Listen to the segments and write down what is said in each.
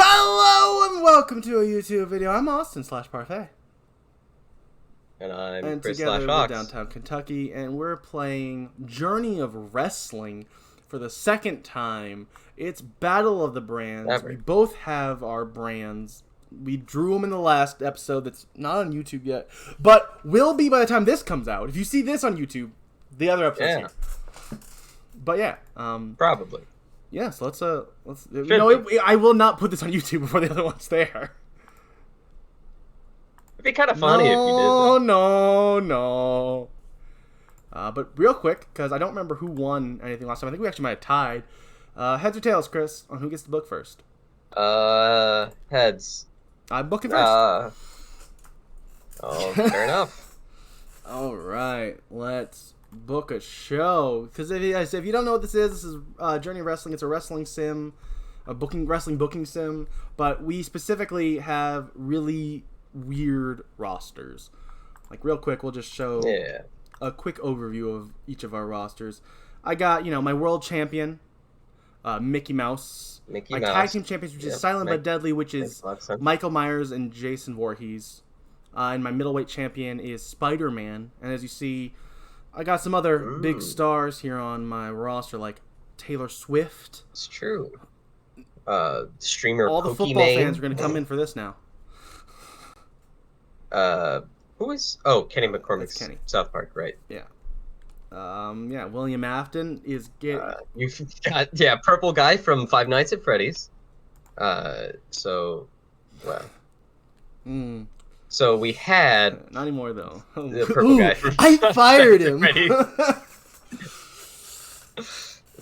Hello and welcome to a YouTube video. I'm Austin/Parfait. And I'm And Chris together we're Ox. downtown Kentucky, and we're playing Journey of Wrestling for the second time. It's Battle of the Brands. Ever. We both have our brands. We drew them in the last episode that's not on YouTube yet, but will be by the time this comes out. If you see this on YouTube, the other episode's here. But yeah, Probably. yeah, so let's. No, I will not put this on YouTube before the other one's there. It'd be kind of funny if you did. Though. No. But real quick, because I don't remember who won anything last time. I think we actually might have tied. Heads or tails, Chris, on who gets the book first? Heads. I'm booking first. Fair enough. All right, let's book a show. Because if you don't know what this is Journey of Wrestling. It's a wrestling sim, wrestling booking sim. But we specifically have really weird rosters. Like real quick, we'll just show a quick overview of each of our rosters. I got my world champion, Mickey Mouse. My tag team champions, which is Silent but Deadly, which is Michael Myers and Jason Voorhees. And my middleweight champion is Spider-Man. And as you see, I got some other big stars here on my roster, like Taylor Swift. It's true. Streamer all the football fans are going to come in for this now. Who is? Kenny McCormick's Kenny. South Park, right? Yeah. William Afton is getting. You've got purple guy from Five Nights at Freddy's. So we had not anymore though. The purple guy. From I fired him.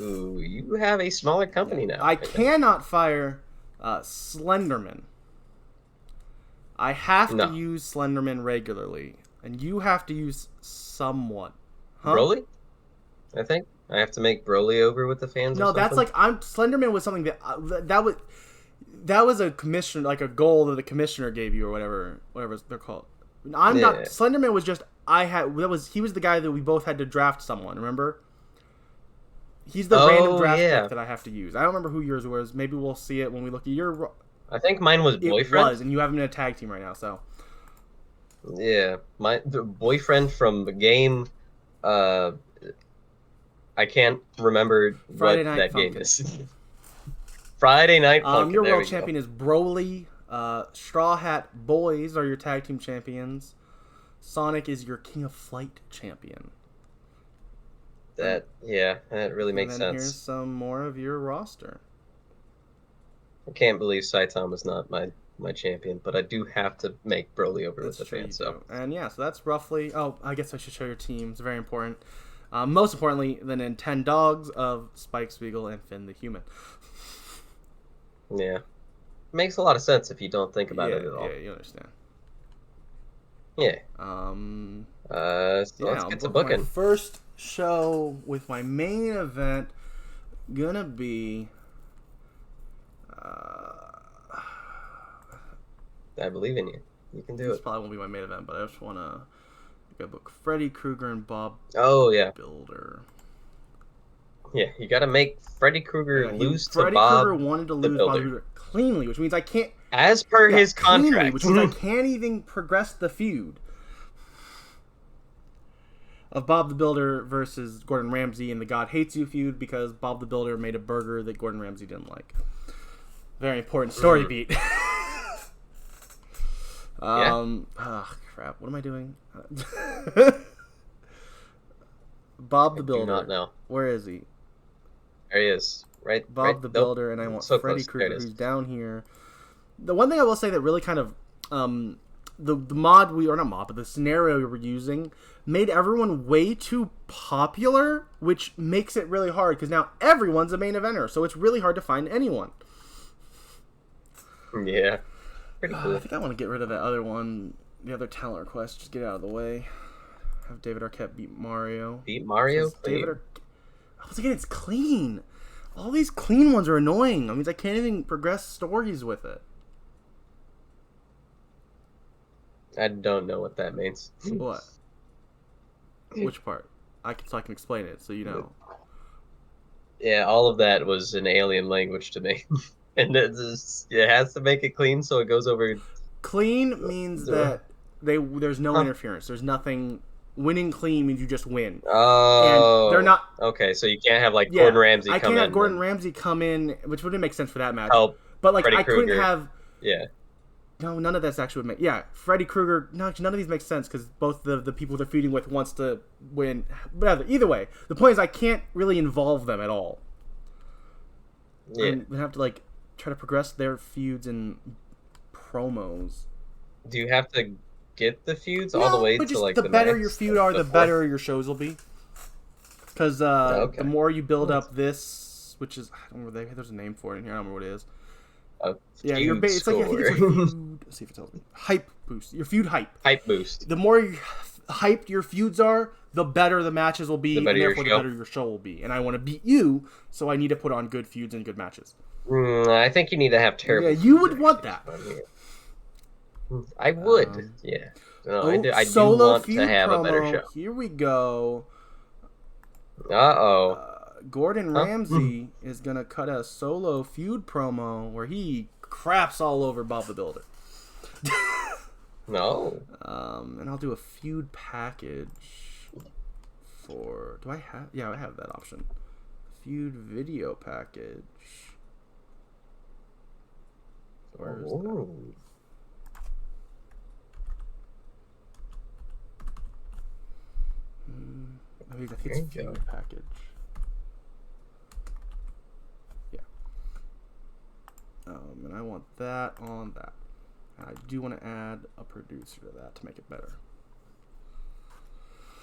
Ooh, you have a smaller company now. I cannot fire Slenderman. I have to use Slenderman regularly, and you have to use somewhat. Huh? Broly? I think I have to make Broly over with the fans. No, that's like Slenderman was something that was a commission, like a goal that the commissioner gave you or whatever they're called. I'm not. Slenderman was just he was the guy that we both had to draft someone. Remember? He's the random draft pick that I have to use. I don't remember who yours was. Maybe we'll see it when we look at your. I think mine was Boyfriend. It was, and you have him in a tag team right now, so. Yeah, the Boyfriend from the game. I can't remember what that game is. Friday Night Funkin'. Your world champion is Broly. Straw Hat Boys are your tag team champions. Sonic is your King of Flight champion. That really makes sense. Here's some more of your roster. I can't believe Saitama's not my champion, but I do have to make Broly over with the fans. So that's roughly. Oh, I guess I should show your team. It's very important. Most importantly, the Nintendogs of Spike Spiegel and Finn the Human. Yeah, makes a lot of sense if you don't think about it at all. Yeah, you understand. Yeah. Let's get to booking. My first show with my main event gonna be. I believe in you. You can do it. This probably won't be my main event, but I just wanna book Freddy Krueger and Bob. Builder. Yeah, you gotta make Freddy Krueger lose to Bob. Freddy Krueger wanted to lose Bob Builder cleanly, which means I can't. As per his contract, which means I can't even progress the feud of Bob the Builder versus Gordon Ramsay in the God Hates You feud because Bob the Builder made a burger that Gordon Ramsay didn't like. Very important story beat. Crap. What am I doing? Bob the Builder. I do not know. Where is he? There he is. Right. Bob the Builder, and I want Freddy Krueger, who's down here. The one thing I will say that really kind of the the scenario we were using made everyone way too popular, which makes it really hard because now everyone's a main eventer, so it's really hard to find anyone. Yeah. Pretty cool. I think I want to get rid of that other one, the other talent request. Just get it out of the way. Have David Arquette beat Mario. Once again, it's clean. All these clean ones are annoying. That means I can't even progress stories with it. I don't know what that means. What? Which part? I can explain it so you know. Yeah, all of that was an alien language to me. And it has to make it clean so it goes over. Clean means that there's no interference. There's nothing. Winning clean means you just win. And they're not. Okay, so you can't have like Gordon Ramsay come in. I can't have Gordon Ramsay come in, which wouldn't make sense for that match. Help. But like Freddy I Krueger. couldn't have. Yeah. No, none of this actually would make. Yeah, Freddy Krueger. No, none of these make sense because both the people they're feuding with wants to win. But either way, the point is I can't really involve them at all. Yeah. And we have to like try to progress their feuds and promos. Do you have to get the feuds all the way but to like the better max, your feud are, the better your shows will be. Because the more you build up this, which is I don't remember, there's a name for it in here. I don't remember what it is. Yeah, it's like I think it's like feud. Let's see if it tells me. Hype boost. Your feud hype. Hype boost. The more hyped your feuds are, the better the matches will be, and therefore the better your show will be. And I want to beat you, so I need to put on good feuds and good matches. I think you need to have terrible. Yeah, you would want that. I would. Yeah. No, I do solo want feud to have promo. a better show. Here we go. Gordon Ramsay is gonna cut a solo feud promo where he craps all over Bob the Builder. No. And I'll do a feud package for. Do I have? Yeah, I have that option. Feud video package. Where is that? I think it's feud package. Yeah. And I want that on that. And I do want to add a producer to that to make it better.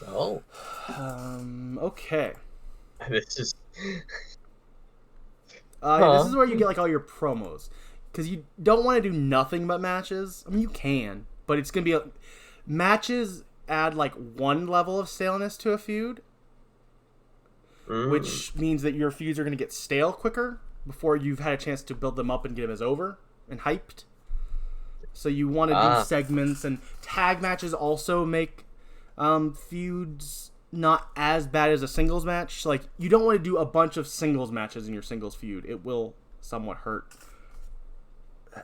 Oh. Okay. This is. This is where you get like all your promos, because you don't want to do nothing but matches. I mean, you can, but it's gonna be matches add like one level of staleness to a feud, which means that your feuds are gonna get stale quicker before you've had a chance to build them up and get them as over and hyped. So you want to do segments, and tag matches also make feuds not as bad as a singles match. Like, you don't want to do a bunch of singles matches in your singles feud. It will somewhat hurt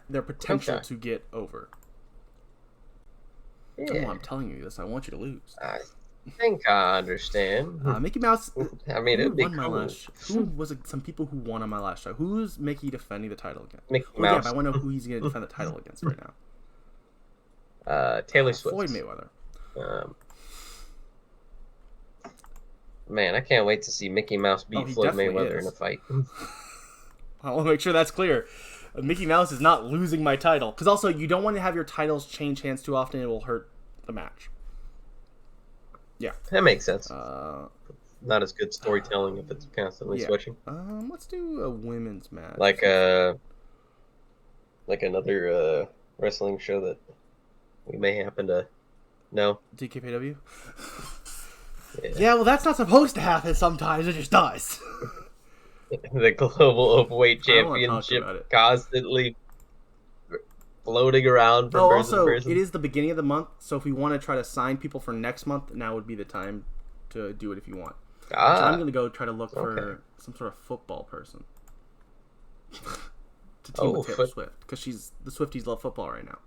their potential to get over. Yeah. Oh, I'm telling you this. I want you to lose. I think I understand. Mickey Mouse. I mean, it'd be cool. Who was it? Some people who won on my last show. Who's Mickey defending the title against? Mickey Mouse. Yeah, I want to know who he's going to defend the title against right now. Taylor Swift. Floyd Mayweather. Man, I can't wait to see Mickey Mouse beat Floyd Mayweather in a fight. I want to make sure that's clear. Mickey Mouse is not losing my title. Because also, you don't want to have your titles change hands too often. It will hurt the match. Yeah. That makes sense. Not as good storytelling if it's constantly switching. Let's do a women's match. Like another wrestling show that we may happen to know. DKPW? Yeah, well, that's not supposed to happen sometimes. It just does. The Global Overweight Championship constantly floating around from person to person. It is the beginning of the month, so if we want to try to sign people for next month, now would be the time to do it if you want. So I'm going to go try to look for some sort of football person to team with Taylor Swift, because the Swifties love football right now.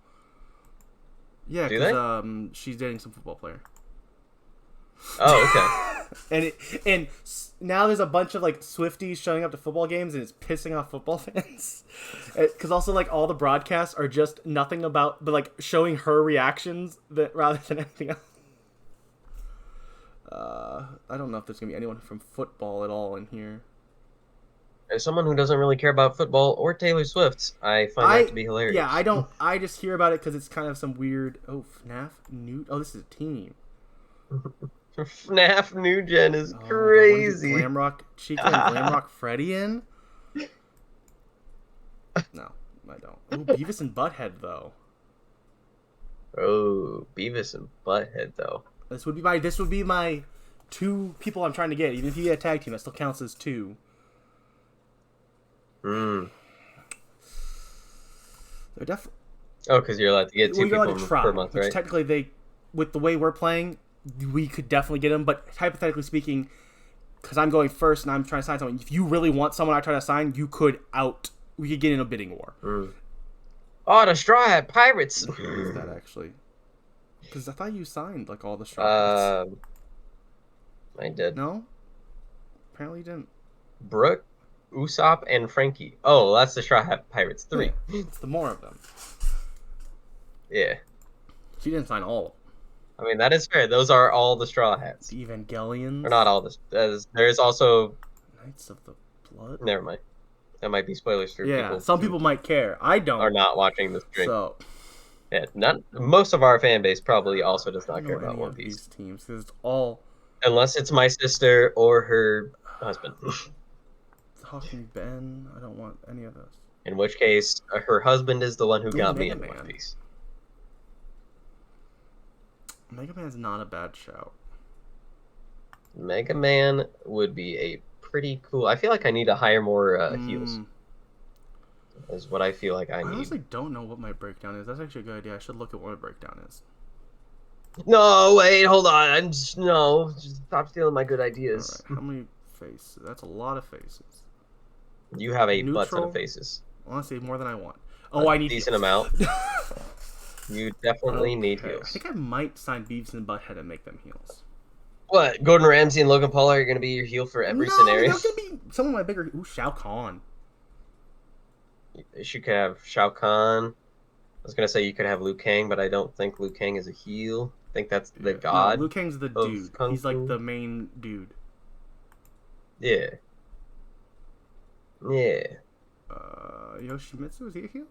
Yeah, because she's dating some football player. Oh, okay. and now there's a bunch of like Swifties showing up to football games, and it's pissing off football fans. Because also like all the broadcasts are just nothing but like showing her reactions rather than anything else. I don't know if there's gonna be anyone from football at all in here. As someone who doesn't really care about football or Taylor Swift, I find that to be hilarious. Yeah, I don't. I just hear about it because it's kind of some weird. FNAF new. Oh, this is a team. FNAF New Gen is crazy. Glamrock Chica and Glamrock Freddy in? No, I don't. Ooh, Beavis and Butthead though. Oh, Beavis and Butthead though. This would be my two people I'm trying to get. Even if you get a tag team, that still counts as two. They're definitely. Oh, because you're allowed to get two people per month, right? Technically, with the way we're playing, we could definitely get them. But hypothetically speaking, because I'm going first and I'm trying to sign someone, if you really want someone I try to sign, you could out we could get in a bidding war. Oh, the Straw Hat Pirates. Who is that actually? Because I thought you signed like all the Straw Hats. I did. No? Apparently you didn't. Brooke, Usopp, and Frankie. Oh, that's the Straw Hat Pirates 3. Yeah, it's the more of them. Yeah. She didn't sign all of them. I mean, that is fair. Those are all the Straw Hats. The Evangelions. Or not all this. There's also... Knights of the Blood? Never mind. That might be spoilers for people. Yeah, some people might care. I don't. Are not watching the stream. So... Yeah, most of our fan base probably also does not care about One Piece. These teams, because it's all... Unless it's my sister or her husband. Talking Ben, I don't want any of those. In which case, her husband is the one who got me in Mega One Piece. Mega Man's not a bad shout. Mega Man would be a pretty cool... I feel like I need to hire more heels. Is what I feel like I need. I honestly don't know what my breakdown is. That's actually a good idea. I should look at what my breakdown is. No, wait, hold on. Just stop stealing my good ideas. Right, how many faces? That's a lot of faces. You have a butt ton of faces. Honestly, more than I want. Oh, I need decent amount. You definitely need heels. I think I might sign Beavis and Butthead and make them heels. What? Gordon Ramsay and Logan Paul are going to be your heel for every scenario? No, they're going to be some of my bigger... Ooh, Shao Kahn. You could have Shao Kahn. I was going to say you could have Liu Kang, but I don't think Liu Kang is a heel. I think that's the god. No, Liu Kang's the dude. He's like the main dude. Yeah. Yeah. Yoshimitsu, is he a heel?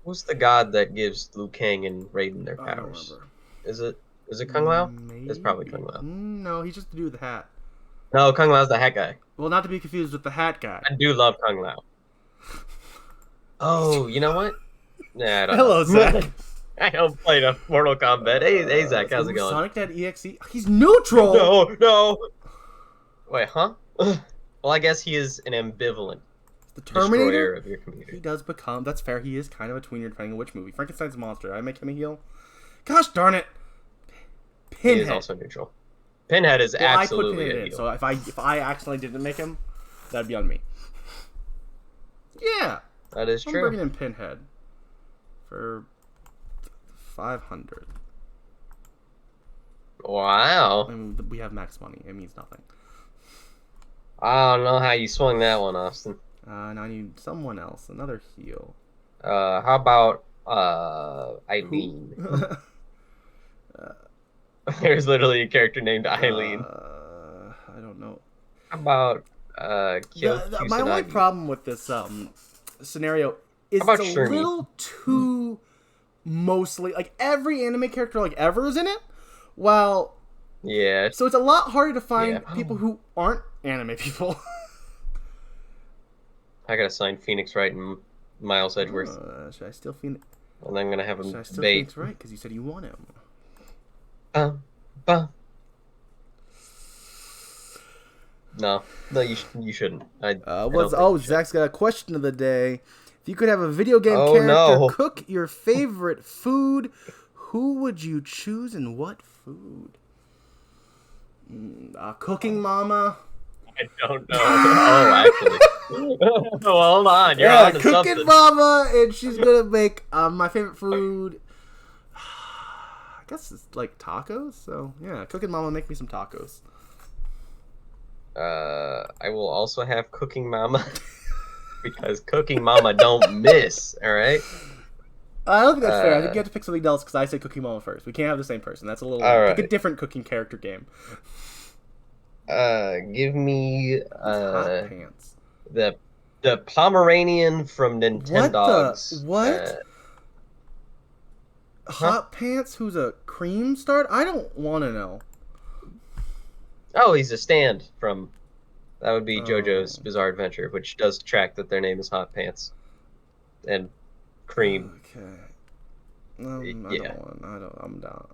Who's the god that gives Liu Kang and Raiden their powers? I don't remember. Is it Kung Lao? Maybe. It's probably Kung Lao. No, he's just the dude with the hat. No, Kung Lao's the hat guy. Well, not to be confused with the hat guy. I do love Kung Lao. Oh, you know what? Nah, I don't Hello, know. Zach. I don't play enough Mortal Kombat. Hey, Zach, how's it going? Sonic that EXE? He's neutral! No! Wait, huh? Well, I guess he is an ambivalent the Terminator destroyer of your computer. He does become... That's fair. He is kind of a tweener depending on which movie. Frankenstein's monster. I make him a heel? Gosh darn it! Pinhead. He is also neutral. Pinhead is absolutely I put Pinhead a heel. in, so if I accidentally didn't make him, that'd be on me. Yeah! That is true. I'm bringing in Pinhead for 500. Wow. I mean, we have max money. It means nothing. I don't know how you swung that one, Austin. Now I need someone else. Another heel. How about Eileen? There's literally a character named Eileen. I don't know. How about Kyo my only problem with this scenario is it's a Shermie? little too mostly like every anime character like ever is in it. Well, yeah. So it's a lot harder to find people who aren't anime people. I gotta sign Phoenix Wright and Miles Edgeworth. Should I still Phoenix? And I'm gonna have him Should I still bait. Phoenix Wright? Because you said you want him. No, you shouldn't. Zach's got a question of the day. If you could have a video game character cook your favorite food, who would you choose and what food? Cooking Mama. I don't know. Actually. Well, hold on. You're on to something. Cooking Mama, and she's gonna make my favorite food. I guess it's like tacos. So yeah, Cooking Mama, make me some tacos. I will also have Cooking Mama because Cooking Mama don't miss. All right. I don't think that's fair. I think you have to pick something else because I said Cooking Mama first. We can't have the same person. That's a little pick a different cooking character game. Give me Hot Pants. the Pomeranian from Nintendogs. What? Hot Pants? Who's a cream start? I don't want to know. Oh, he's a stand from. That would be JoJo's Bizarre Adventure, which does track that their name is Hot Pants, and cream. Okay. I'm down.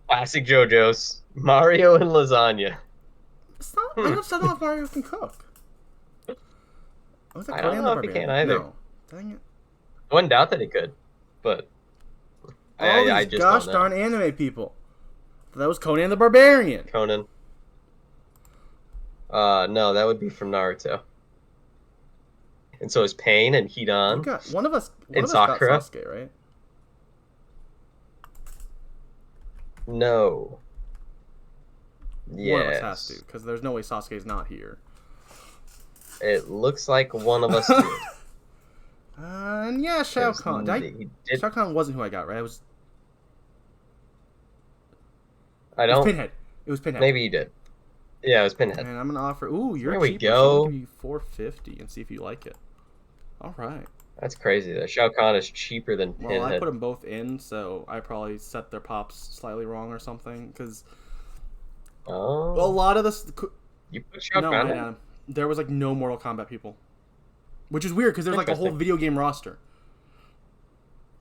Classic JoJo's Mario and lasagna. It's not. I don't know if Mario can cook. I don't know if he can either. No. Dang it. I wouldn't doubt that he could, but I just gosh darn anime people. That was Conan the Barbarian. Conan. No, that would be from Naruto. and so is Pain and You Hidan got one of us. One and of us got Sakura. Sasuke, right? No. One of us has to, Yes. because there's no way Sasuke's not here. It looks like one of us did. And yeah, Shao Kahn. He did. Shao Kahn wasn't who I got, right? It I was don't. Pinhead. It was Pinhead. Maybe you did. Yeah, it was Pinhead. And I'm gonna offer. Ooh, you're There we cheaper. So I'm go. gonna give you $450 and see if you like it. All right. That's crazy. That Shao Kahn is cheaper than Well, I Pinhead. put them both in, so I probably set their pops slightly wrong or something. Because a Oh. lot of this. You put Shao No, Kahn I in? didn't. There was like no Mortal Kombat people, which is weird because there's like a whole Interesting. video game roster.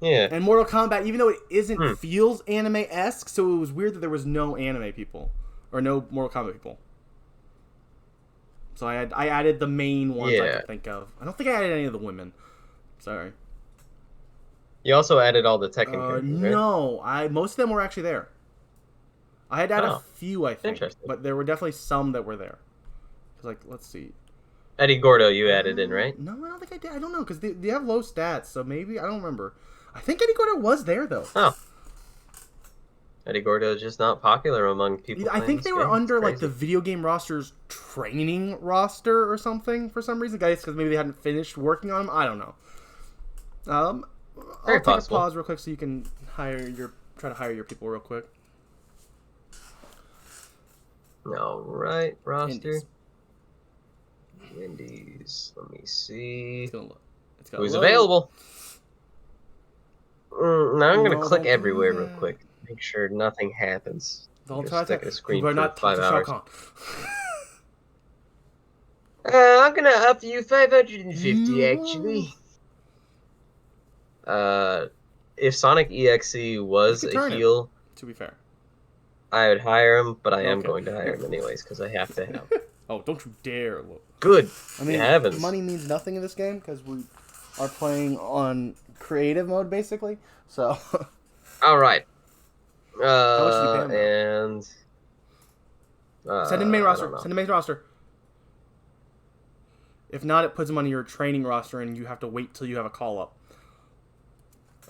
Yeah. And Mortal Kombat, even though it isn't, feels anime-esque, so it was weird that there was no anime people or no Mortal Kombat people. So I added the main ones I Yeah. could think of. I don't think I added any of the women. Sorry. You also added all the Tekken characters, right? No, most of them were actually there. I had added a Oh, few, I think, interesting. but there were definitely some that were there. 'Cause, like, let's see. Eddie Gordo you added in, right? No, I don't think I did. I don't know because they have low stats, so maybe I don't remember. I think Eddie Gordo was there though. Oh. Eddie Gordo is just not popular among people. I think they were under like the video game roster's training roster or something for some reason, guys, because maybe they hadn't finished working on them. I don't know. I'll take possible. a pause real quick so you can try to hire your people real quick. All right, roster. Indies. Indies. Let me see. It's got Who's load. available? Now I'm gonna No, click don't do everywhere real that. quick. Make sure nothing happens. Don't Just try stuck to. at a screen You better for not 5 touch Shao hours. Kahn. I'm gonna up you 550 No. actually. If Sonic EXE was You could a turn him. heel, To be fair. I would hire him, but I am Okay. going to hire him anyways because I have to have. Oh, don't you dare look. Good. I mean, Heavens. money means nothing in this game because we are playing on creative mode basically. So. All right. How much did you pay him, And Send in main I roster. don't know. Send in main roster. If not, it puts him on your training roster, and you have to wait till you have a call up.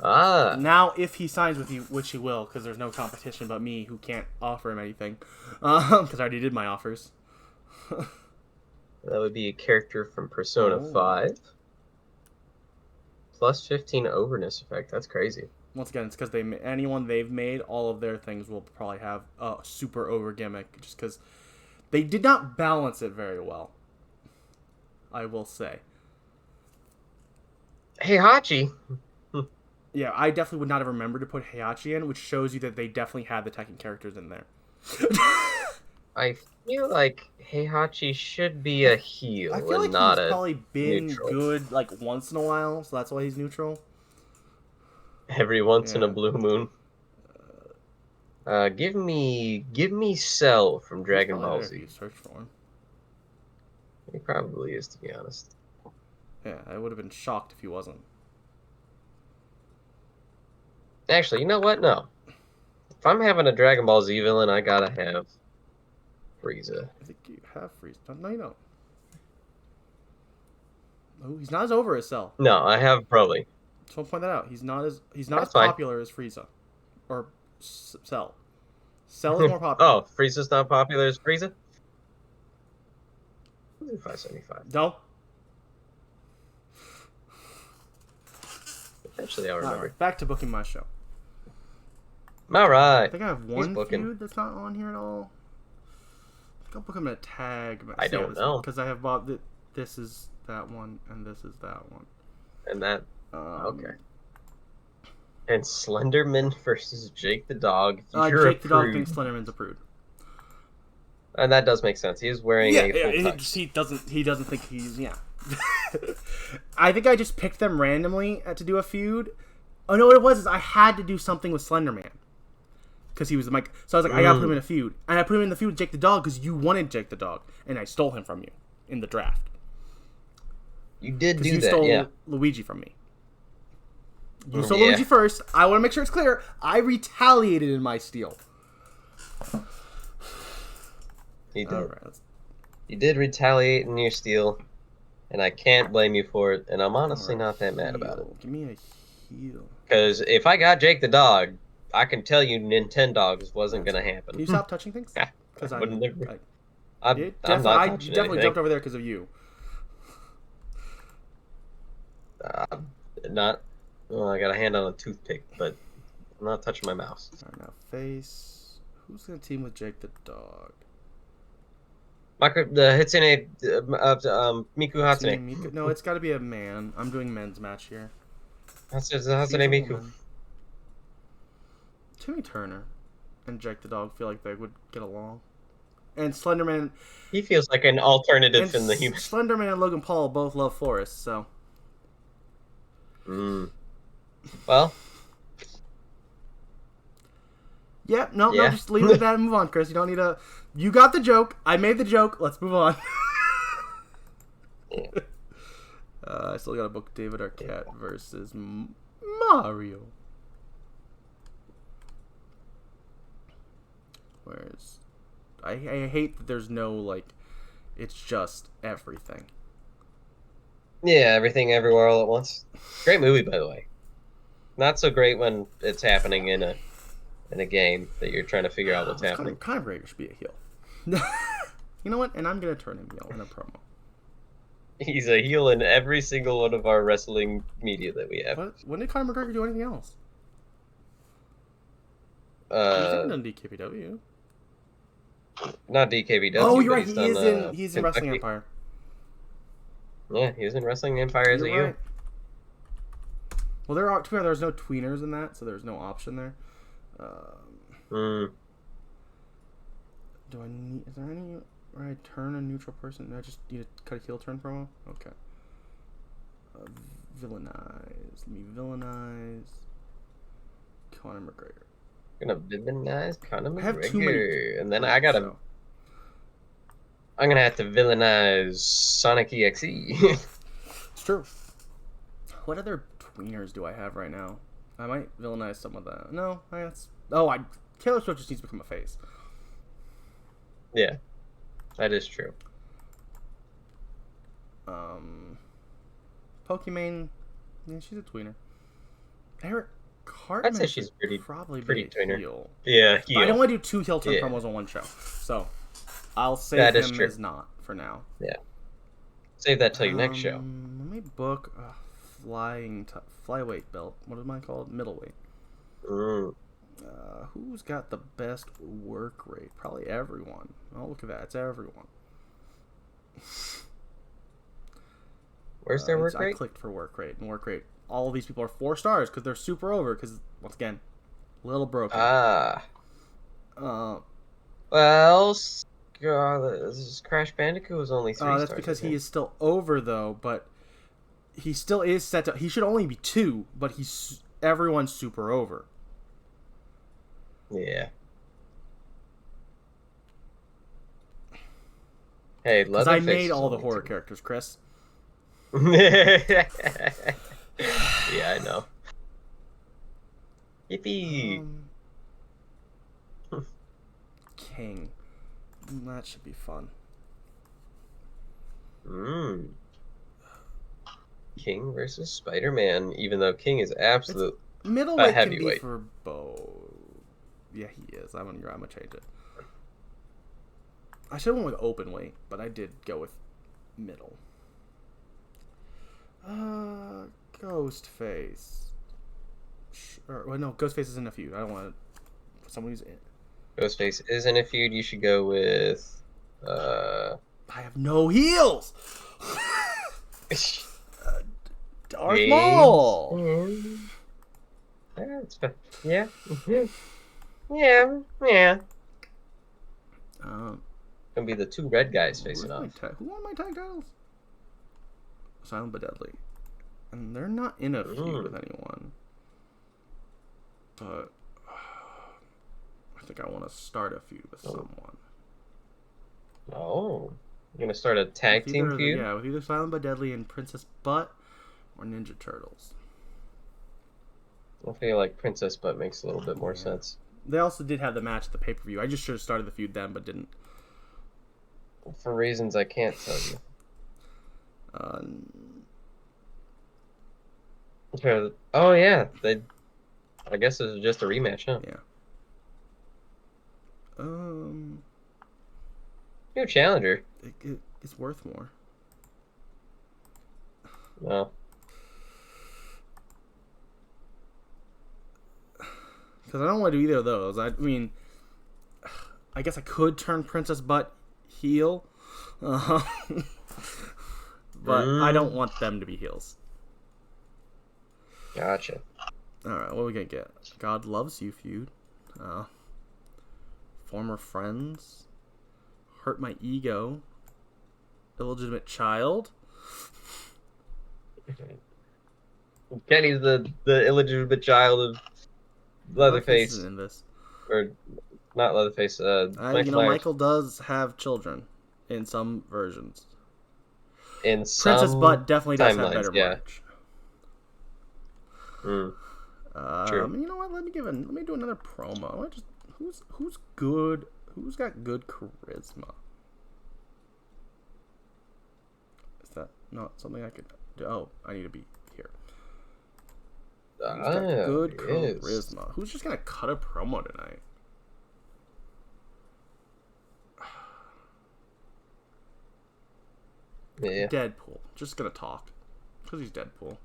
Ah, Now, if he signs with you, which he will, because there's no competition but me who can't offer him anything, because I already did my offers. that would be a character from Persona Oh. 5. Plus 15 overness effect. That's crazy. Once again, it's because anyone they've made, all of their things will probably have a super over gimmick, just because they did not balance it very well. I will say. Hey, Hachi. Yeah, I definitely would not have remembered to put Heihachi in, which shows you that they definitely had the Tekken characters in there. I feel like Heihachi should be a heel I feel like and not he's a probably been neutral. good like once in a while, so that's why he's neutral. Every once in a Yeah. blue moon. Give me Cell from Dragon Probably Ball there if you Z. search for him. He probably is, to be honest. Yeah, I would have been shocked if he wasn't. Actually, you know what? No. If I'm having a Dragon Ball Z villain, I gotta have Frieza. I think you have Freeze. No, you don't. Oh, he's not as over as Cell. No, I have Broly. Just want to point that out. He's not as That's fine. popular as Frieza, or Cell. Cell is more popular. Oh, Frieza's not popular as Frieza? 575. No. Eventually, I'll All remember. right, back to booking my show. All right. I think I have one booking. feud that's not on here at all. I think I'll book him in a tag. I don't know. Because I have bought this is that one and this is that one. And that. Okay. And Slenderman versus Jake the Dog. You're Jake the Dog approved. thinks Slenderman's approved. And that does make sense. He is wearing a full tux. He doesn't think he's I think I just picked them randomly to do a feud. Oh no, what it was is I had to do something with Slenderman because he was Mike. So I was like, I gotta put him in a feud, and I put him in the feud with Jake the Dog because you wanted Jake the Dog, and I stole him from you in the draft. You did Because do you that, stole yeah. Luigi from me. You stole Yeah. Luigi first. I want to make sure it's clear. I retaliated in my steal. You did. All right, You did retaliate in your steal, and I can't blame you for it, and I'm honestly Or not that mad about it. heal. Give me a heal. Because if I got Jake the dog, I can tell you Nintendogs wasn't That's going to fine. happen. Can you stop touching things? I Because wouldn't never. you I'm not touching definitely anything. jumped over there because of you. Not. Well, I got a hand on a toothpick, but I'm not touching my mouse. Alright, now face. Who's gonna team with Jake the dog? The Hitsune, Miku Hatsune Hatsune. Miku? No, it's got to be a man. I'm doing men's match here. Hatsune She's a Miku. woman. Timmy Turner and Jake the dog feel like they would get along. And Slenderman. He feels like an alternative And in the human. Slenderman and Logan Paul both love forests, so. Well. Yeah, no, just leave it at that and move on, Chris. You don't need to. You got the joke. I made the joke. Let's move on. I still got to book David Arquette versus Mario. Where's. I hate that there's no, like. It's just everything. Yeah, everything everywhere all at once. Great movie, by the way. Not so great when it's happening in a game that you're trying to figure out what's happening. Conor McGregor should be a heel. You know what? And I'm gonna turn him heel in a promo. He's a heel in every single one of our wrestling media that we have. What? When did Conor McGregor do anything else? He's done DKPW. Not DKBW. Oh, you're right. He's He's in Wrestling Empire. Yeah, he was in Wrestling Empire as a heel. Right. Well, there's no tweeners in that, so there's no option there. Do I need? Is there any where I turn a neutral person? No, I just need to cut a heel turn promo. Okay. Villainize. Let me villainize Conor McGregor. Gonna villainize Conor McGregor, I have too many, and then I gotta. So. I'm gonna have to villainize Sonic EXE. It's true. What other tweeners do I have right now? I might villainize some of that. No, Taylor Swift just needs to become a face. Yeah, that is true. Pokimane, yeah, she's a tweener. Eric Cartman. I'd say she's pretty tweener. Heel. Yeah, heel. But I don't want to do 2 heel turn promos on one show, so I'll save him as not for now. Yeah, save that till your next show. Let me book a flyweight belt. What am I called? Middleweight. Who's got the best work rate? Probably everyone. Oh, look at that. It's everyone. Where's their work rate? I clicked for work rate, and work rate. All of these people are 4 stars because they're super over. Because once again, little broken. Well, this is Crash Bandicoot was only 3 stars. That's because he is still over though, but he still is set to. He should only be 2, but everyone's super over. Yeah. Hey, because I made all the horror characters, Chris. Yeah, I know. Yippee! King. That should be fun. King versus Spider-Man, even though King is absolute middleweight heavyweight. Can be for Bo. Yeah, he is. I'm gonna change it. I should have went with open weight, but I did go with middle. Ghostface. Well, no, Ghostface is in a feud. I don't want someone who's in. Ghostface is in a feud. You should go with. I have no heels. Darth Maul. Yeah. Yeah. Gonna be the 2 red guys facing off. Who won my tag titles? Silent but Deadly. And they're not in a feud with anyone. But I think I want to start a feud with someone. Oh. You're gonna start a tag team feud? Yeah, with either Silent but Deadly and Princess Butt or Ninja Turtles. I feel like Princess Butt makes a little bit more sense. They also did have the match at the pay-per-view. I just should have started the feud then, but didn't. For reasons I can't tell you. Uh, Oh yeah, they. I guess this is just a rematch, huh? yeah. New challenger. It's worth more. No. Because I don't want to do either of those. I mean, I guess I could turn Princess Butt heel. But I don't want them to be heels. Gotcha. Alright, what are we going to get? God Loves You feud. Former Friends. Hurt My Ego. Illegitimate Child. Kenny's the illegitimate child of Leatherface Leatherface. isn't in this. Or not Leatherface, Michael Myers. Michael does have children in some versions. In some Princess Butt definitely does have timelines, better yeah. merch. True. You know what? Let me do another promo. Who's good? Who's got good charisma? Is that not something I could do? Oh, I need to be here. Who's got good charisma? Who's just gonna cut a promo tonight? Yeah. Deadpool. Just gonna talk. Because he's Deadpool.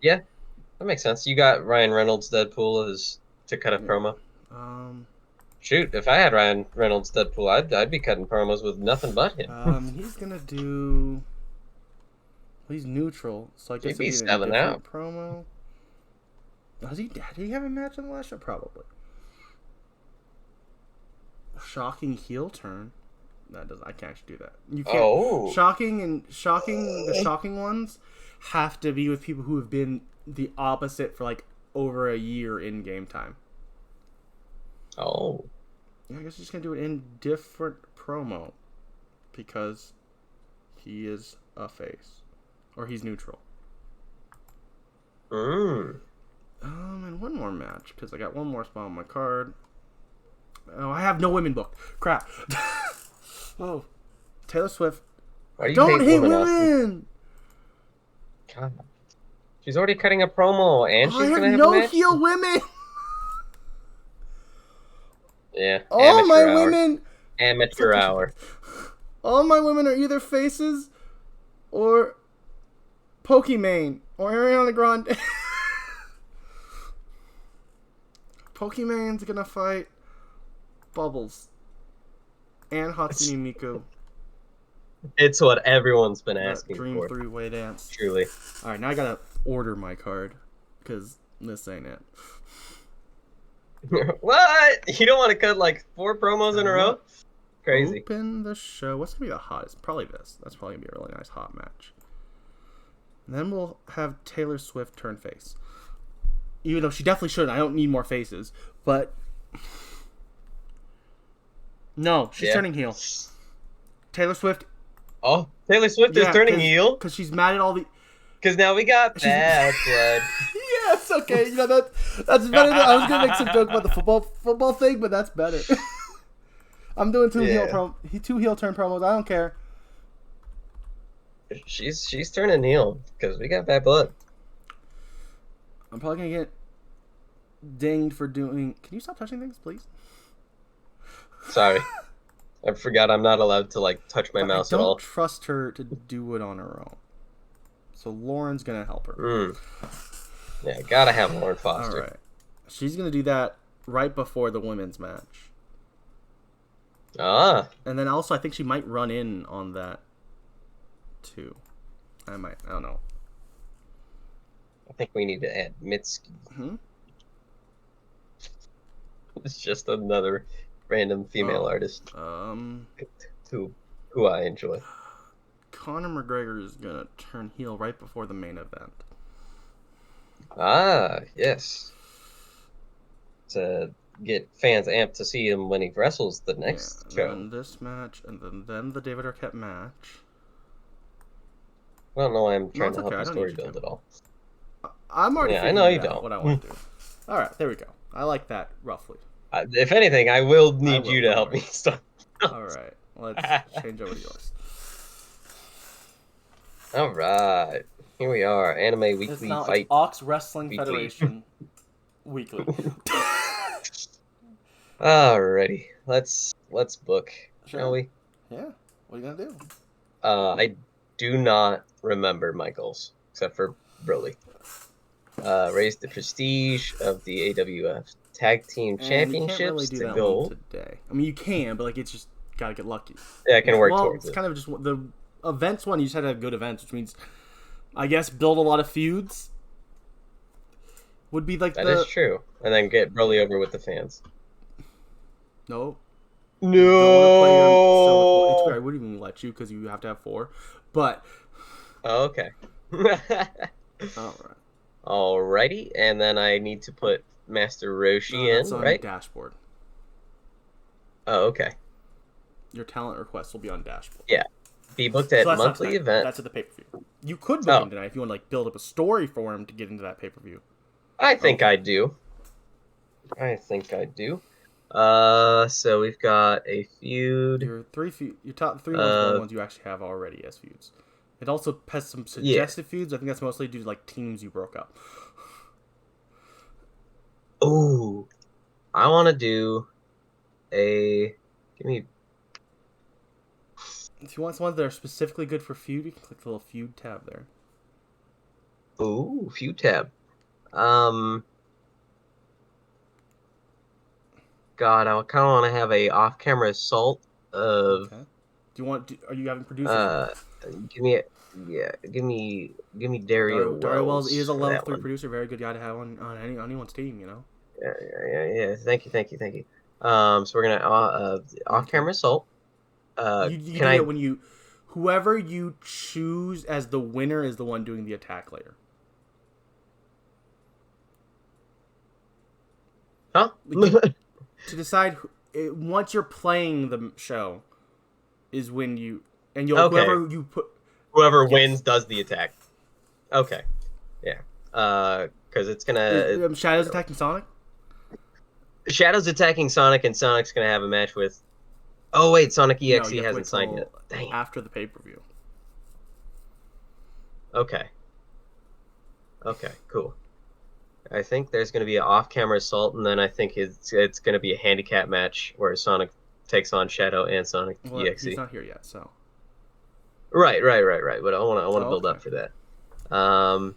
Yeah, that makes sense. You got Ryan Reynolds Deadpool as to cut a promo. Shoot, if I had Ryan Reynolds Deadpool, I'd be cutting promos with nothing but him. He's gonna do. Well, he's neutral, so I guess He'd be it'd be a 7 different out. promo. Did he have a match in the last show? Probably. Shocking heel turn. I can't actually do that. You can't. Oh. The shocking ones have to be with people who have been the opposite for like over a year in game time. Oh. Yeah, I guess he's just gonna do it in different promo because he is a face or he's neutral. And one more match because I got one more spot on my card. Oh, I have no women booked. Crap. Oh, Taylor Swift. Why Don't hate women, women. God. She's already cutting a promo, and she's gonna have no a match? heel women. Yeah. All my women. Amateur hour. All my women are either faces or Pokimane or Ariana Grande. Pokimane's gonna fight Bubbles and Hatsune Miku. It's what everyone's been asking Dream for. three-way dance. Truly. All right, now I gotta order my card because this ain't it. What? You don't want to cut like 4 promos in a row? Crazy. Open the show. What's gonna be the hottest? Probably this. That's probably gonna be a really nice hot match. And then we'll have Taylor Swift turn face. Even though she definitely shouldn't. I don't need more faces. But no, she's turning heel. Taylor Swift. Oh, Taylor Swift is turning heel? Because she's mad at all the... Because now we got bad blood. Yes, okay. You know, that's better than... I was going to make some joke about the football thing, but that's better. I'm doing two heel turn promos. I don't care. She's turning heel because we got bad blood. I'm probably going to get dinged for doing... Can you stop touching things, please? Sorry. I forgot I'm not allowed to, like, touch my mouse at all. I don't trust her to do it on her own. So Lauren's going to help her. Yeah, gotta have Lauren Foster. All right. She's going to do that right before the women's match. Ah. And then also I think she might run in on that, too. I don't know. I think we need to add Mitski. It's just another random female artist. Who I enjoy. Conor McGregor is gonna turn heel right before the main event. Ah, yes. To get fans amped to see him when he wrestles the next show. And this match, and then the David Arquette match. I don't know why I'm trying to help the story build at all. I'm already I know you don't. What I want to do. All right, there we go. I like that roughly. If anything, I will need you to help me start. All right, let's change over to yours. All right. Here we are. Anime It's Weekly now it's Fight Ox Wrestling Weekly. Federation weekly. Alrighty. Let's book, shall Sure. we? Yeah. What are you gonna do? I do not remember my goals, except for Broly. Raise the prestige of the AWF Tag Team And you can't really Championships do to that one gold. today. I mean, you can, but like it's just gotta get lucky. Yeah, I can work Well, towards it's it. kind of just the events one. You just had to have good events, which means, I guess, build a lot of feuds. Would be like That is the true. And then get Broly over with the fans. no. You don't want to play your so it's No. I wouldn't even let you because you have to have 4. But Oh, okay. all right, Alrighty, and then I need to put Master Roshi that's in, on right? dashboard. Oh, okay. Your talent requests will be on dashboard. Yeah. Be booked So at that's not monthly tonight. event. That's at the pay per view. You could book Oh, him tonight if you want to like build up a story for him to get into that pay per view. I think Okay. I do. I think I do. So we've got a feud. Your top 3 ones are the Uh, ones you actually have already as feuds. It also has some yeah. suggested feuds. I think that's mostly due to like teams you broke up. Ooh, I want to do a. Give me. If you want some ones that are specifically good for feud, you can click the little feud tab there. Ooh, feud tab. Um, God, I kind of want to have a off-camera assault of. Okay. Are you having producers yet? Uh, give me. Yeah, give me Dario Dario Wells Wells is a for level that 3 one. producer, very good guy to have on anyone's team. You know. Yeah. Thank you. So we're gonna Okay. off-camera assault. You Can do that I? when whoever you choose as the winner is the one doing the attack later. Huh? Like to decide once you're playing the show is when you and you'll Okay. whoever you put. Whoever Yes. wins does the attack. Okay. Yeah. Because it's Is gonna Shadows attacking Sonic? Shadow's attacking Sonic, and Sonic's gonna have a match with. Oh wait, Sonic No, EXE you have to wait hasn't signed yet. till Dang. after the pay per view. Okay. Okay. Cool. I think there's gonna be an off-camera assault, and then I think it's gonna be a handicap match where Sonic takes on Shadow and Sonic Well, he's EXE. not here yet, so. Right. But I wanna Oh, build okay. up for that. Um.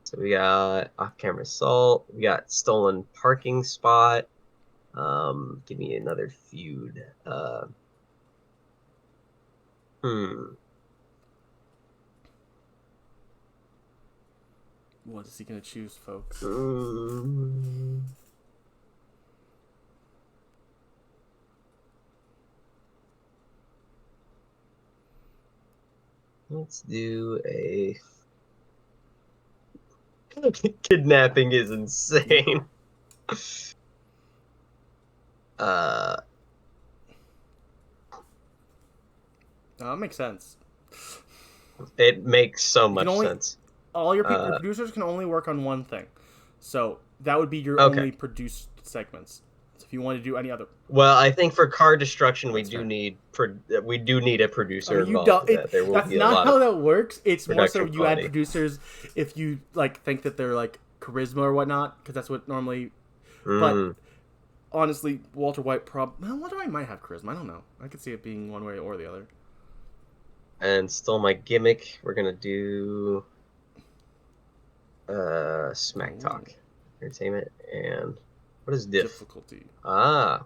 So we got off-camera assault. We got stolen parking spot. Give me another feud. Hmm. What is he gonna choose, folks? Mm, let's do a. Kidnapping is insane. Uh, That makes sense. it makes so You can much only sense. all your Uh, producers can only work on one thing, so that would be your okay. only produced segments. So if you want to do any other, Well, I think for car destruction, that's fair. We do need a I producer mean, you involved don't. with that. There will That's be a not lot how of that works. It's more so production you add quality. producers if you like think that they're like charisma or whatnot, because that's what normally. But Mm. honestly, Walter White might have charisma. I don't know. I could see it being one way or the other. And still my gimmick. We're gonna do Smack Oh, Talk Entertainment and what is diff? difficulty. Ah,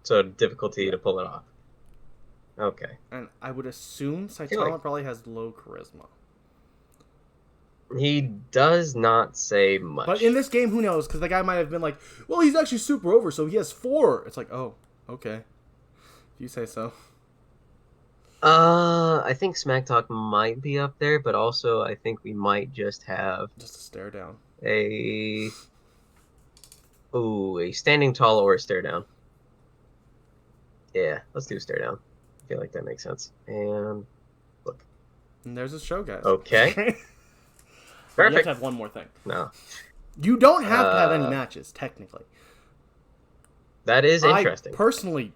so difficulty Yeah, to pull it off. Okay. and I would assume I feel like Saitama probably has low charisma. he does not say But in much. this game, who knows? Because the guy might have been like, "Well, he's actually super over, so he has 4." It's like, oh, okay, if you say so. I think Smack Talk might be up there, but also I think we might just have Just a stare down. a a standing tall or a stare down. Yeah, let's do a stare down. I feel like that makes sense. And look. And there's his show, guys. Okay. But you have to Perfect. have one more thing. No. You don't have to have any Uh, matches, technically. that is I interesting. personally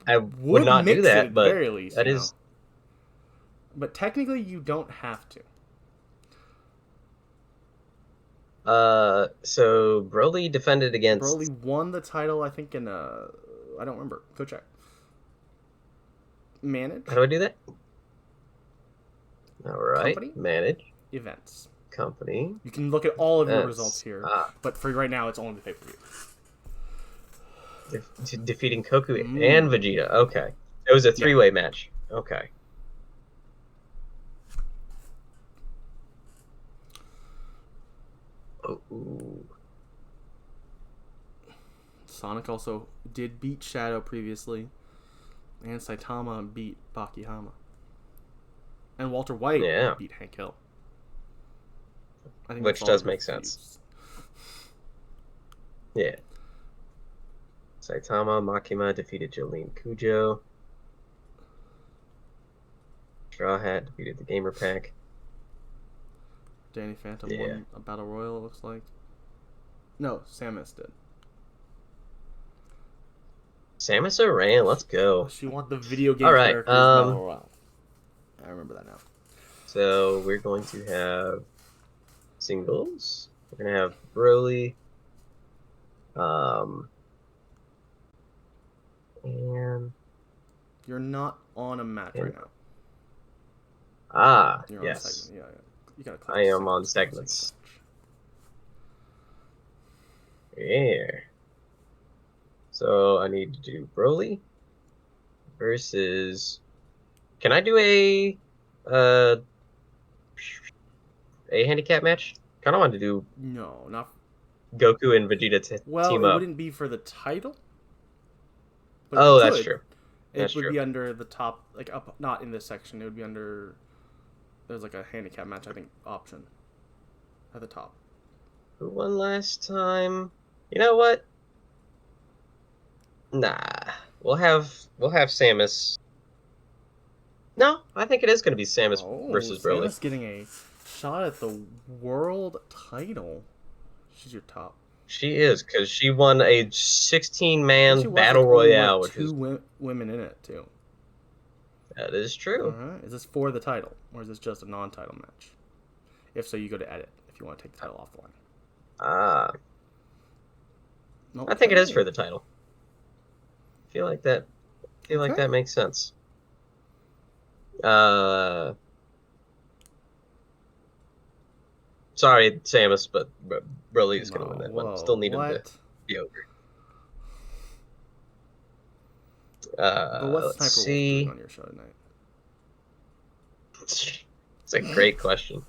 I would would not do mix it that, at the but very least, that you know. is But technically, you don't have to. So Broly defended against. Broly won the title, I think, in I don't remember. Go check. Manage. How do I do that? All right. Company. Manage. Events. Company. You can look at all of your Events. results here, Ah. but for right now, it's only the pay-per-view. Defeating Goku and Vegeta. Okay. It was a three-way match. Okay. Oh. Sonic also did beat Shadow previously, and Saitama beat Bakihama. And Walter White beat Hank Hill. I think which does make sense. Yeah. Saitama Makima defeated Jolene Kujo. Straw Hat defeated the Gamer Pack. Danny Phantom won a Battle Royal, it looks like. No, Samus did. Samus Aran, let's go. She won the video game characters Battle Royale. I remember that now. So we're going to have singles. We're going to have Broly. And you're not on a match right now. You're yes. On a segment. Yeah. You gotta click I am on segments. Yeah. So I need to do Broly versus. Can I do a handicap match? Kind of want to do. No, not Goku and Vegeta team up. Well, it wouldn't be for the title. But that's true. It would be under the top, like up, not in this section. It would be under. There's like a handicap match, I think, option at the top. Who won last time? You know what? Nah, we'll have Samus. No, I think it is going to be Samus versus Broly. Samus getting a shot at the world title. She's your top. She is, because she won a 16-man battle royale, which was two women in it too. That is true. Is this for the title, or is this just a non-title match? If so, you go to edit if you want to take the title off the line. I think it is for the title. I feel like that makes sense. Sorry, Samus, but Broly is going to win that one. Still need him to be over. But what's Sniper Wolf doing on your show tonight? It's a great question.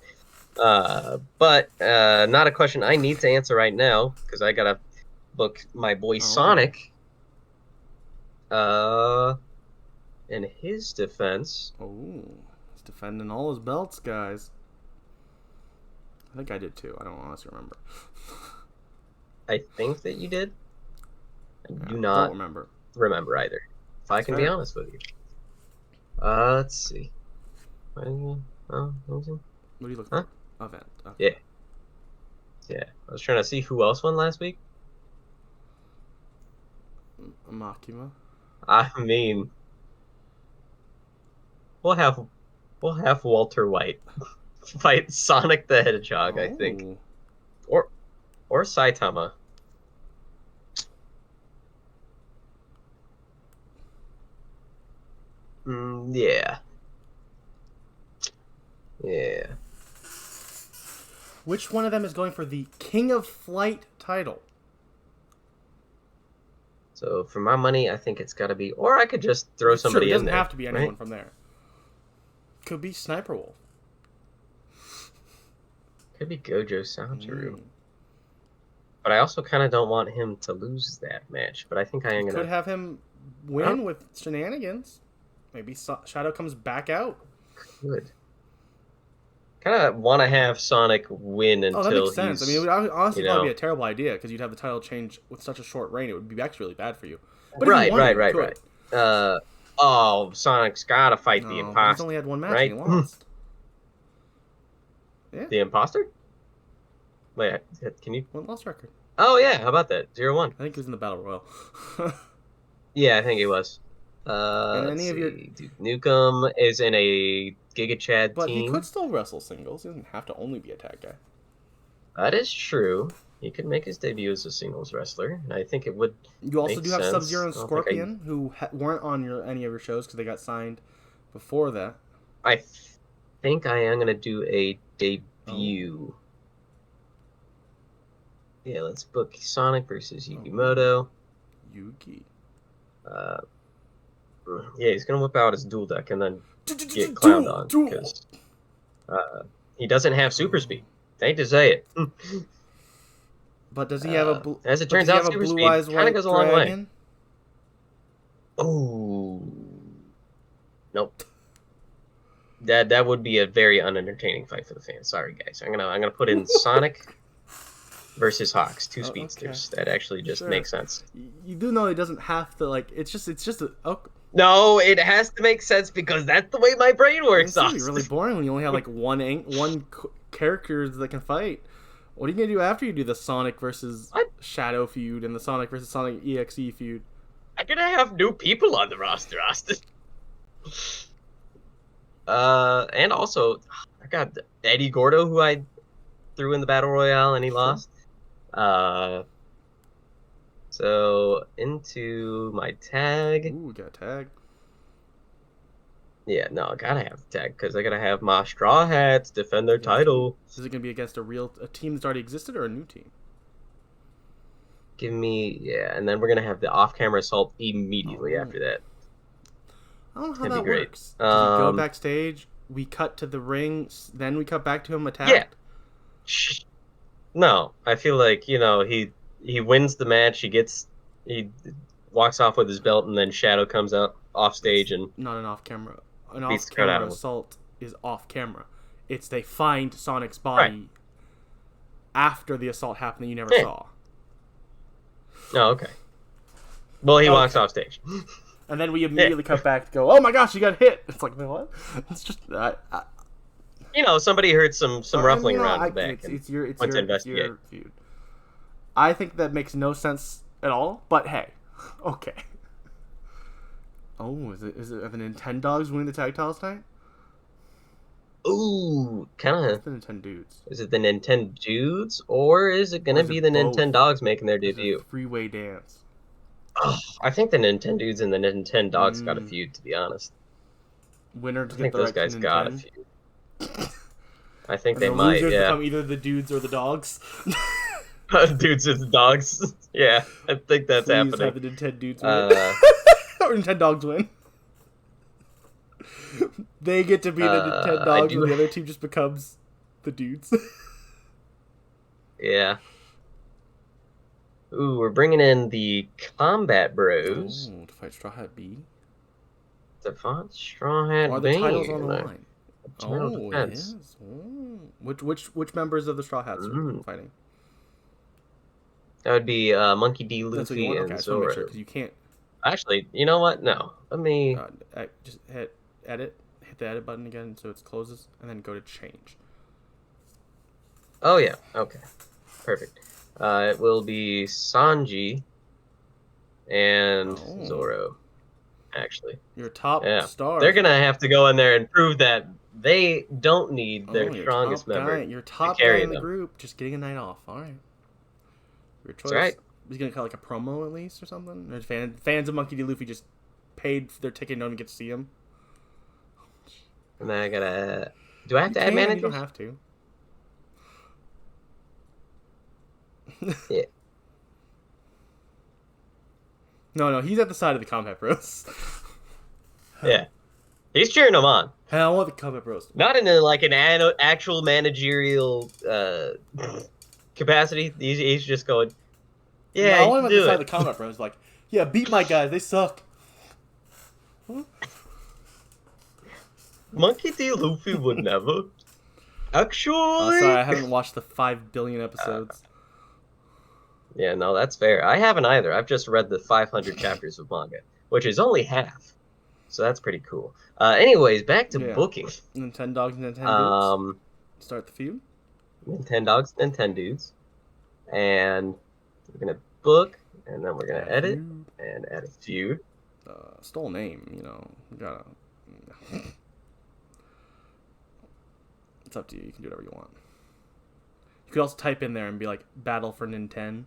But not a question I need to answer right now, because I got to book my boy Sonic. In his defense. Oh, he's defending all his belts, guys. I think I did too. I don't honestly remember. I think that you did. I do not remember either. If I can be honest with you. Let's see. What are you looking for? Event. Okay. Yeah. I was trying to see who else won last week. Makima. I mean, we'll have Walter White fight Sonic the Hedgehog, I think, or Saitama. Yeah. Which one of them is going for the King of Flight title? So for my money, I think it's got to be, or I could just throw somebody in there. It doesn't have to be anyone from there. Could be Sniper Wolf. Could be Gojo Satoru. But I also kind of don't want him to lose that match. But I think I am going to... Could have him win with shenanigans. Maybe Shadow comes back out. Good. Kind of want to have Sonic win until that makes sense. I mean, it would honestly probably be a terrible idea, because you'd have the title change with such a short reign. It would be actually really bad for you. But right. Sonic's got to fight the imposter. He's only had one match and he lost. Yeah. The imposter? Wait, can you... Lost record. Oh, yeah. How about that? 0-1. I think he was in the Battle Royal. Yeah, I think he was. And Let's any of your, see. Duke Nukem is in a Giga Chad but he team. could still wrestle singles. He doesn't have to only be a tag guy. That is true. He could make his debut as a singles wrestler, and I think it would. You also make do have sense. Sub-Zero and I don't think Scorpion, who weren't on any of your shows because they got signed before that. I think I am gonna do a Oh. debut. Yeah, let's book Sonic versus Yukimoto. Yugi. Yeah, he's gonna whip out his dual deck and then get clowned on because he doesn't have super speed. I hate to say it. But does he have a as it turns out, super blue speed eyes kind of white goes a long way. dragon? Oh, nope. That would be a very unentertaining fight for the fans. Sorry, guys. I'm gonna put in Sonic versus Hawks, two speedsters. Okay. That actually just makes sense. You do know it doesn't have to, like, it's just a... Oh. No, it has to make sense because that's the way my brain works. It's gonna be really boring when you only have, like, one character that can fight. What are you gonna do after you do the Sonic versus Shadow feud and the Sonic versus Sonic EXE feud? I'm gonna have new people on the roster, Austin. And also, I got Eddie Gordo, who I threw in the Battle Royale, and he lost. So, into my tag. Ooh, we got a tag. Yeah, no, I gotta have the tag, because I gotta have my Straw Hats defend their title. Is it gonna be against a team that's already existed, or a new team? Give me, yeah, and then we're gonna have the off-camera assault immediately after that. I don't know how that works. Does he go backstage? We cut to the ring, then we cut back to him attacked? Yeah. No, I feel like, he wins the match, he walks off with his belt, and then Shadow comes out off stage and not an off-camera. An off-camera assault is off-camera. It's they find Sonic's body after the assault happened that you never saw. Oh, okay. Well, he walks off stage. And then we immediately cut back to go, oh my gosh, you got hit. It's like, what? It's just... somebody heard some ruffling around the back. It's your feud. I think that makes no sense at all, but hey, okay. Oh, are the Nintendogs winning the tag titles tonight? Ooh, kind of. The Nintendudes. Is it the Nintendudes, or is it gonna be the Nintendogs making their debut? Three-way dance. Oh, I think the Nintendudes and the Nintendogs got a feud, to be honest. Winner to I think those guys got a feud. I think they the might. Losers yeah. become either the dudes or the dogs. Dudes and dogs. Yeah, I think that's happening. Have the Nintendudes win. Or Nintendogs win. They get to be the Nintendogs, and the other team just becomes the dudes. Yeah. Ooh, we're bringing in the Combat Bros. Ooh, to fight Straw Hat B. To fight Straw Hat B. Are the titles on the line? It is. Which members of the Straw Hats are fighting? That would be Monkey D. Luffy and Zoro. Make sure, because you can't. Actually, you know what? No. Let me... just hit edit. Hit the edit button again so it closes, and then go to change. Oh, yeah. Okay. Perfect. It will be Sanji and Zoro, actually. Your top star. They're going to have to go in there and prove that they don't need their strongest member your top to carry guy in the them. Group, just getting a night off. All right. Your choice. That's right. He's going to cut like a promo at least or something? Or fans of Monkey D. Luffy just paid for their ticket and don't get to see him? And then I got to... Do I have to add managers? You don't have to. Yeah. No, he's at the side of the Combat Bros. Yeah. He's cheering them on. Hey, I want the Combat Bros. Not in an actual managerial capacity. He's just going, yeah, I want him at the side of it. the Combat Bros. Like, yeah, beat my guys. They suck. Monkey D. Luffy would never. Actually. Sorry, I haven't watched the 5 billion episodes. Yeah, no, that's fair. I haven't either. I've just read the 500 chapters of manga, which is only half. So that's pretty cool. Anyways, back to booking. Nintendogs. Start the feud. Nintendogs, Nintendudes. And we're going to book, and then we're going to edit and add a feud. Stole name, you know. You gotta. It's up to you. You can do whatever you want. You could also type in there and be like, "Battle for Nintendo."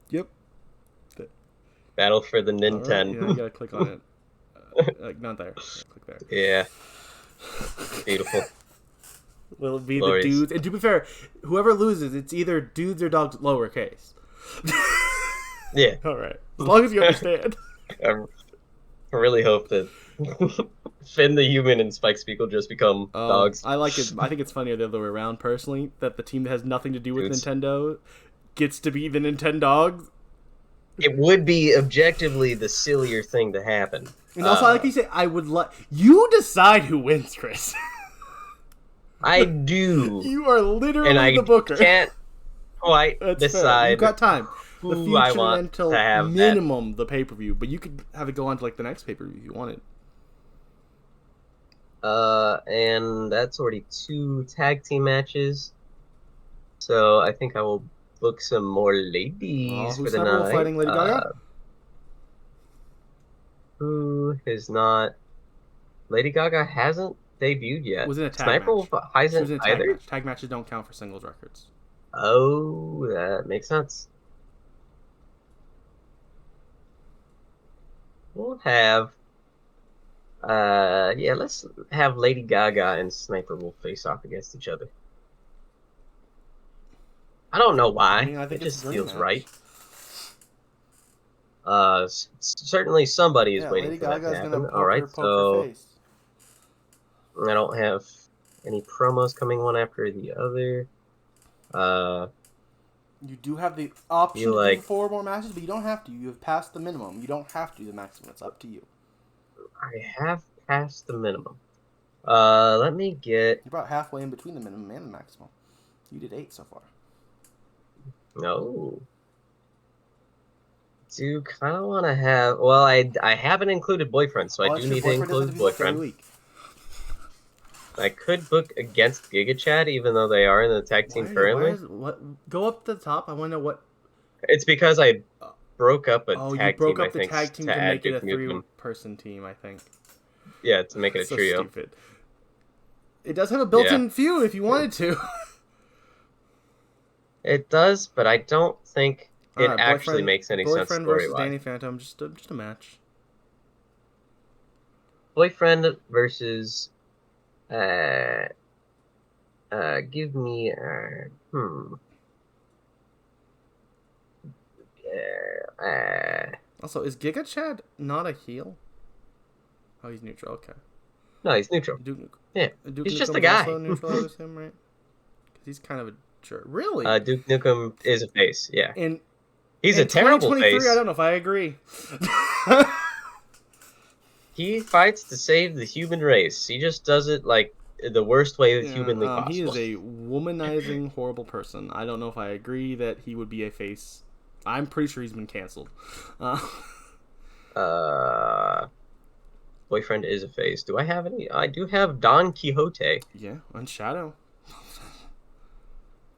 Yep. Battle for the Right. Nintendo. Yeah, you gotta click on it. Like, not there. Click there. Yeah. Beautiful. Will be Glorious. the dudes. And to be fair, whoever loses, it's either dudes or dogs lowercase. Yeah. All right. As long as you understand. I really hope that Finn the human and Spike Spiegel just become dogs. I like it. I think it's funnier the other way around, personally, that the team that has nothing to do with Dudes. Nintendo gets to be the Nintendogs. It would be objectively the sillier thing to happen. And also, like you say, I would like... You decide who wins, Chris. I do. You are literally And I the booker. can't quite That's decide fair. You've got time. The who future I want until to have minimum the pay-per-view, but you could have it go on to like the next pay-per-view if you wanted. And that's already 2 tag team matches. So I think I will book some more ladies for Who's the Sniper night. fighting Lady Gaga? Who is not? Lady Gaga hasn't debuted yet. Was in a tag Sniper match. She hasn't was in a tag either. match. Tag matches don't count for singles records. Oh, that makes sense. We'll have, yeah, let's have Lady Gaga and Sniper will face off against each other. I don't know why. I mean, I think it it's just a dream feels match. right. Certainly somebody is waiting Lady for that Gaga's to gonna happen. poke All right, her so face. I don't have any promos coming one after the other. You do have the option You to like- do 4 more matches, but you don't have to. You have passed the minimum. You don't have to do the maximum. It's up to you. I have passed the minimum. Let me get. You're about halfway in between the minimum and the maximum. You did 8 so far. No. Do kind of want to have. Well, I haven't included boyfriend, so I That's do your need to boyfriend doesn't include have to be booked every boyfriend. week. I could book against Giga Chad, even though they are in the tag team currently. Go up to the top. I want to know what. It's because I broke up a Oh, tag you broke team. up the tag team to to add make it a Duke Nukem. 3-person team, I think. Yeah, to make it a So trio. stupid. It does have a built-in feud if you wanted to. It does, but I don't think it Alright, actually makes any sense Boyfriend versus story-wise. Danny Phantom, just a match. Boyfriend versus give me Also, is Giga Chad not a heel? Oh, he's neutral. Okay. no, he's neutral. Duke Nukem. Yeah, Duke he's just Nukem's a guy. Also neutral, I would assume, right? Because he's kind of a jerk. Really? Duke Nukem is a face. Yeah, in he's in a terrible 2023, face. I don't know if I agree. He fights to save the human race. He just does it like the worst way humanly possible. He is a womanizing, horrible person. I don't know if I agree that he would be a face. I'm pretty sure he's been canceled. Boyfriend is a face. Do I have any? I do have Don Quixote. Yeah, and Shadow.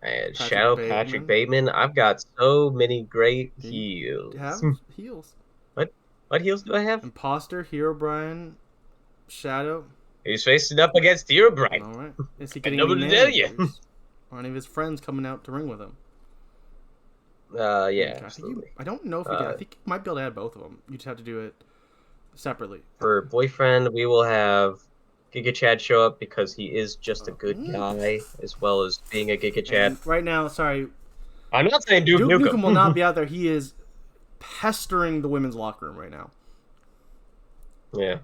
And Patrick Shadow Bateman. Patrick Bateman. I've got so many great heels. Have heels. What heels do I have? Imposter, Hero Brian, Shadow. He's facing up against Herobrine. All right. Is he getting know any what to tell ya. managers? Or any of his friends coming out to ring with him? Yeah, Okay, absolutely. I don't know if you did. I think you might be able to add both of them. You just have to do it separately. For Boyfriend, we will have Giga Chad show up because he is just a good guy, as well as being a Giga Chad. And right now, sorry, I'm not saying Duke Nukem. will not be out there. He is pestering the women's locker room right now. Yeah.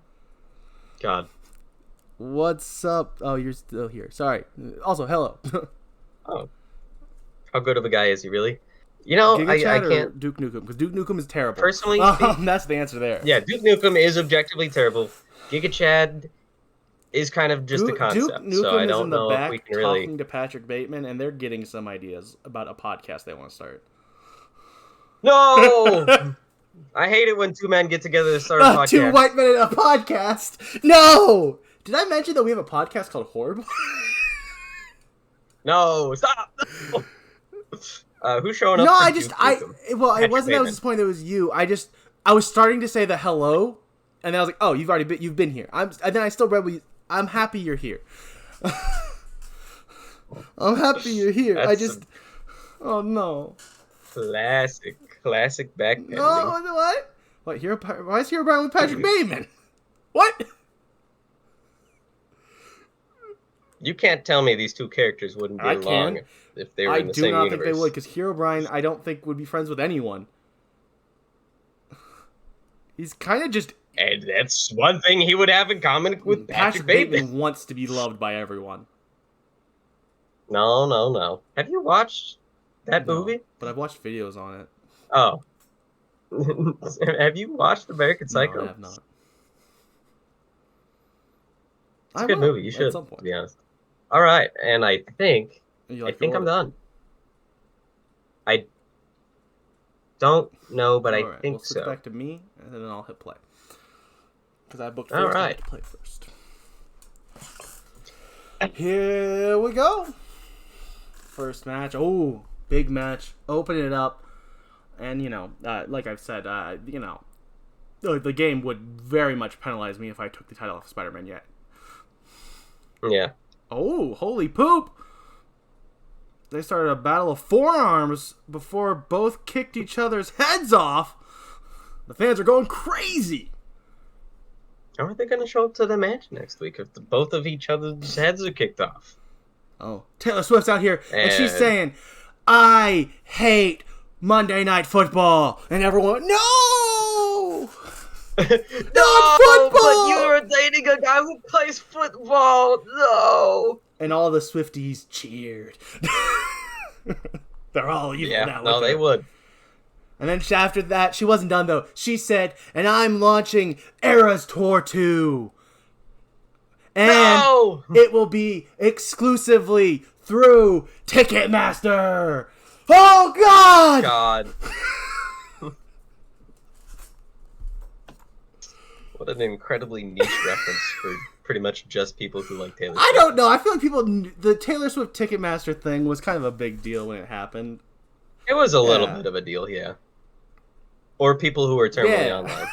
God. What's up? Oh, you're still here. Sorry. Also, hello. Oh. How good of a guy is he, really? You know, Giga I Chad or can't... Duke Nukem, because Duke Nukem is terrible. Personally... that's the answer there. Yeah, Duke Nukem is objectively terrible. Giga Chad is kind of just a concept, Duke Nukem so I is don't in the know back if we can really... talking to Patrick Bateman, and they're getting some ideas about a podcast they want to start. No! I hate it when 2 men get together to start a podcast. 2 white men in a podcast? No! Did I mention that we have a podcast called Horrible? No, stop. No. Who's showing up No, for I Duke just Nukem? it Patrick wasn't that I was Bateman. disappointed it was you. I was starting to say the hello, and then I was like, oh, you've been here. And then I still read. I'm happy you're here. I'm happy you're here. That's some Oh no. classic backpedaling. No, what? What? Why is Hero Brian with Patrick Bateman? What? You can't tell me these two characters wouldn't get I along can. if they were I in the do same not universe. think they would, because Hero Brian, I don't think would be friends with anyone. He's kind of just. And that's one thing he would have in common with Patrick Bateman. wants to be loved by everyone. No. Have you watched that No, movie? but I've watched videos on it. Oh. Have you watched American Psycho? No, I have not. It's a good movie. You should, at some point. to be honest. All right, and I think You like I'm the order? done. I don't know, but I All right, think we'll switch so. back to me, and then I'll hit play. Because I booked All first, I right. have to play first. Here we go. First match. Oh, big match. Open it up. And, like I've said, the game would very much penalize me if I took the title off of Spider-Man yet. Yeah. Oh, holy poop! They started a battle of forearms before both kicked each other's heads off. The fans are going crazy. How are they going to show up to the match next week if both of each other's heads are kicked off? Oh, Taylor Swift's out here, and she's And- saying, I hate Monday Night Football. And everyone, no! No, football! but you're dating a guy who plays football. No. And all the Swifties cheered. They're all evil Yeah, now. no, with they her. would. And then after that, she wasn't done though. She said, and I'm launching Eras Tour 2. And No! it will be exclusively through Ticketmaster. Oh, God! God. What an incredibly niche reference for pretty much just people who like Taylor Swift. I don't know. I feel like the Taylor Swift Ticketmaster thing was kind of a big deal when it happened. It was a little Yeah. bit of a deal, yeah. Or people who were terminally Yeah. online,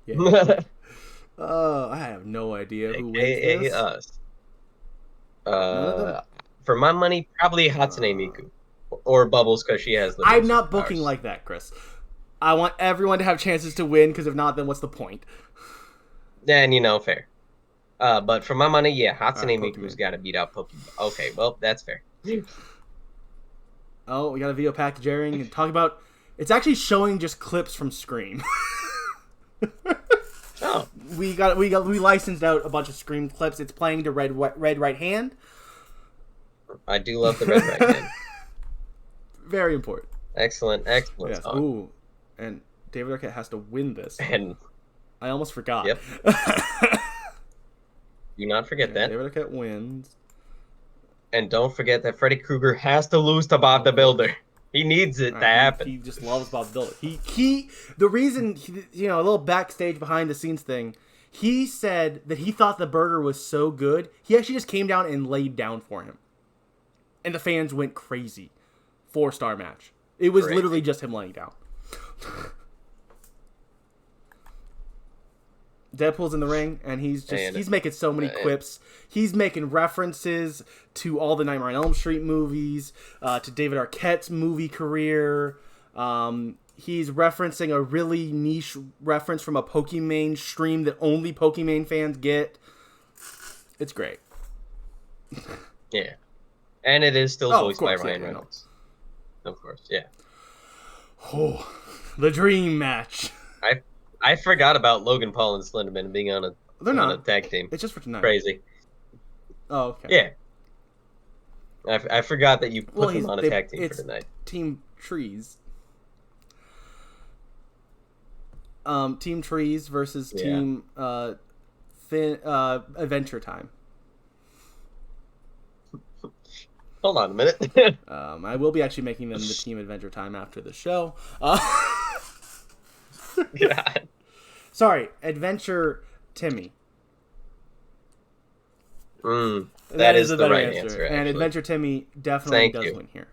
Yeah. yeah. I have no idea who wins AKA this. us. of them- For my money, probably Hatsune Miku. Or Bubbles, because she has the I'm most not booking superpowers. like that, Chris. I want everyone to have chances to win, because if not, then what's the point? Then, fair. But for my money, yeah, Hatsune Alright, Miku's Pokemon. got to beat out Pokemon. Okay, well, that's fair. Oh, we got a video package airing and talk about. It's actually showing just clips from Scream. Oh, we licensed out a bunch of Scream clips. It's playing to Red Right Hand. I do love the Red Right Hand. Very important. Excellent Yes. song. Ooh, and David Arquette has to win this. And I almost forgot. Yep. do not forget that. David Arquette wins. And don't forget that Freddy Krueger has to lose to Bob the Builder. He needs it to happen. He just loves Bob the Builder. The reason, a little backstage behind the scenes thing, he said that he thought the burger was so good, he actually just came down and laid down for him. And the fans went crazy. 4-star match. It was Great. literally just him laying down. Deadpool's in the ring, and he's making so many quips. He's making references to all the Nightmare on Elm Street movies, to David Arquette's movie career. He's referencing a really niche reference from a Pokemon stream that only Pokemon fans get. It's great. Yeah. And it is still Oh, of voiced by course, Ryan yeah, I know. Reynolds. Of course, yeah. Oh, the dream match. I forgot about Logan Paul and Slenderman being on a tag team. It's just for tonight. Crazy. Oh, okay. Yeah. I forgot that you put them on a tag team for it's tonight. Team Trees. Team Trees versus Team Adventure Time. Hold on a minute. I will be actually making them the Team Adventure Time after the show. God. Sorry, Adventure Timmy. That is a the better right answer. answer, And actually. Adventure Timmy definitely does you. win here.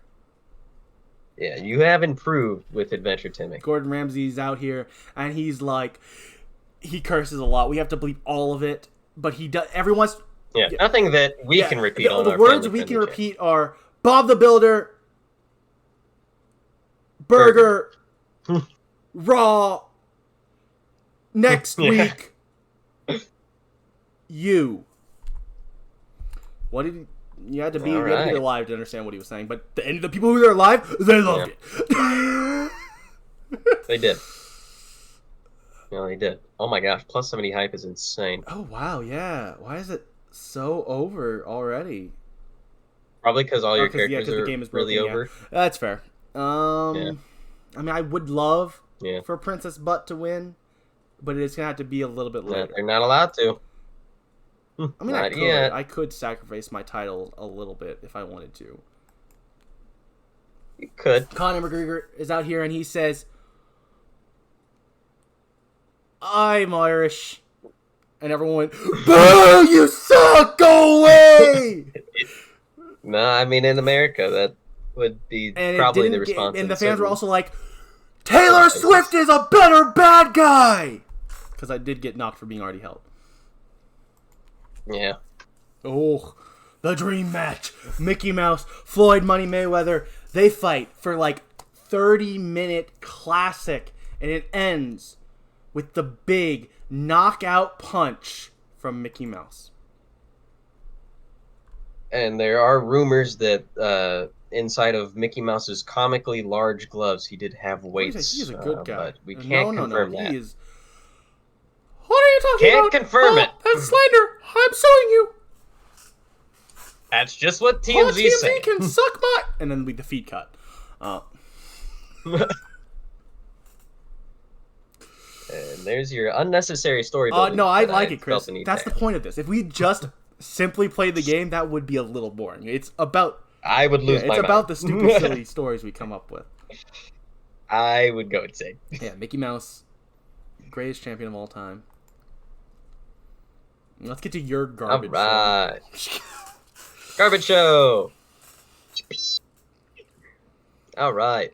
Yeah, you have improved with Adventure Timmy. Gordon Ramsay's out here, and he's like, he curses a lot. We have to bleep all of it, but he does. Everyone's nothing that we can repeat on the our words we can repeat are Bob the Builder, Burger, Raw, next week, you. What did he... You had to be there live to understand what he was saying, but the people who were there live, they loved it. They did. No, they did. Oh my gosh, plus 70 hype is insane. Oh wow, yeah. Why is it so over already? Probably because all your characters are the game is broken, really over. That's fair. I mean, I would love for Princess Butt to win, but it's gonna have to be a little bit later. They're not allowed to. I mean, I could sacrifice my title a little bit if I wanted to. You could. Conor McGregor is out here and he says, "I'm Irish," and everyone went, "Boo! You suck! Go away!" No, I mean in America that would be probably the response. And the fans were also like, "Taylor Swift is a better bad guy," because I did get knocked for being already held. Yeah. Oh, the dream match. Mickey Mouse, Floyd Money Mayweather. They fight for like 30-minute classic, and it ends with the big knockout punch from Mickey Mouse. And there are rumors that inside of Mickey Mouse's comically large gloves, he did have weights. He's a good guy. But we can't confirm that. He is... What are you talking about? Can't confirm it. That's slander. I'm suing you. That's just what TMZ said. TMZ can suck my... And then the feed cut. And there's your unnecessary story. No, I like it, Chris. That's the point of this. If we just simply played the game, that would be a little boring. It's about... I would lose my mind. It's about the stupid, silly stories we come up with. I would go insane. Yeah, Mickey Mouse, greatest champion of all time. Let's get to your garbage show. Garbage show. All right.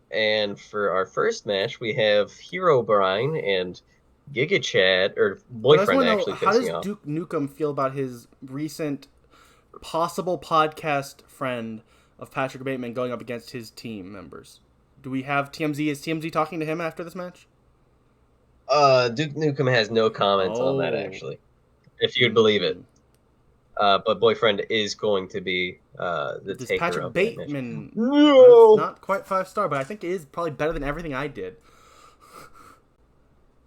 And for our first match, we have Hero Brian and Giga Chad, or boyfriend actually, facing off. How does Duke Nukem feel about his recent possible podcast friend of Patrick Bateman going up against his team members? Do we have TMZ? Is TMZ talking to him after this match? Duke Nukem has no comments on that, actually, if you'd believe it. But boyfriend is going to be the taker Patrick of Bateman. No, not quite 5-star, but I think it is probably better than everything I did.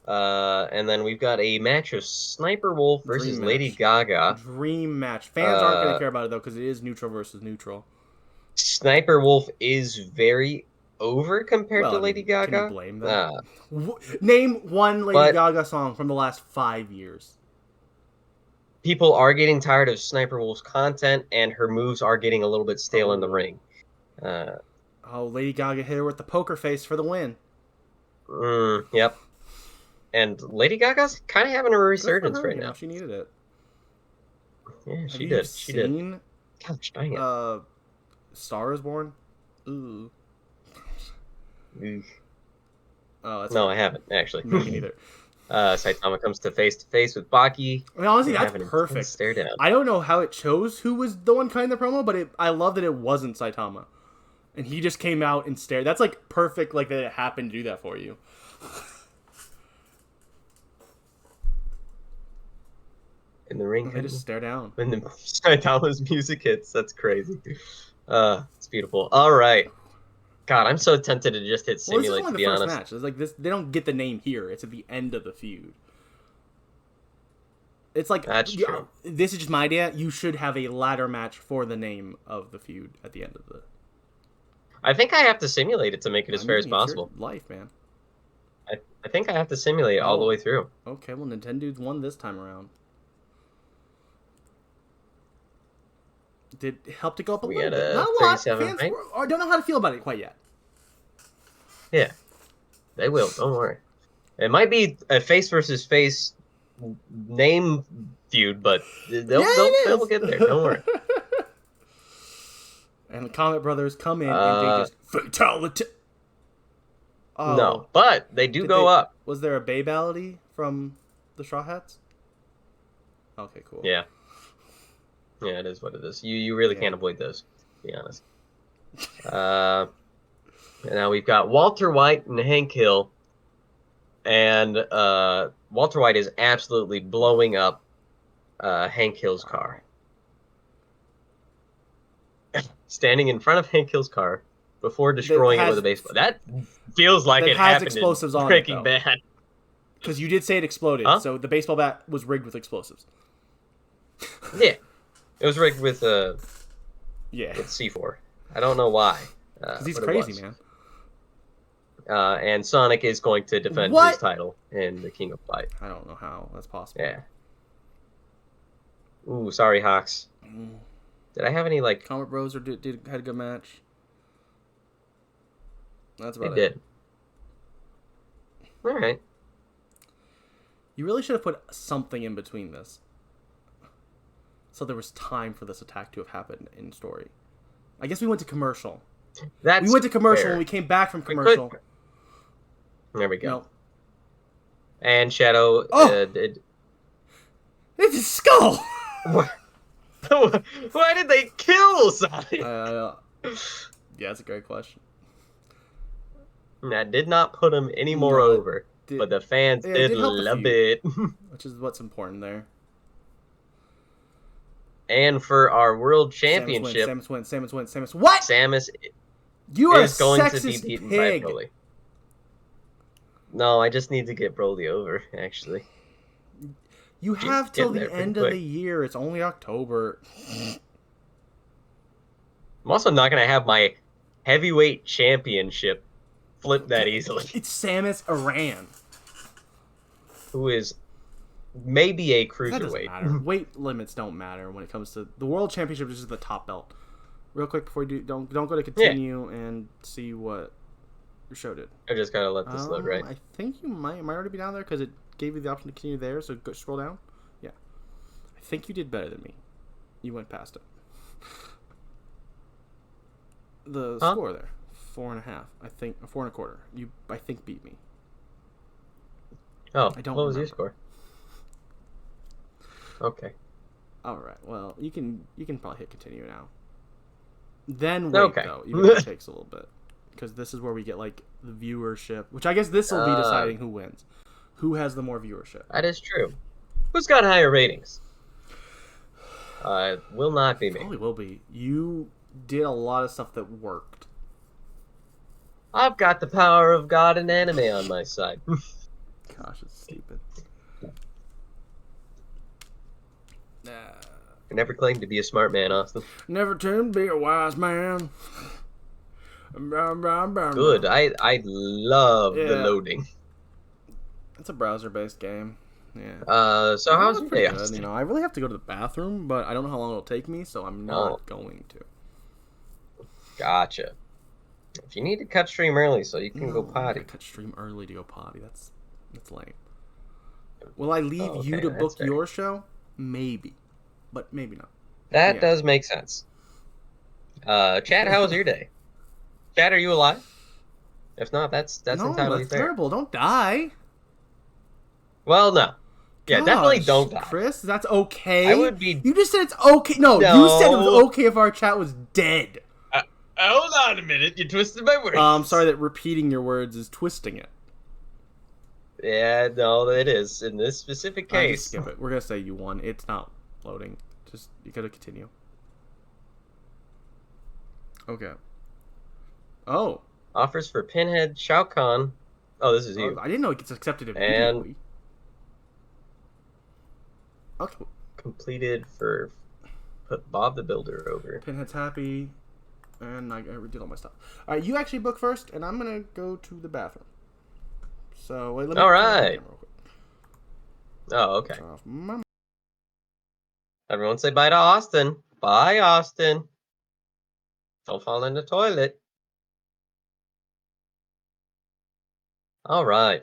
And then we've got a match of Sniper Wolf versus Lady Gaga. Dream match. Fans aren't going to care about it though because it is neutral versus neutral. Sniper Wolf is very over compared to Lady Gaga. Can you blame that? Name one Lady Gaga song from the last 5 years. People are getting tired of Sniper Wolf's content, and her moves are getting a little bit stale in the ring. Lady Gaga hit her with the poker face for the win. Yep. And Lady Gaga's kind of having a resurgence right now. She needed it. Yeah, she did. She did. Gosh dang it. Star is Born? Ooh. Oh, no, I haven't, actually. Me neither. Saitama comes to face with Baki. I mean, honestly, that's perfect. Stare down. I don't know how it chose who was the one cutting the promo, but I love that it wasn't Saitama. And he just came out and stared. That's like perfect, like that it happened to do that for you. In the ring, they just stare down. When the Saitama's music hits, that's crazy. It's beautiful. All right. God, I'm so tempted to just hit simulate, to be honest. Match. It's like this. They don't get the name here. It's at the end of the feud. It's like that's true. This is just my idea. You should have a ladder match for the name of the feud at the end of the. I think I have to simulate it to make it as fair as possible. Your life, man. I think I have to simulate it all the way through. Okay, well, Nintendo's won this time around. Did it help to go up a little bit? Not a lot. Fans don't know how to feel about it quite yet. Yeah, they will. Don't worry. It might be a face versus face name feud, but Yeah, they'll it get there. Don't worry. is. And the Comet Brothers come in and they Uh, just fatality. no, Oh, but they do did go they? up. Was there a Babality from the Straw Hats? Okay, cool. Yeah, yeah, it is what it is. You really Yeah. can't avoid those, to be honest. And now we've got Walter White and Hank Hill, and Walter White is absolutely blowing up Hank Hill's car. Standing in front of Hank Hill's car before That destroying it with has a baseball. That feels like that it has happened in explosives on it Breaking though, Bad. because you did say it exploded. Huh? So the baseball bat was rigged with explosives. Yeah. It was rigged with Yeah, C4. I don't know why. because he's But it crazy, was. man. And Sonic is going to defend his What? title in the King of Fight. I don't know how that's possible. Yeah. Ooh, sorry, Hawks. Did I have any like? Comet Bros had a good match. That's They about it. did. All right. You really should have put something in between this, so there was time for this attack to have happened in story. I guess we went to commercial. That's We went to commercial fair. when we came back from We commercial. could- There we go. No, And Shadow Oh! did. it's a skull. Why did they kill Sonic? Yeah, that's a great question. That did not put him any more No, over, but the fans it did did help the love feud. it. Which is what's important there. And for our world championship, Samus wins. What? Samus You are a is going to be sexist beaten pig. by Broly. No, I just need to get Broly over, actually. You have till getting the there pretty end of the quick. year. It's only October. I'm also not going to have my heavyweight championship flip that easily. It's Samus Aran. Who is maybe a That doesn't cruiserweight. matter. Weight limits don't matter when it comes to the World Championship. Is just the top belt. Real quick before you don't go to continue and see what your show did. I just gotta let this load, right? I think you might already be down there because it gave you the option to continue there. So go scroll down. Yeah, I think you did better than me. You went past it. The score there, 4.5. I think 4.25. You, I think, beat me. Oh, I don't what was your remember. score? Okay. All right. Well, you can probably hit continue now. Then wait though, even if it takes a little bit, because this is where we get like the viewership, which I guess this will be deciding who wins, who has the more viewership. That is true. Who's got higher ratings? Will not be me. Probably will be. You did a lot of stuff that worked. I've got the power of God and anime on my side. Gosh, it's stupid. I never claimed to be a smart man, Austin. Never turned to be a wise man. Good. I love the loading. It's a browser-based game. Yeah. So how's your day, good. Austin? You know, I really have to go to the bathroom, but I don't know how long it'll take me, so I'm not going to. Gotcha. If you need to cut stream early so you can go potty. Cut stream early to go potty. That's lame. Will I leave okay, you to book fair. your show? Maybe, but maybe not. That does make sense. Chad, how was your day? Chad, are you alive? If not, that's entirely that's fair. terrible. Don't die. Well, no. Yeah, definitely Gosh, don't die. Chris, that's okay. I would be. You just said it's okay. No, you said it was okay if our chat was dead. Hold on a minute. You twisted my words. I'm sorry that repeating your words is twisting it. Yeah, no, it is. In this specific case. Just skip it. We're going to say you won. It's not loading. Just, you got to continue. Okay. Oh. Offers for Pinhead, Shao Kahn. Oh, this is you. I didn't know it gets accepted immediately. And okay. Completed for put Bob the Builder over. Pinhead's happy. And I did all my stuff. All right, you actually book first, and I'm going to go to the bathroom. So, wait, let me... All right. Oh, okay. Everyone say bye to Austin. Bye, Austin. Don't fall in the toilet. All right.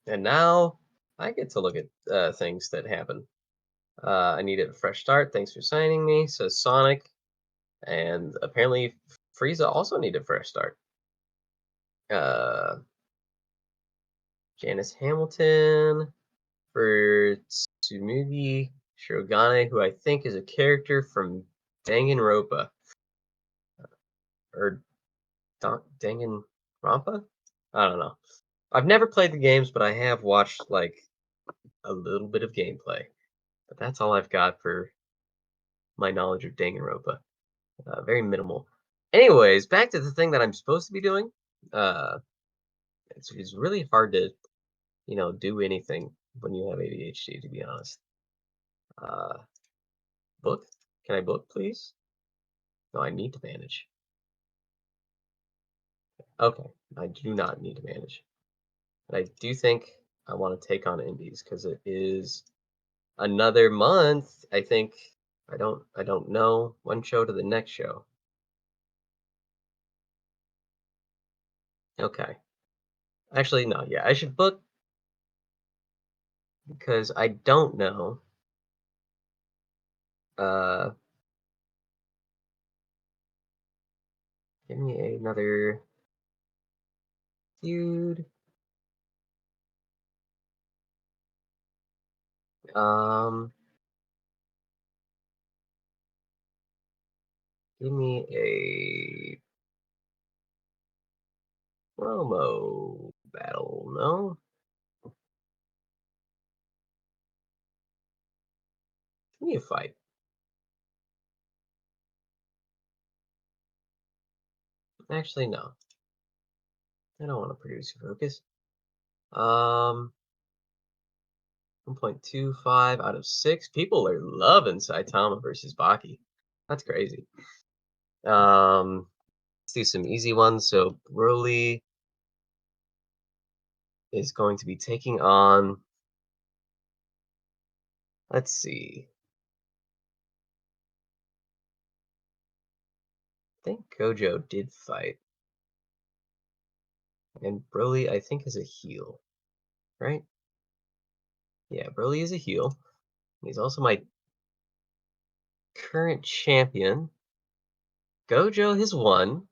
And now I get to look at things that happen. I needed a fresh start. Thanks for signing me. Says Sonic. And apparently Frieza also needed a fresh start. Uh, Janice Hamilton for Tsumugi Shirogane, who I think is a character from Danganronpa or Danganronpa. I don't know. I've never played the games, but I have watched like a little bit of gameplay. But that's all I've got for my knowledge of Danganronpa. Very minimal. Anyways, back to the thing that I'm supposed to be doing. Uh, it's really hard to, do anything when you have ADHD, to be honest. Uh, book? Can I book, please? No, I need to manage. Okay, I do not need to manage. But I do think I want to take on indies because it is another month. I think I don't know one show to the next show. Okay. Actually, no, yeah, I should book because I don't know. Uh, Give me another feud. Um, Give me a promo battle. No, give me a fight. Actually, no, I don't want to produce focus. 1.25 out of 6. People are loving Saitama versus Baki. That's crazy. Let's do some easy ones. So Broly is going to be taking on. Let's see. I think Gojo did fight, and Broly I think is a heel, right? Yeah, Broly is a heel. He's also my current champion. Gojo has won.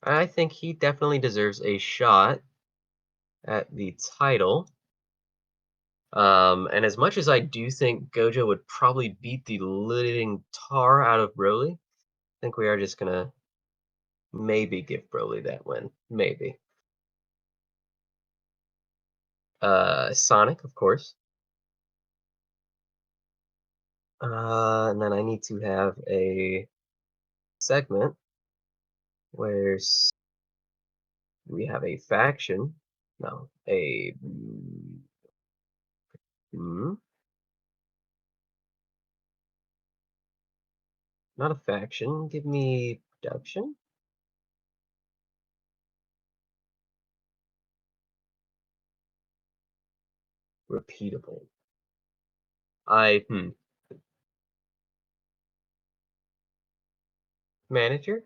I think he definitely deserves a shot at the title. And as much as I do think Gojo would probably beat the living tar out of Broly, I think we are just gonna maybe give Broly that win. Maybe. Sonic, of course. And then I need to have a segment where we have a faction. No, hmm, not a faction. Give me production. Repeatable. Manager,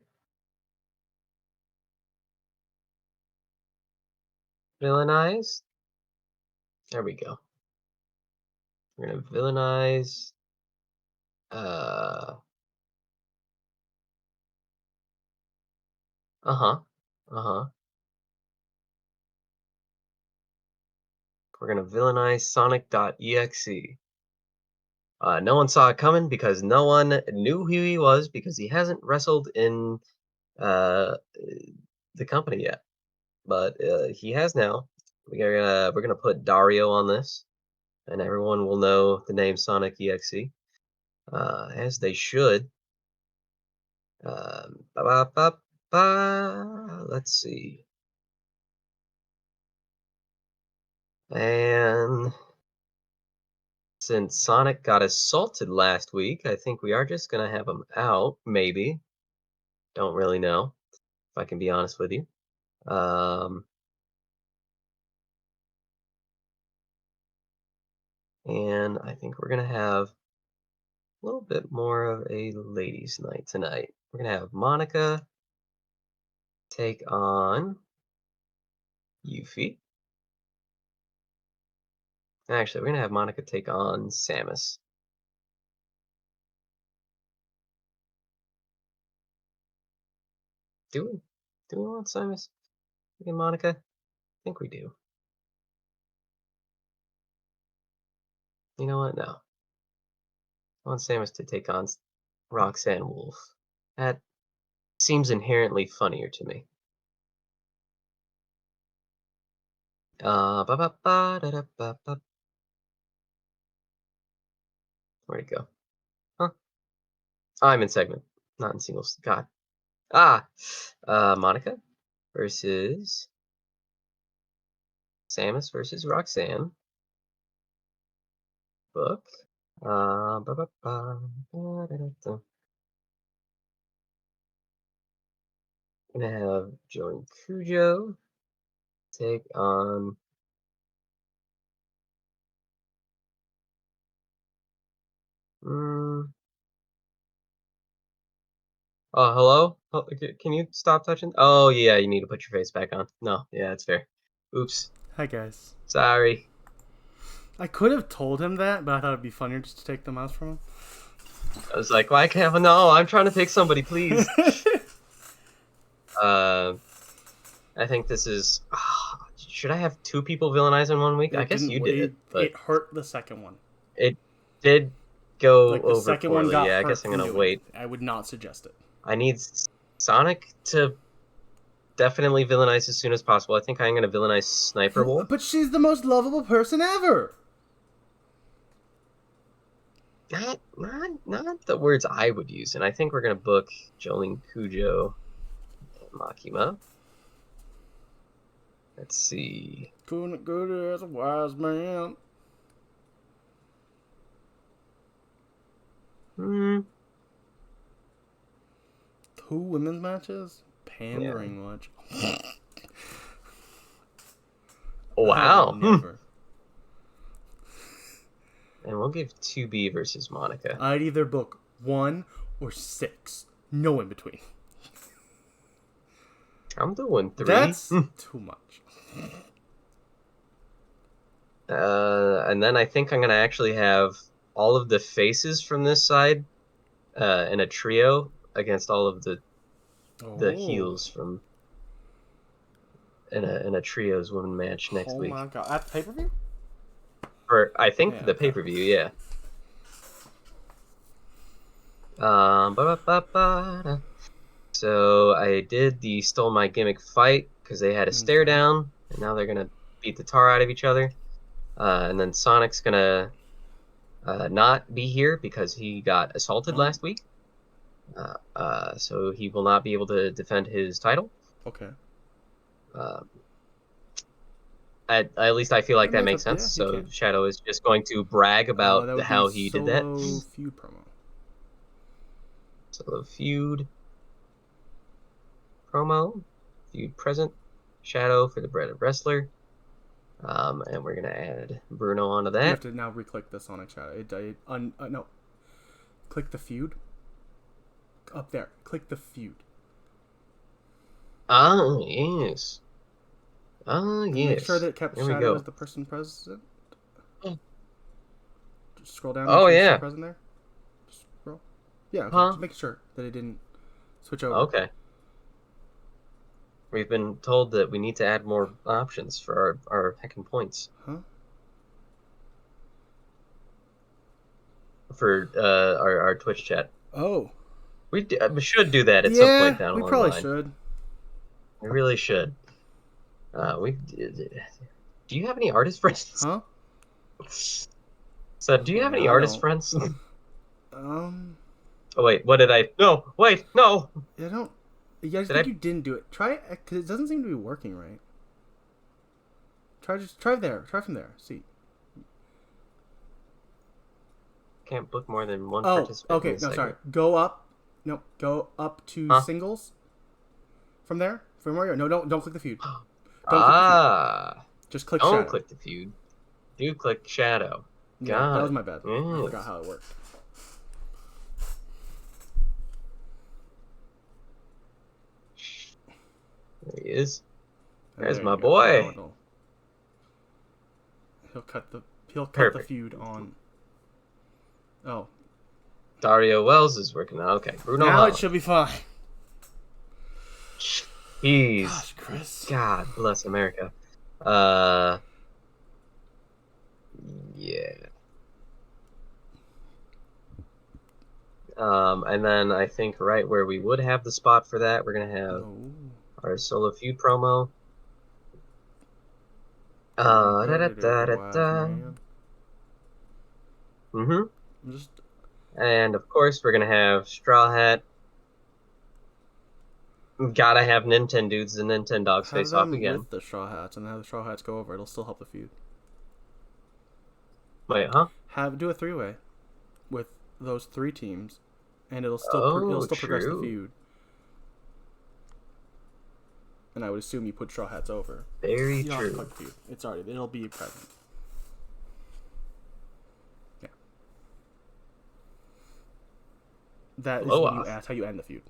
villainize. There we go. We're gonna villainize. Uh, uh-huh, uh-huh. We're gonna villainize Sonic.exe. No one saw it coming because no one knew who he was because he hasn't wrestled in uh, the company yet. But he has now. We're gonna put Dario on this, and everyone will know the name Sonic EXE, as they should. Ba, ba, ba, ba. Let's see. And since Sonic got assaulted last week, I think we are just gonna have him out, maybe. Don't really know, if I can be honest with you. Um, and I think we're gonna have a little bit more of a ladies' night tonight. We're gonna have Monica take on Yuffie. Actually, we're gonna have Monica take on Samus. Do we? Do we want Samus and Monica? I think we do. You know what? No. I want Samus to take on Roxanne Wolf. That seems inherently funnier to me. Ba ba ba da da ba ba. Where'd it go? Huh? I'm in segment, not in singles. God. Ah, Monica versus Samus versus Roxanne. Book. Ba ba ba. Da da da. Gonna have Joe and Cujo take on. Mm, oh, hello? Oh, can you stop touching? Oh, yeah, you need to put your face back on. No, yeah, that's fair. Oops. Hi guys. Sorry. I could have told him that, but I thought it'd be funnier just to take the mouse from him. I was like, why can't I? No, I'm trying to pick somebody, please. I think this is. Should I have two people villainize in 1 week? I guess you did it, but it hurt the second one. it did go Like the over second one poorly. got Yeah, I hurt guess I'm from gonna doing wait. it. I would not suggest it. I need Sonic to definitely villainize as soon as possible. I think I'm gonna villainize Sniper Wolf. But she's the most lovable person ever. Not the words I would use, and I think we're gonna book Jolene Cujo and Makima. Let's see. Couldn't good as a wise man. Hmm. 2 women's matches? Pandering much. Wow. Never. And we'll give 2B versus Monica. I'd either book 1 or 6. No in between. I'm doing 3. That's too much. And then I think I'm gonna actually have all of the faces from this side in a trio against all of the heels from in a trios women match next week. Oh my god! At the pay-per-view? Or I think the pay-per-view, yeah. So I did the Stole My Gimmick fight because they had a stare down, and now they're gonna beat the tar out of each other. And then Sonic's gonna not be here because he got assaulted last week. So he will not be able to defend his title. Okay. At least I feel like that makes sense. So Shadow is just going to brag about how he did that. Solo feud promo. Solo feud promo. Feud present. Shadow for the bread of wrestler. And we're gonna add Bruno onto that. You have to now re-click the Sonic Shadow. No. Click the feud. Up there. Click the feud. Ah, yes. Yes. Make sure that it kept Shadow as the person present. Just scroll down. Oh, yeah. Present there. Just scroll. Yeah. Okay. Huh? Just make sure that it didn't switch over. Okay. We've been told that we need to add more options for our heckin' points. Huh? For our Twitch chat. Oh. We should do that at some point down the line. We probably should. We really should. Do you have any artist friends? Huh? So, do you have any artist friends? Oh wait, what did I? No, wait, no. I don't. Yeah, I think you didn't do it. Try it because it doesn't seem to be working right. Try there. Try from there. See. Can't book more than one participant. Okay. No, sorry. Go up. No, go up to singles. From there. From where you are. No, don't click the feud. Don't click the feud. Just click Shadow. Don't click the feud. Do click Shadow. Yeah, that was my bad. Yes. I forgot how it worked. There he is. There's my boy. He'll cut the feud on. Oh. Dario Wells is working now. Okay, Bruno. Now it should be fine. He's Gosh, Chris. God bless America. Yeah. And then I think right where we would have the spot for that, we're gonna have our solo feud promo. Da da da da da. Just And of course, we're gonna have Straw Hat. Gotta have Nintendo dudes and Nintendo dogs have face off them again. with the Straw Hats and have the Straw Hats go over. It'll still help the feud. Wait, huh? Do a 3-way with those 3 teams, and it'll still progress the feud. And I would assume you put Straw Hats over. Very you don't true. have to plug the feud. It'll be present. Yeah. That is how you end the feud.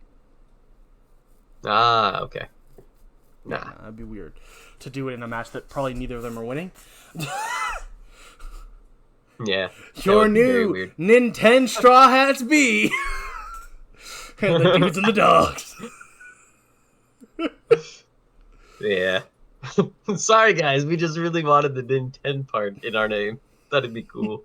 Ah, okay. Nah. Yeah, that'd be weird to do it in a match that probably neither of them are winning. Yeah. Your new Nintendo Straw Hats be. And the dudes and the dogs. Yeah. Sorry, guys. We just really wanted the Nintendo part in our name. That'd be cool.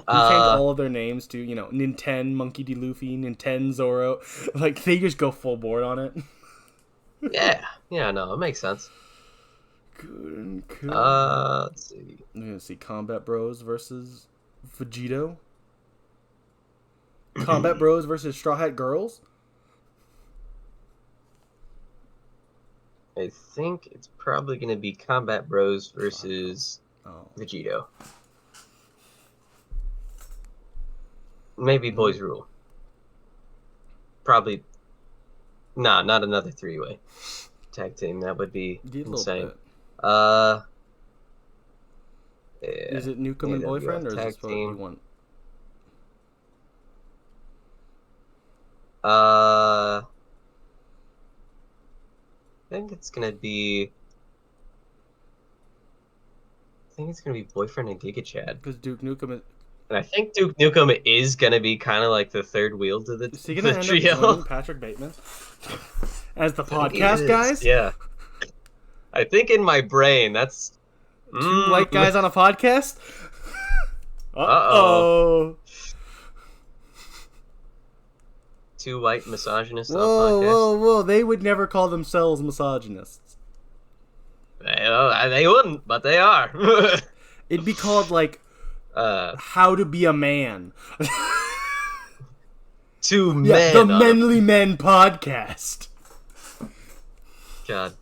We changed all of their names to, Nintendo, Monkey D. Luffy, Nintendo, Zoro. Like, they just go full board on it. Yeah, no, it makes sense. Good and cool. Let's see. I'm going to see Combat Bros versus Vegito. Combat Bros versus Straw Hat Girls. I think it's probably going to be Combat Bros versus Vegito. Maybe Boys Rule. Probably. Nah, not another 3-way tag team. That would be insane. Yeah, is it Newcomb and Boyfriend, or is it supposed to be one? I think it's gonna be. Boyfriend and Giga Chad. Because Duke Nukem is. And I think Duke Nukem is gonna be kind of like the third wheel to the, is he gonna end up joining Patrick Bateman as the podcast guys? Yeah. I think in my brain that's 2 white guys on a podcast. Uh-oh. 2 white misogynists on a podcast. Whoa! They would never call themselves misogynists. They wouldn't, but they are. It'd be called like How to Be a Man. 2 men. The Menly Men podcast. God.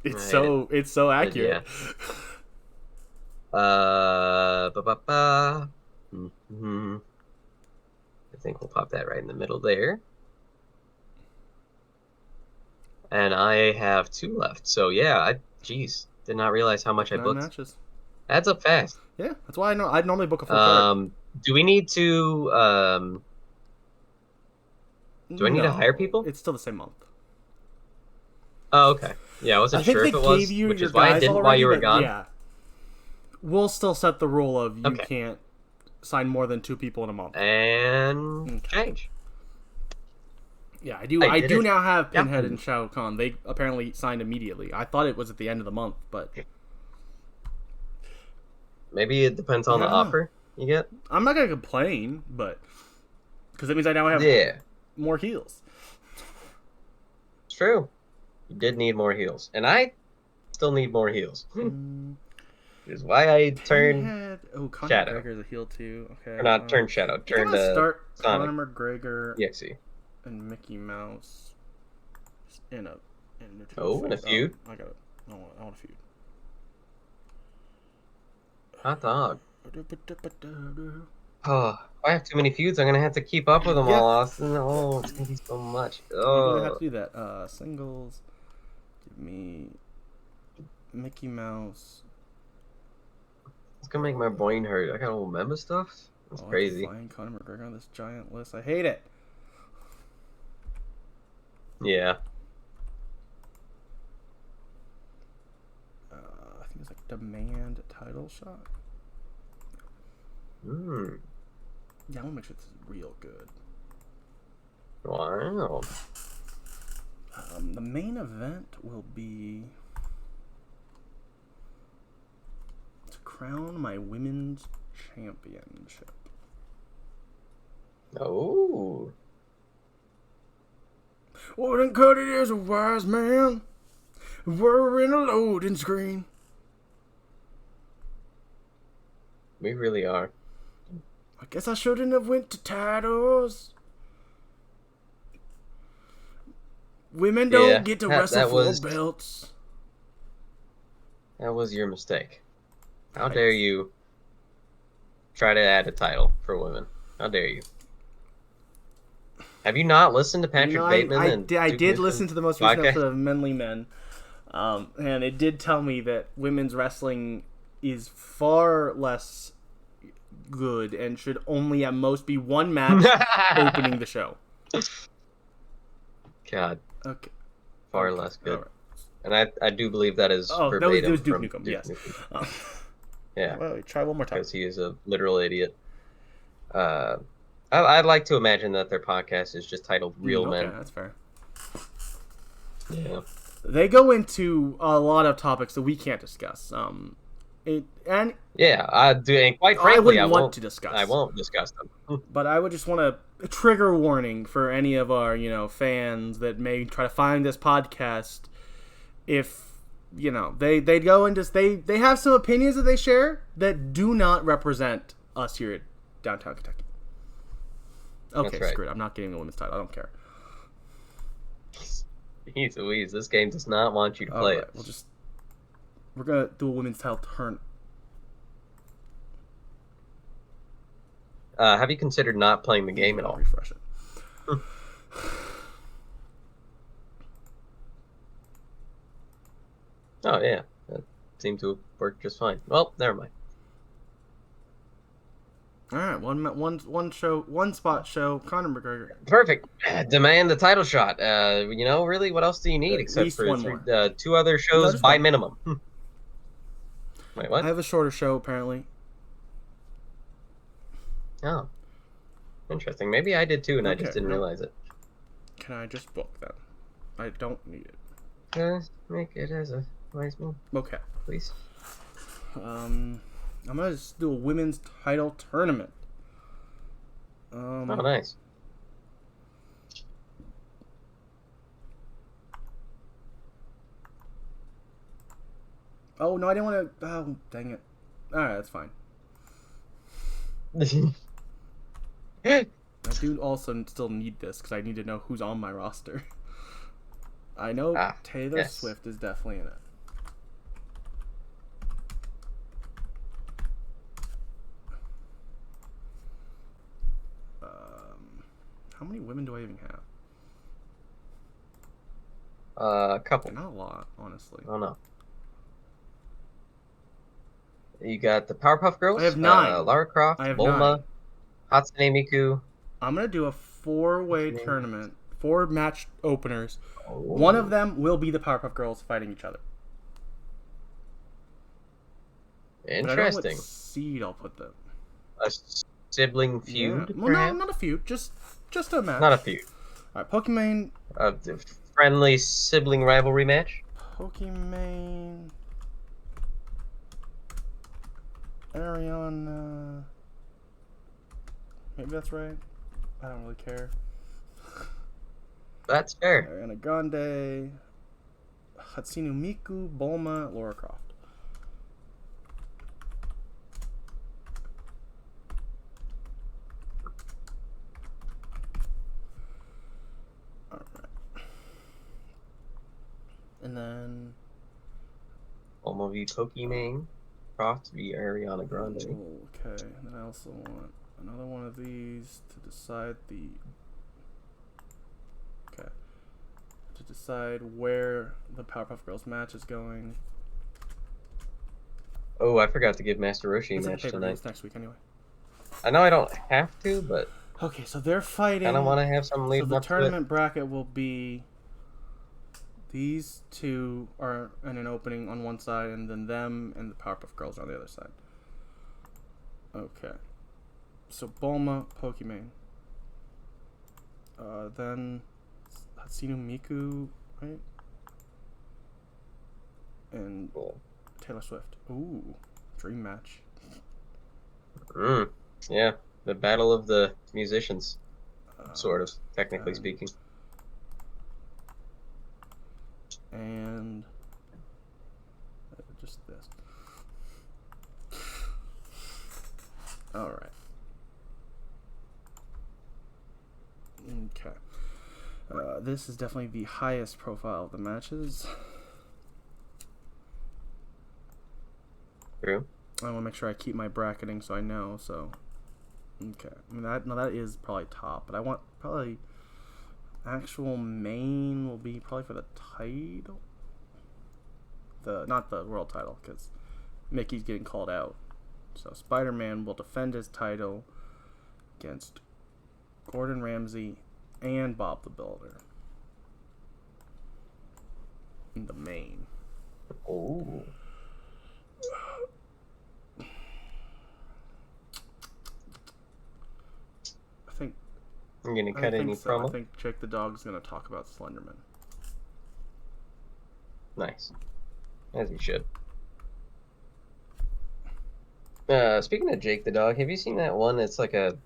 It's so accurate. Yeah. I think we'll pop that right in the middle there. And I have 2 left. So yeah, did not realize how much I 9 booked. matches. Adds up fast. Yeah, that's why I'd normally book a full card. Do we need to do I need to hire people? It's still the same month. Oh, okay. Yeah, I wasn't sure if it was, which is why I didn't while you were gone. Yeah. We'll still set the rule of you can't sign more than 2 people in a month. And change. Yeah, I do now have Pinhead and Shao Kahn. They apparently signed immediately. I thought it was at the end of the month, but maybe it depends on the offer you get. I'm not gonna complain, but because that means I now have more heals. It's true. You did need more heals, and I still need more heals. Which is why I turned Shadow. McGregor's a heel too. Okay. Or not turn Shadow. Turn start Sonic. Conor McGregor. EXE. And Mickey Mouse in a feud. I want a feud. Hot dog. Oh, if I have too many feuds, I'm gonna have to keep up with them all, Austin. Oh, it's gonna be so much. Oh, you're gonna have to do that. Singles. Give me Mickey Mouse. It's gonna make my brain hurt. I got all member stuff. That's crazy. Flying Conor McGregor on this giant list. I hate it. Yeah. I think it's like demand title shot. Yeah, I want to make sure this is real good. Wow. The main event will be to crown my women's championship. Oh. Wouldn't cut it as a wise man. We're in a loading screen. We really are. I guess I shouldn't have went to titles. Women don't get to wrestle for belts. That was your mistake. How dare you try to add a title for women? How dare you? Have you not listened to Patrick Bateman? I did listen to the most recent episode of Menly Men. And it did tell me that women's wrestling is far less good and should only at most be one match opening the show. God. Okay. Far less good. Right. And I do believe that is verbatim. That was Duke Nukem, yes. Yeah. Well, try one more time. Because he is a literal idiot. I'd like to imagine that their podcast is just titled Real Men. Okay, that's fair. Yeah. They go into a lot of topics that we can't discuss. Yeah, I do, and quite frankly, I won't discuss. I won't discuss them. But I would just want a trigger warning for any of our, fans that may try to find this podcast. If they go and just they have some opinions that they share that do not represent us here at downtown Kentucky. Okay, right. Screw it. I'm not getting the women's title. I don't care. Jeez Louise, this game does not want you to play it. We're gonna do a women's title turn. Have you considered not playing the game at all? Refresh it. Oh yeah, that seemed to work just fine. Well, never mind. All right, one spot show. Conor McGregor. Perfect. Demand the title shot. Really, what else do you need except for 2 other shows by minimum? Wait, what? I have a shorter show apparently. Oh, interesting. Maybe I did too, and I just didn't realize it. Can I just book that? I don't need it. Just make it as a wise man. Okay, please. I'm gonna just do a women's title tournament. Oh, nice. Oh no, I didn't want to. Oh, dang it! All right, that's fine. I do also still need this because I need to know who's on my roster. I know Taylor Swift is definitely in it. How many women do I even have? A couple. Not a lot, honestly. Oh no. You got the Powerpuff Girls. I have 9. Lara Croft, Bulma, Hatsune Miku. I'm gonna do a 4-way tournament, 4 match openers. Oh. One of them will be the Powerpuff Girls fighting each other. Interesting. But I don't know what seed I'll put them. A sibling feud? Yeah. Well, no, not a feud. Just a match. Not a feud. All right, Pokemon. Friendly sibling rivalry match. Pokemon. Ariana. Maybe that's right. I don't really care. That's fair. Ariana Grande. Hatsune Miku, Bulma, Lara Croft. And then Bulma v Pokemon, Croft v Ariana Grande. Okay, and then I also want another one of these to decide where the Powerpuff Girls match is going. Oh, I forgot to give Master Roshi a match tonight. It's next week anyway. I know I don't have to, but okay, so they're fighting. I don't want to have some leave. So the tournament bracket will be. These 2 are in an opening on one side, and then them and the Powerpuff Girls are on the other side. Okay. So Bulma, Pokemon. Then Hatsune Miku. right? And Taylor Swift. Ooh, dream match. Yeah, the battle of the musicians, sort of, technically speaking. And just this. All right. Okay. This is definitely the highest profile of the matches. True. I want to make sure I keep my bracketing so I know. So, okay. I mean that is probably top, but I want probably actual main will be probably for the title. Not the world title because Mickey's getting called out. So Spider-Man will defend his title against Gordon Ramsay and Bob the Builder in the main. Oh. I think. I'm gonna cut any promo. I think Jake the Dog's gonna talk about Slenderman. Nice, as he should. Speaking of Jake the Dog, have you seen that one? It's like a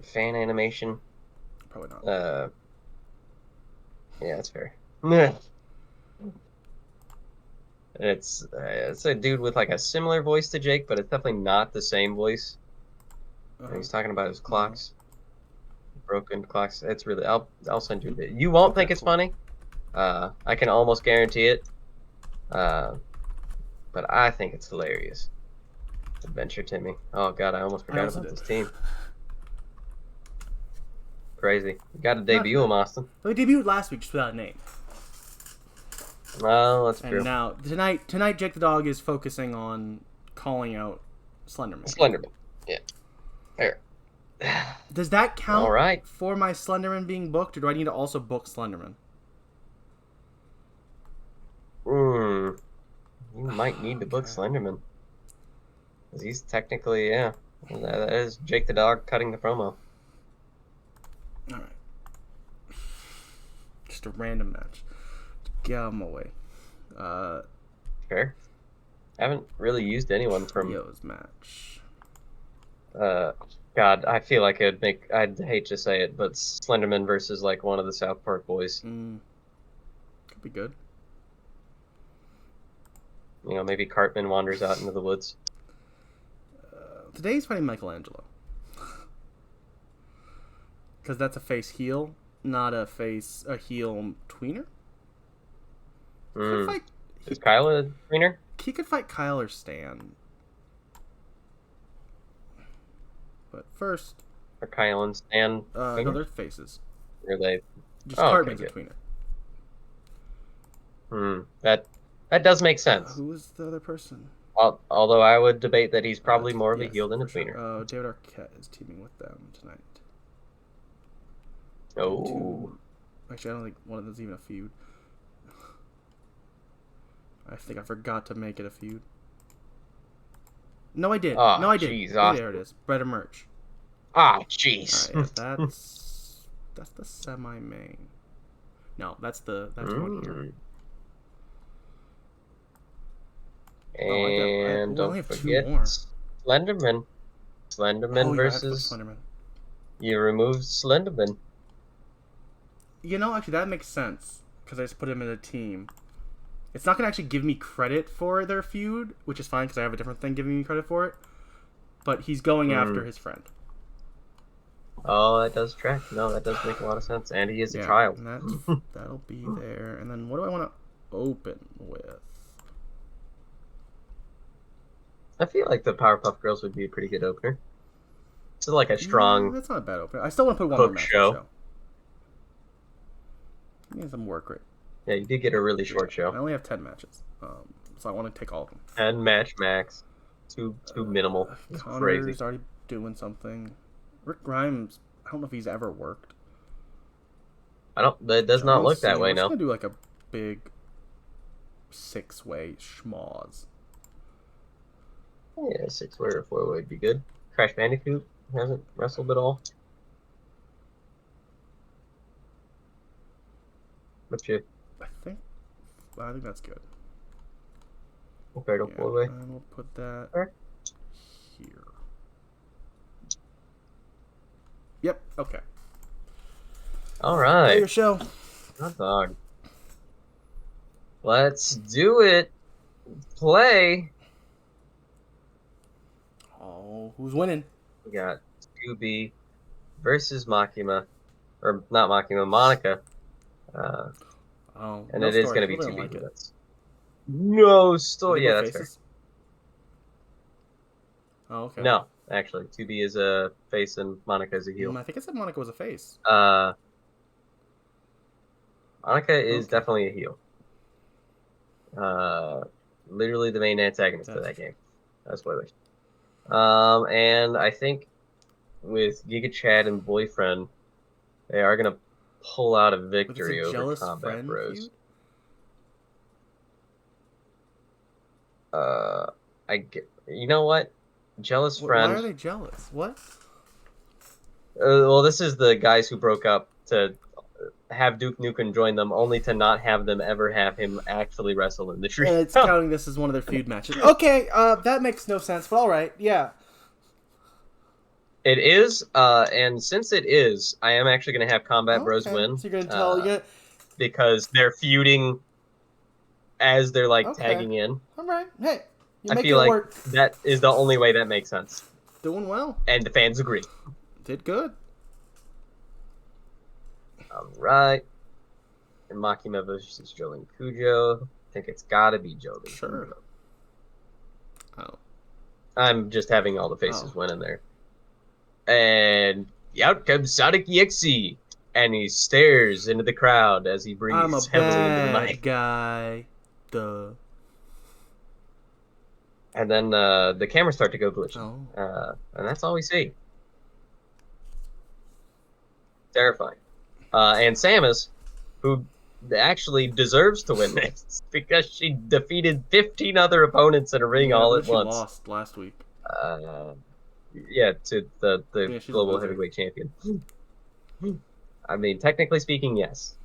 fan animation. Probably not. Yeah, that's fair. It's a dude with like a similar voice to Jake, but it's definitely not the same voice. And he's talking about his clocks, broken clocks. It's really. I'll send you a bit. You won't think it's funny. I can almost guarantee it. But I think it's hilarious. Adventure Timmy. Oh god, I almost forgot about this team. Crazy. You got to debut him, Austin. Well, he debuted last week just without a name. Well, that's true. And now tonight, Jake the Dog is focusing on calling out Slenderman. Slenderman. Yeah. There. Does that count All right. for my Slenderman being booked, or do I need to also book Slenderman? You might need to book Slenderman. Because he's technically, yeah. That is Jake the Dog cutting the promo. Alright. Just a random match. Get out of my way. Fair. Haven't really used anyone from Leo's match. God, I feel like I'd hate to say it, but Slenderman versus like one of the South Park boys. Could be good. You know, maybe Cartman wanders out into the woods. Today's fighting Michelangelo. Because that's a face heel, not a heel tweener. Is Kyle a tweener? He could fight Kyle or Stan. But first... Are Kyle and Stan no, they're faces. Are they? Just Cartman's a tweener. That does make sense. Who is the other person? Although I would debate that he's probably more of a heel than a tweener. Sure. David Arquette is teaming with them tonight. Oh. Actually, I don't think one of them's even a feud. I think I forgot to make it a feud. No, I did. Oh, no, I did. Geez, there it is. Bread and merch. Ah, jeez. Yeah, that's the semi-main. No, that's one here. And don't forget Slenderman. Slenderman versus. Slenderman. You removed Slenderman. You know, actually, that makes sense because I just put him in a team. It's not gonna actually give me credit for their feud, which is fine because I have a different thing giving me credit for it. But he's going after his friend. Oh, that does track. No, that does make a lot of sense. And he is a child. And that'll be there. And then what do I want to open with? I feel like the Powerpuff Girls would be a pretty good opener. It's like a strong. That's not a bad opener. I still want to put one more match show. Give me some work rate. Yeah, you did get a really short show. I only have 10 matches, so I want to take all of them. 10 match max. Too minimal. It's Connor's crazy. already doing something. Rick Grimes, I don't know if he's ever worked. That does not look that way now. I'm gonna do like a big 6-way schmoz. Yeah, 6-way or 4-way would be good. Crash Bandicoot hasn't wrestled at all. What's your? I I think that's good. Fatal four way. And we'll put that Sure. here. Yep. Okay. All Play right. your show. Hot dog. Let's do it. Play. Oh, who's winning? We got Scooby versus Makima, or not Makima, Monica. Oh, And no it is story. going to be Really 2B. don't like it. That's no Are story. they Yeah, both that's fair. faces? Oh, okay. No, actually, 2B is a face and Monica is a heel. I think it said Monica was a face. Monica is Okay. definitely a heel. Literally the main antagonist of That's that true. game. That's spoilers. And I think with Giga Chad and Boyfriend, they are gonna pull out a But it's victory a over jealous Combat friend Bros. feud? You know what? Jealous Why are friend. they jealous? What? Well, this is the guys who broke up to have Duke Nukem join them, only to not have them ever have him actually wrestle in the tree. And it's counting this as one of their feud matches. Okay, that makes no sense, but all right, yeah. It is, and since it is, I am actually going to have Combat Bros Okay. win. So you're gonna tell Because they're feuding as they're like Okay. tagging in. All right. Hey, you I make feel it like work. that is the only way that makes sense, Doing well. and the fans agree. Did good. All right. And Makima versus Jolene Cujo. I think it's got to be Jolene Sure. Cujo. Oh. I'm just having all the faces Oh. win in there. And out comes Sonic EXE, and he stares into the crowd as he I'm a breathes heavily into the bad mic. guy. Duh. And then the cameras start to go glitchy. Oh. And that's all we see. Terrifying. And Samus, who actually deserves to win this because she defeated 15 other opponents in a ring all at She once. lost last week. Yeah, to the Yeah, she's a global loser. heavyweight champion. I mean, technically speaking, yes.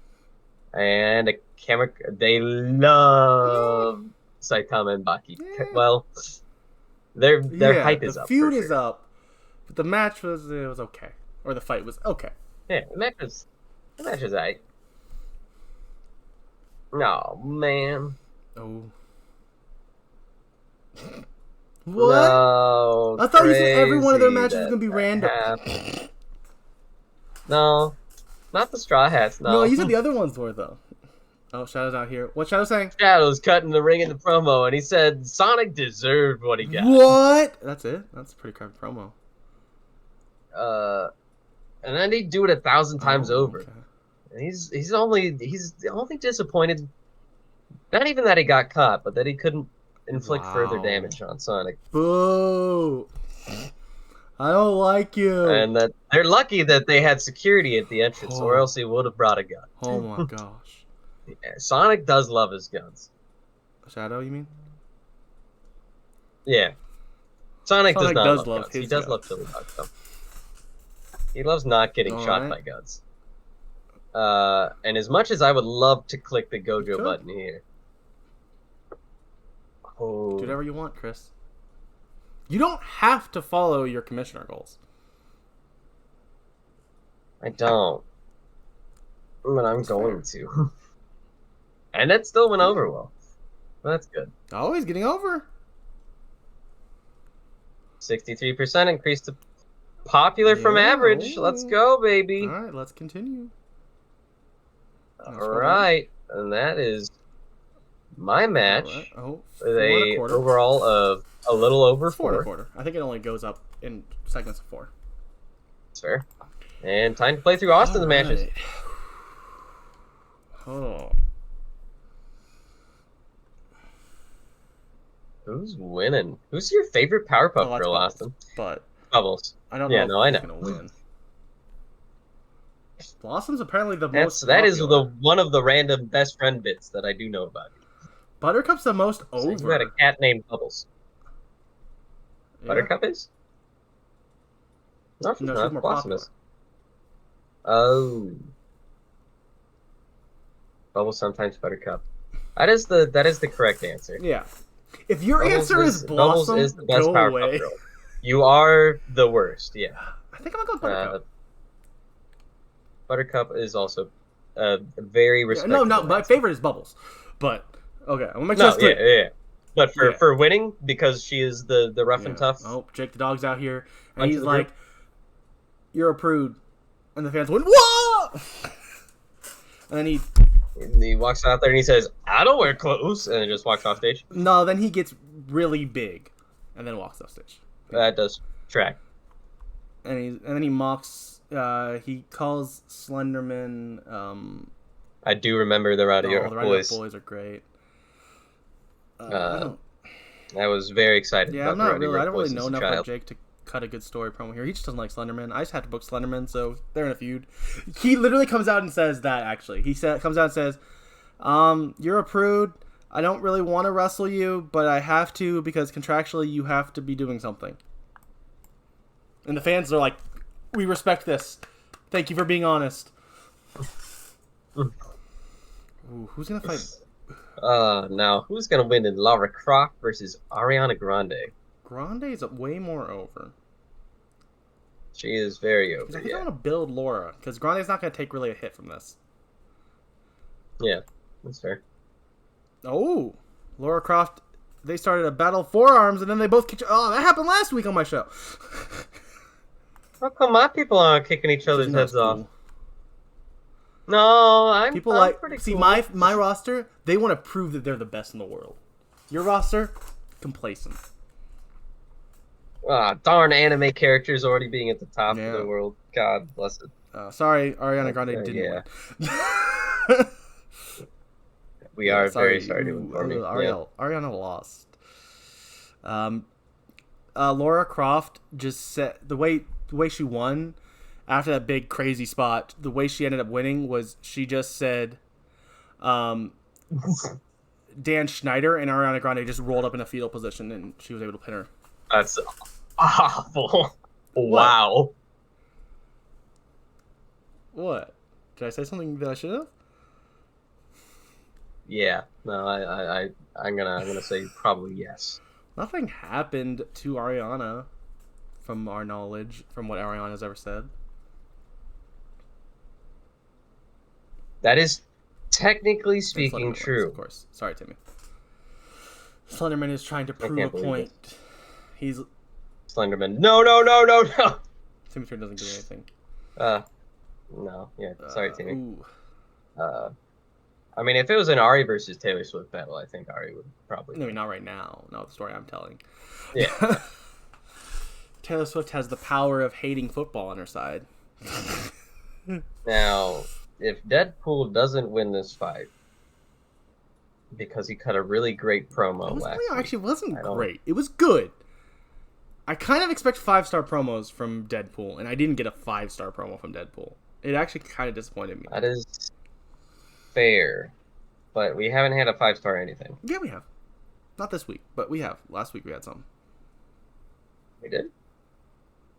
And a camera, they love Saitama and Baki. Yeah. Well, their hype is the up. feud for is sure. up, but the match was okay, or the fight was okay. Yeah, the match was aight. No, man. Oh. What? No, I thought you said every one of their matches was that gonna be random. happened. No, not the Straw Hats. No, No, you said the other ones were though. Oh, Shadow's out here. What's Shadow saying? Shadow's cutting the ring in the promo, and he said Sonic deserved what he got. What? That's it? That's a pretty crappy promo. And then he'd do it 1,000 times over. Okay. And he's only disappointed. Not even that he got caught, but that he couldn't inflict further damage on Sonic. Boo! I don't like you. And that they're lucky that they had security at the entrance, or else he would have brought a gun. Oh my gosh. Yeah, Sonic does love his guns. Shadow, you mean? Yeah. Sonic does not love love guns. his He does guns. love Billy Bugs, though. He loves not getting shot by guns. And as much as I would love to click the Gojo button here. Oh. Do whatever you want, Chris. You don't have to follow your commissioner goals. I don't. But I'm going to. And it still went over well. That's good. Oh, he's getting over. 63% increase to popular from average. Let's go, baby. All right, let's continue. All right. And that is my match. Right. Oh, with a overall of a little over 4.25. I think it only goes up in segments of 4. That's fair. And time to play through Austin's matches. Oh. Who's winning? Who's your favorite Powerpuff Girl, Austin? But Bubbles. I don't know. Yeah, no, I know. Gonna win. Blossom's apparently the That most popular. is the one of the random best friend bits that I do know about you. Buttercup's the most over. So you had a cat named Bubbles. Yeah. Buttercup is? No, she's not. She's more Blossom popular. is. Oh. Bubbles sometimes Buttercup. That is the correct answer. Yeah. If your answer is Bubbles Blossom, is the best go Powerpuff away. Girl. You are the worst. Yeah. I think I'm gonna go with Uh, Buttercup. Buttercup is also a very Yeah, no, respectable my answer. favorite is Bubbles. But okay, I'm gonna make sure No, that's yeah, three. yeah, yeah. But for Yeah. for winning, because she is the rough and Yeah. tough Oh, Jake the dog's out here, and punch he's of the group. like, "You're a prude," and the fans went, "Whoa!" And then And he walks out there and he says, "I don't wear clothes," and then just walks off stage. then he gets really big, and then walks off stage. That does track. And then he mocks. He calls Slenderman. I do remember the Rowdy The Rowdy Boys. Boys are great. I Uh, don't. I was very excited Yeah, about the Rowdy I don't really Boys know as a enough about child. Jake to cut a good story promo here. He just doesn't like Slenderman. I just had to book Slenderman, so they're in a feud. He literally comes out and says that. Actually, comes out and says, "You're a prude. I don't really want to wrestle you, but I have to because contractually you have to be doing something." And the fans are like, "We respect this. Thank you for being honest." Ooh, who's gonna fight? Now who's gonna win in Lara Croft versus Ariana Grande? Grande is way more over. She is very Because over. I think I Yeah, want to build Laura, because Grande's not gonna take really a hit from this. yeah, that's fair. Oh, Laura Croft. They started a battle of forearms, and then they both kicked. Oh, that happened last week on my show. How come my people aren't kicking each Which other's isn't as heads off? cool. No, People I'm pretty see cool. my roster. They want to prove that they're the best in the world. Your roster, complacent. Ah, darn anime characters already being at the top of Yeah. the world. God bless it. Sorry, Ariana Grande Okay, didn't yeah. win. We Yeah, are very sorry. sorry to inform you. Yeah. Ariana lost. Laura Croft just said the way she won after that big crazy spot. The way she ended up winning was she just said, Dan Schneider, and Ariana Grande just rolled up in a fetal position, and she was able to pin her. That's awful. What? Wow. What? Did I say something that I should have? Yeah. No, I'm gonna say probably yes. Nothing happened to Ariana, from our knowledge, from what Ariana's ever said. That is technically And speaking Slenderman wins, true. of course. Sorry, Timmy. Slenderman is trying to prove a can't believe point. He's Slenderman. No, no, no, no, no. Timmy Turn doesn't do anything. No. Yeah. Sorry, Timmy. Ooh. I mean, if it was an Ari versus Taylor Swift battle, I think Ari would probably. I mean, not right now. Not the story I'm telling. Yeah. Taylor Swift has the power of hating football on her side. Now, if Deadpool doesn't win this fight because he cut a really great promo last week, Actually, wasn't great. It was good. I kind of expect 5-star promos from Deadpool, and I didn't get a 5-star promo from Deadpool. It actually kind of disappointed me. That is fair, but we haven't had a 5-star anything. Yeah, we have. Not this week, but we have. Last week we had some. We did?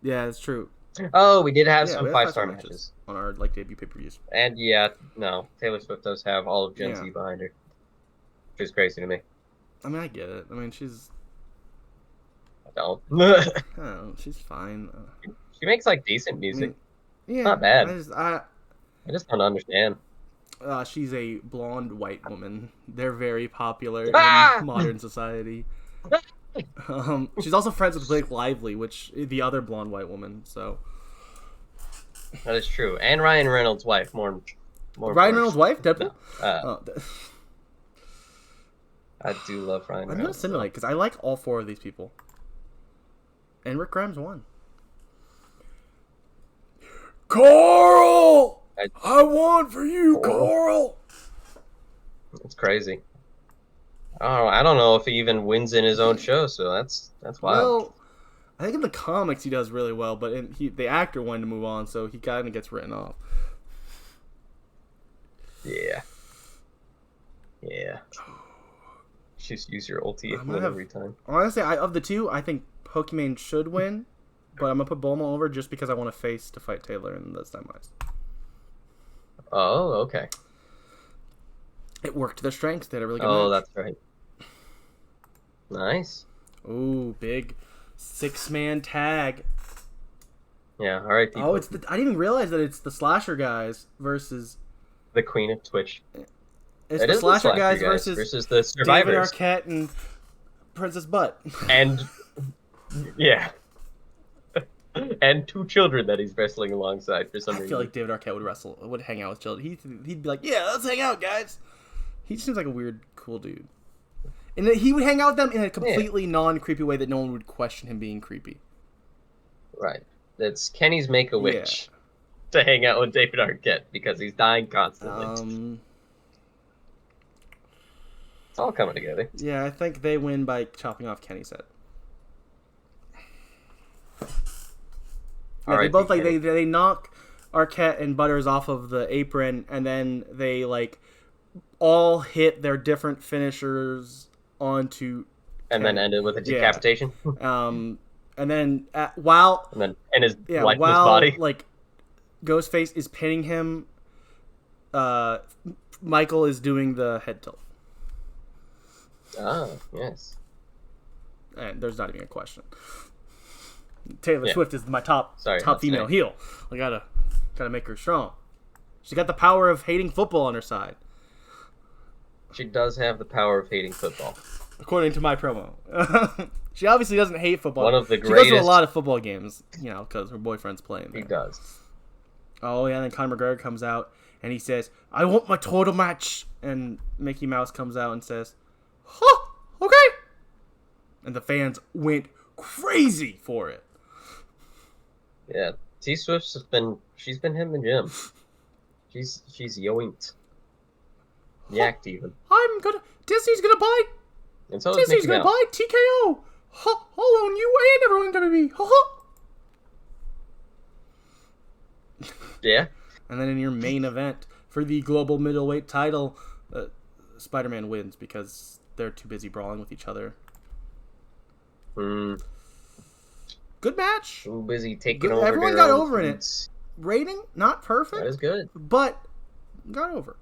Yeah, it's true. Oh, we did have some we had 5-star matches. on our debut pay-per-views. And yeah, no, Taylor Swift does have all of Gen Yeah. Z behind her, which is crazy to me. I mean, I get it. I mean, she's... I don't. I don't know, she's fine. She makes like decent music. Yeah, Not bad. I just don't understand. she's a blonde white woman. They're very popular Ah! in modern society. She's also friends with Blake Lively, which the other blonde white woman. So That is true. And Ryan Reynolds' wife, more. Ryan Reynolds' wife, Deadpool. No. I do love Ryan I'm gonna Reynolds. simulate because I like all 4 of these people. And Rick Grimes won. Carl, I won for you, Carl. It's crazy. I don't know if he even wins in his own show, so that's wild. Well, I think in the comics he does really well, but the actor wanted to move on, so he kind of gets written off. Yeah. Just use your ulti every time. Honestly, of the 2, I think Pokemon should win, but I'm gonna put Bulma over just because I want to face to fight Taylor in this time. Oh, okay. It worked to their strengths. They had a really good Oh, match. that's right. Nice. Ooh, big 6-man tag. Yeah, all right, people. Oh, I didn't even realize that it's the Slasher guys versus... The Queen of Twitch. It's It the is Slasher the guys versus the David Survivors. Arquette and Princess Butt. And, yeah. And 2 children that he's wrestling alongside for some reason. I feel like David Arquette would hang out with children. He'd be like, yeah, let's hang out, guys. He seems like a weird, cool dude. And he would hang out with them in a completely non-creepy way that no one would question him being creepy. Right. That's Kenny's Make-A-Witch to hang out with David Arquette because he's dying constantly. It's all coming together. Yeah, I think they win by chopping off Kenny's head. Yeah, they both they knock Arquette and Butters off of the apron, and then they all hit their different finishers onto. And then ended with a decapitation. And then while his lifeless body, Ghostface is pinning him, Michael is doing the head tilt. Ah, yes. And there's not even a question. Taylor Swift is my top female heel. I gotta make her strong. She got the power of hating football on her side. She does have the power of hating football, according to my promo. She obviously doesn't hate football. One of the greatest. She goes to a lot of football games, because her boyfriend's playing there. He does. Oh yeah, and then Conor McGregor comes out and he says, "I want my title match," and Mickey Mouse comes out and says, "Huh, okay," and the fans went crazy for it. Yeah, T Swift's she's been hitting the gym. She's yoinked. Yacked even. Disney's gonna buy. And so Disney's gonna buy TKO. I'll own you and everyone WWE. Yeah. And then in your main event for the global middleweight title, Spider-Man wins because they're too busy brawling with each other. Good match. Too busy taking over. Everyone got over in it. Rating, not perfect. That is good. But got over.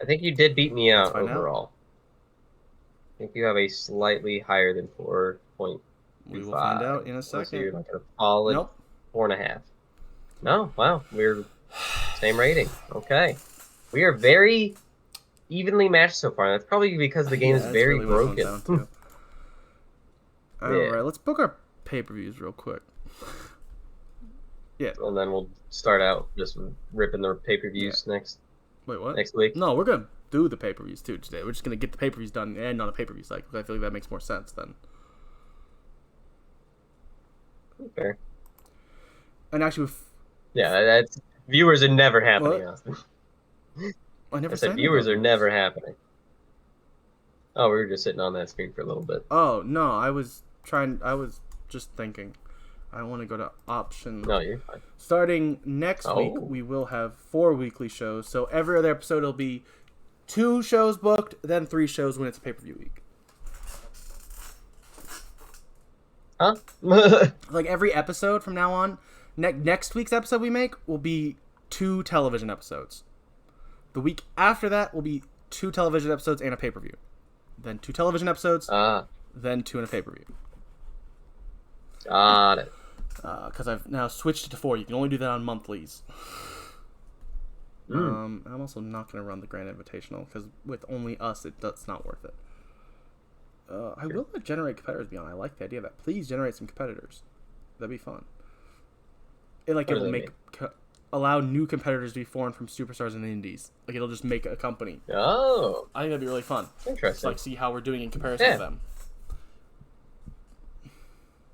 I think you did beat me out overall. I think you have a slightly higher than 4.25. We will find out in a second. So you're like a solid 4.5. No, wow, we're same rating. Okay, we are very evenly matched so far. That's probably because the game is very broken. All right, let's book our pay-per-views real quick. Yeah, and then we'll start out just ripping the pay-per-views next. Wait, what? Next week? No, we're gonna do the pay-per-views too today. We're just gonna get the pay-per-views done and end on a pay-per-view cycle. I feel like that makes more sense then. Fair. And actually, that's viewers are never happening, Austin. I said viewers are never happening. Oh, we were just sitting on that screen for a little bit. Oh no, I was just thinking. I want to go to options. No, you're fine. Starting next week, we will have 4 weekly shows. So every other episode will be 2 shows booked, then 3 shows when it's a pay-per-view week. Huh? Like every episode from now on, next week's episode we make will be 2 television episodes. The week after that will be 2 television episodes and a pay-per-view. Then 2 television episodes, then 2 and a pay-per-view. Got it. Because I've now switched it to 4. You can only do that on monthlies. I'm also not going to run the Grand Invitational because with only us, that's not worth it. I will let generate competitors be on. I like the idea of that. Please generate some competitors. That'd be fun. It will allow new competitors to be formed from superstars in the indies. Like it'll just make a company. Oh, I think that'd be really fun. Interesting. Just see how we're doing in comparison to them.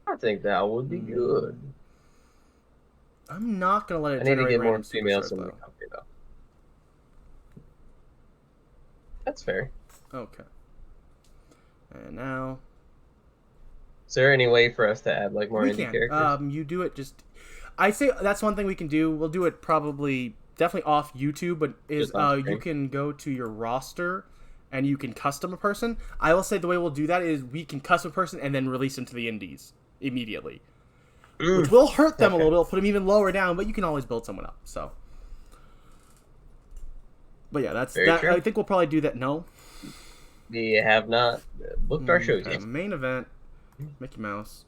I think that would be good. I'm not gonna let it. I need to get more females in the company, though. That's fair. Okay. And now, is there any way for us to add more indie characters? You do it. I say that's one thing we can do. We'll do it definitely off YouTube, but you can go to your roster and you can custom a person. I will say the way we'll do that is we can custom a person and then release them to the indies immediately, which will hurt them a little bit. It'll put them even lower down, but you can always build someone up. So But yeah, that's Very that. true. I think we'll probably do that. No, We have not booked our shows okay, yet. main event: Mickey Mouse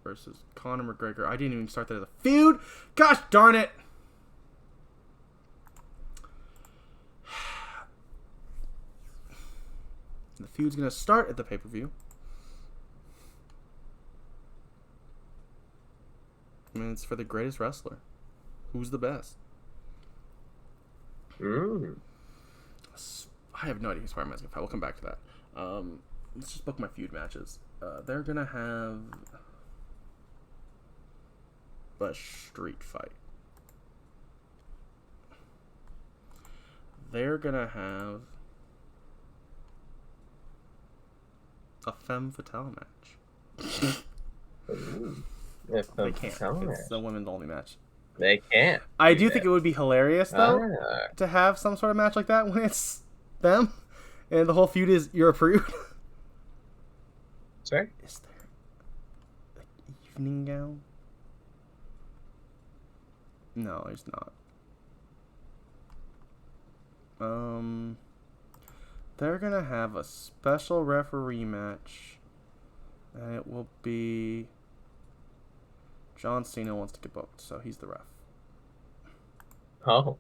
versus Conor McGregor. I didn't even start that as a feud. Gosh darn it! The feud's gonna start at the pay-per-view. I mean, it's for the greatest wrestler. Who's the best? Mm. I have no idea who Spider-Man's gonna fight. We'll come back to that. Let's just book my feud matches. They're gonna have a street fight. They're gonna have a femme fatale match. Ooh. They can't. It's the women's only match. They can't. I do think it would be hilarious though Ah. to have some sort of match like that when it's them, and the whole feud is you're a prude. Sorry? Is there an evening gown? No, there's not. They're gonna have a special referee match, and it will be John Cena wants to get booked, so he's the ref. Oh.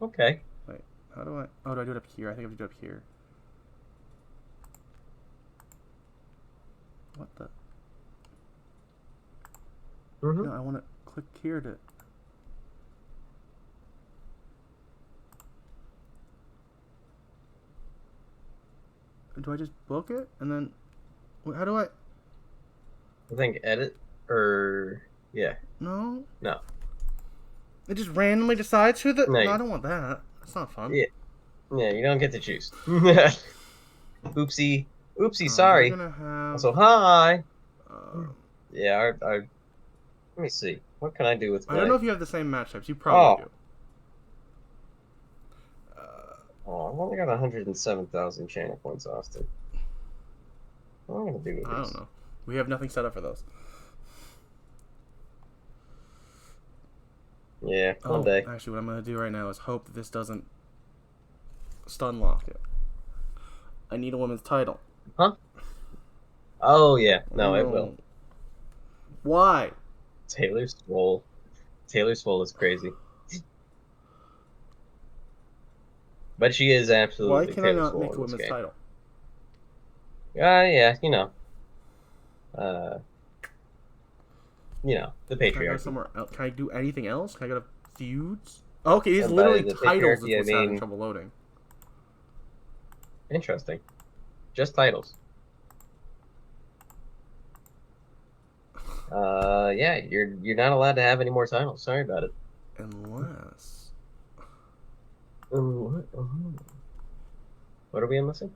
Okay. Wait, how do I? Oh, do I do it up here? I think I have to do it up here. What the? Mm-hmm. No, I want to click here to. Do I just book it and then? How do I? I think edit or yeah. No. No. It just randomly decides who the. No, No, I don't want that. That's not fun. Yeah. Yeah, you don't get to choose. Oopsie. Oopsie, sorry. They're gonna have. Also, hi. Uh, Yeah, let me see. What can I do with my... I don't know if you have the same match types. You probably do. Oh, I've only got 107,000 channel points, Austin. What am I going to do with I this? don't know. We have nothing set up for those. Yeah, one day. Actually, what I'm going to do right now is hope that this doesn't stun lock it. I need a women's title. Huh? Oh, yeah. No, it will. Why? Taylor Swole. Taylor Swole is crazy. But she is absolutely Why can Taylor I not Swole make a in this women's game. title? Yeah, you know. The Can I go patriarchy. somewhere else? Can I do anything else? Can I go to feuds? Oh, okay, these And literally by the titles is patriarchy, I what's having mean- trouble loading. Interesting. Just titles. Yeah, you're not allowed to have any more titles. Sorry about it. Unless... What? What are we missing?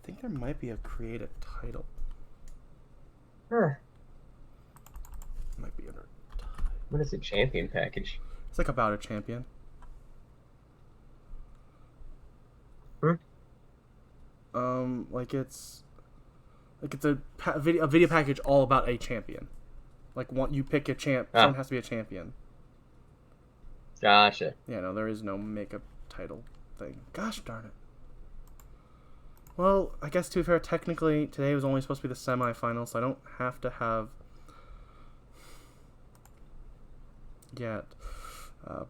I think there might be a creative title. Huh. Might be under... What is a champion package? It's like about a champion. Like it's a video package all about a champion. Like you pick a champ. Someone has to be a champion. Gotcha. Yeah, no, there is no makeup title thing. Gosh darn it. Well, I guess to be fair, technically today was only supposed to be the semifinal, so I don't have to have yet.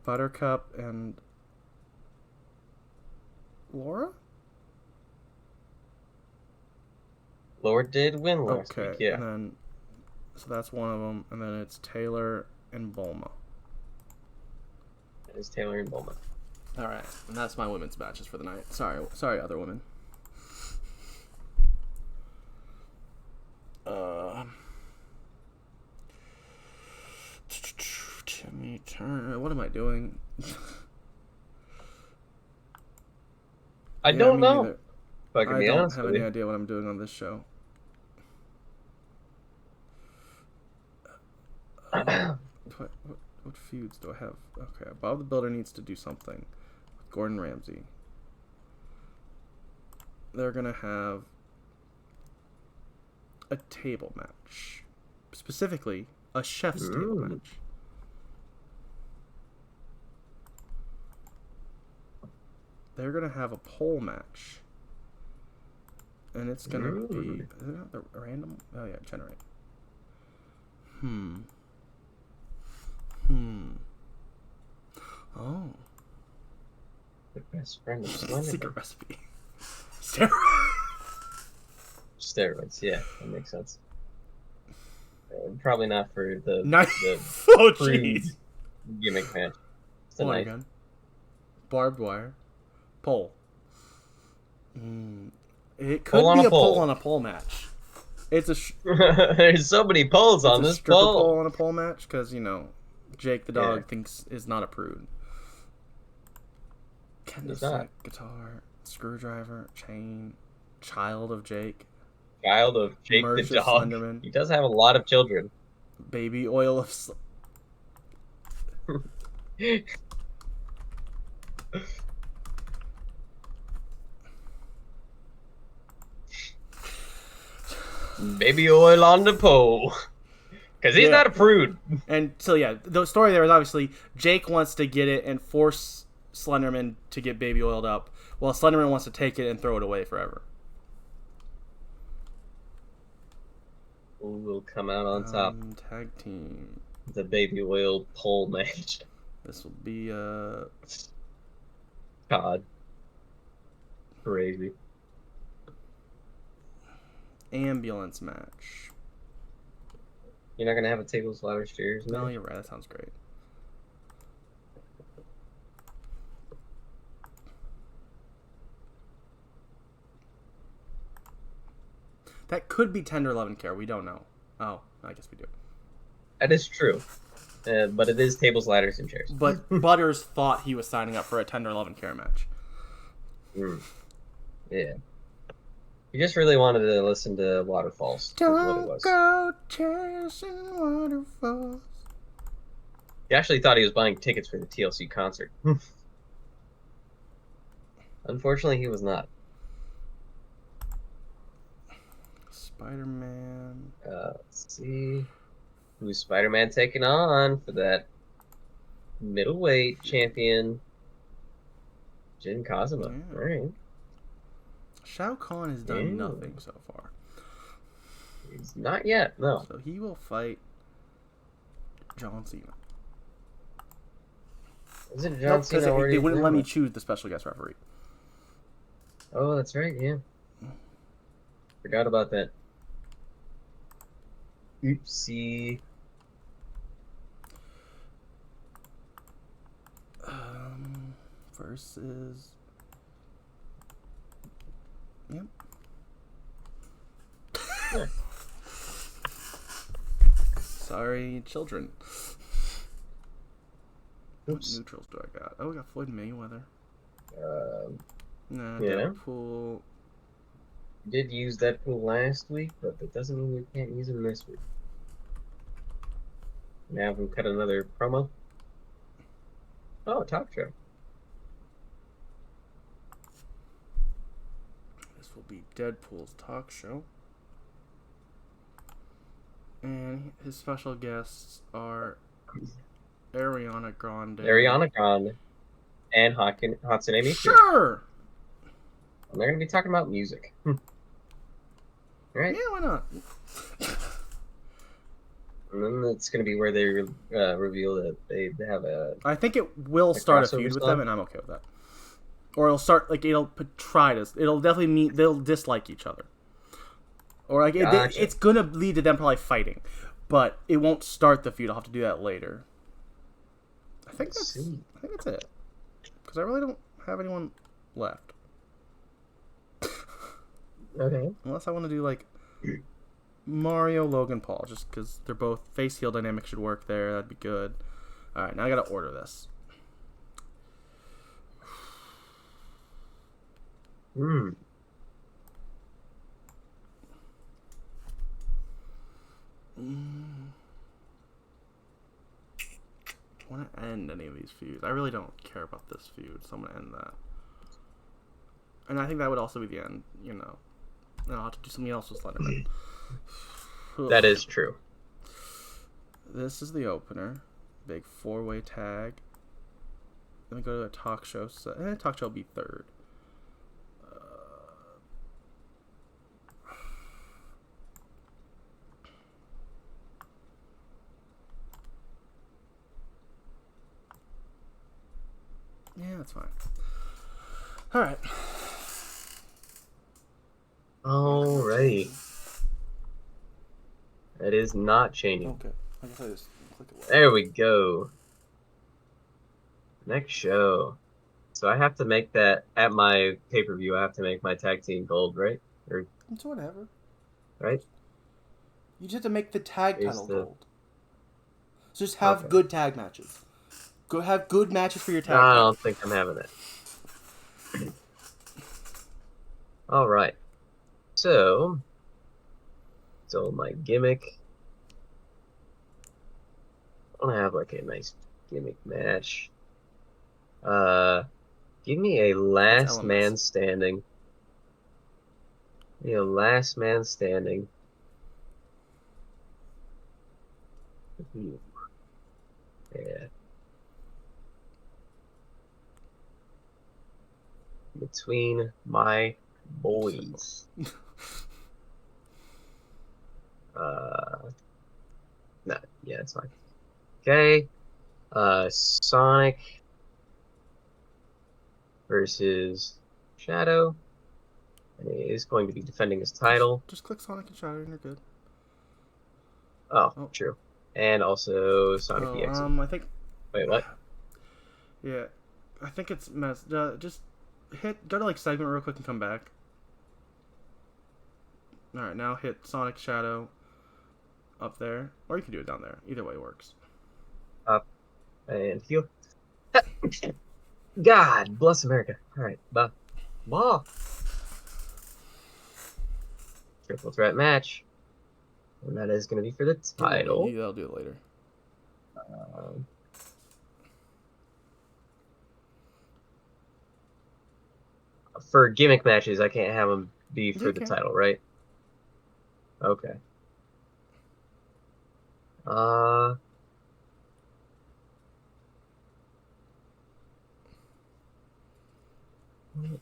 Buttercup and Laura? Laura did win last Okay, week, yeah. and then so that's one of them, and then it's Taylor and Bulma. It is Taylor and Bowman. All right, and that's my women's matches for the night. Sorry, other women. Timmy Turner. What am I doing? I don't know. Neither. If I can be honest have with any you. idea what I'm doing on this show. What feuds do I have? Okay, Bob the Builder needs to do something with Gordon Ramsay. They're gonna have a table match, specifically A chef's table match. They're gonna have a pole match, and it's gonna be. Is it not the random? Oh yeah, generate. Oh. The best friend of Slender. Secret recipe. Steroids, yeah, that makes sense. Probably not for the oh crude jeez. gimmick match. It's a Water knife. gun. Barbed wire. Pole. It could Pole on be a a pole pole. on a pole match. It's a There's so many poles on it's a this stripper pole. pole on a pole match because Jake the dog thinks is not a prude. Candlestick, guitar, screwdriver, chain, child of Jake. Child of Jake the Merchant dog. Slenderman. He does have a lot of children. Baby oil of. Baby oil on the pole. Because he's not a prude. And so, yeah, the story there is obviously Jake wants to get it and force Slenderman to get baby oiled up, while Slenderman wants to take it and throw it away forever. Who will come out on top? Tag team. The baby oil pole match. This will be God. Crazy. ambulance match. You're not gonna have a tables, ladders, chairs? No, you're right. That sounds great. That could be tender love and care. We don't know. Oh, I guess we do. That is true. But it is tables, ladders, and chairs. But Butters thought he was signing up for a tender love and care match. Yeah. He just really wanted to listen to Waterfalls. Don't go chasing waterfalls. He actually thought he was buying tickets for the TLC concert. Unfortunately, he was not. Spider-Man. Let's see. Who's Spider-Man taking on for that middleweight champion? Jin Kazuma. Yeah. All right. Shao Kahn has done nothing so far. He's not yet, no. So he will fight John Cena. Isn't John Cena Because already? they wouldn't let me choose the special guest referee. Oh, that's right, yeah. Forgot about that. Oopsie. Versus. Yep. Yeah. Sorry, children. Oops. What neutrals do I got? Oh, we got Floyd Mayweather. Nah, yeah. Deadpool. We did use Deadpool last week, but that doesn't mean we can't use him this week. Now we cut another promo. Oh, talk show. This will be Deadpool's talk show. And his special guests are Ariana Grande. And Hatsune Miku. Sure! And they're going to be talking about music. Right? Yeah, why not? And then it's going to be where they reveal that they have a... I think it will start a feud with them, and I'm okay with that. Or it'll start, it'll try to... It'll definitely mean... They'll dislike each other. Or, Gotcha. it's going to lead to them probably fighting. But it won't start the feud. I'll have to do that later. I think that's it. Because I really don't have anyone left. Okay. Unless I want to do, Mario, Logan Paul. Just because they're both... Face-heel dynamic should work there. That'd be good. Alright, now I gotta order this. I want to end any of these feuds. I really don't care about this feud, so I'm going to end that. And I think that would also be the end, Then I'll have to do something else with Slenderman. That is true. This is the opener. Big 4-way tag. Then we go to a talk show. Talk show will be third. Yeah, that's fine. All right. Alrighty. That is not changing. Okay. I guess I just click it. There we go. Next show. So I have to make that at my pay-per-view. I have to make my tag team gold, right? Or It's whatever. right? You just have to make the tag Here's title the- gold. So just have Okay. good tag matches. Go have good matches for your tag. No, I team. don't think I'm having that. All right. So my gimmick. I want to have like a nice gimmick match. Give me a last man standing. Give me a last man standing. Ooh. Yeah. Between my boys. No, yeah, it's fine. Okay. Sonic versus Shadow. And he is going to be defending his title. Just click Sonic and Shadow and you're good. Oh, true. And also Sonic EX. I think. Wait, what? Yeah, I think it's messed. Just go to like segment real quick and come back. All right, now hit Sonic Shadow up there, or you can do it down there. Either way works. Up and heal. God bless America. All right, bye. Ball. Triple threat match, and that is going to be for the title. Yeah, I'll do it later. For gimmick matches, I can't have them be for the title, right? Okay. What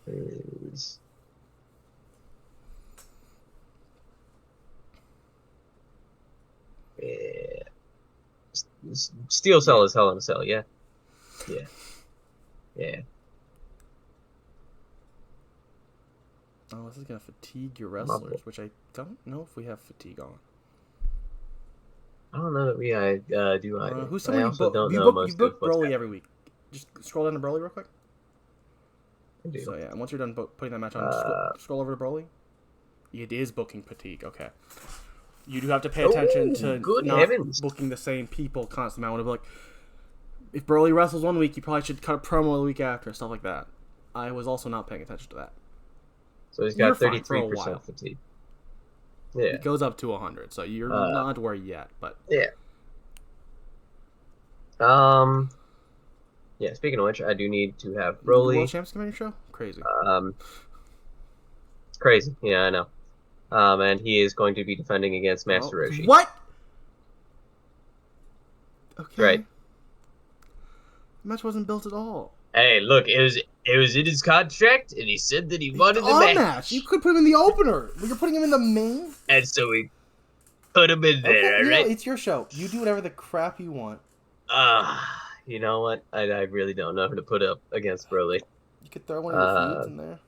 is... Yeah. Steel Cell is Hell in a Cell, yeah? Yeah. Yeah. Oh, this is going to fatigue your wrestlers, which I don't know if we have fatigue on. I don't know that we do either. Who's someone I you also book? don't You know book, most of what's Broly happening. every week. Just scroll down to Broly real quick. I do. So yeah, once you're done putting that match on, scroll over to Broly. It is booking fatigue. Okay. You do have to pay attention to not booking the same people constantly. I want to be like, if Broly wrestles one week, you probably should cut a promo the week after, stuff like that. I was also not paying attention to that. So he's got 33% fatigue. Yeah. It goes up to 100, so you're not to worry yet, but yeah. Yeah. Speaking of which, I do need to have Broly. World Champs coming show? Crazy. It's crazy. Yeah, I know. And he is going to be defending against Master Roshi. What? Okay. Right. The match wasn't built at all. Hey, look, it was in his contract, and he said that he wanted a match. You could put him in the opener, but you're putting him in the main. And so we put him in there, okay, right? It's your show. You do whatever the crap you want. You know what? I really don't know who to put up against Broly. You could throw one of your feuds in there.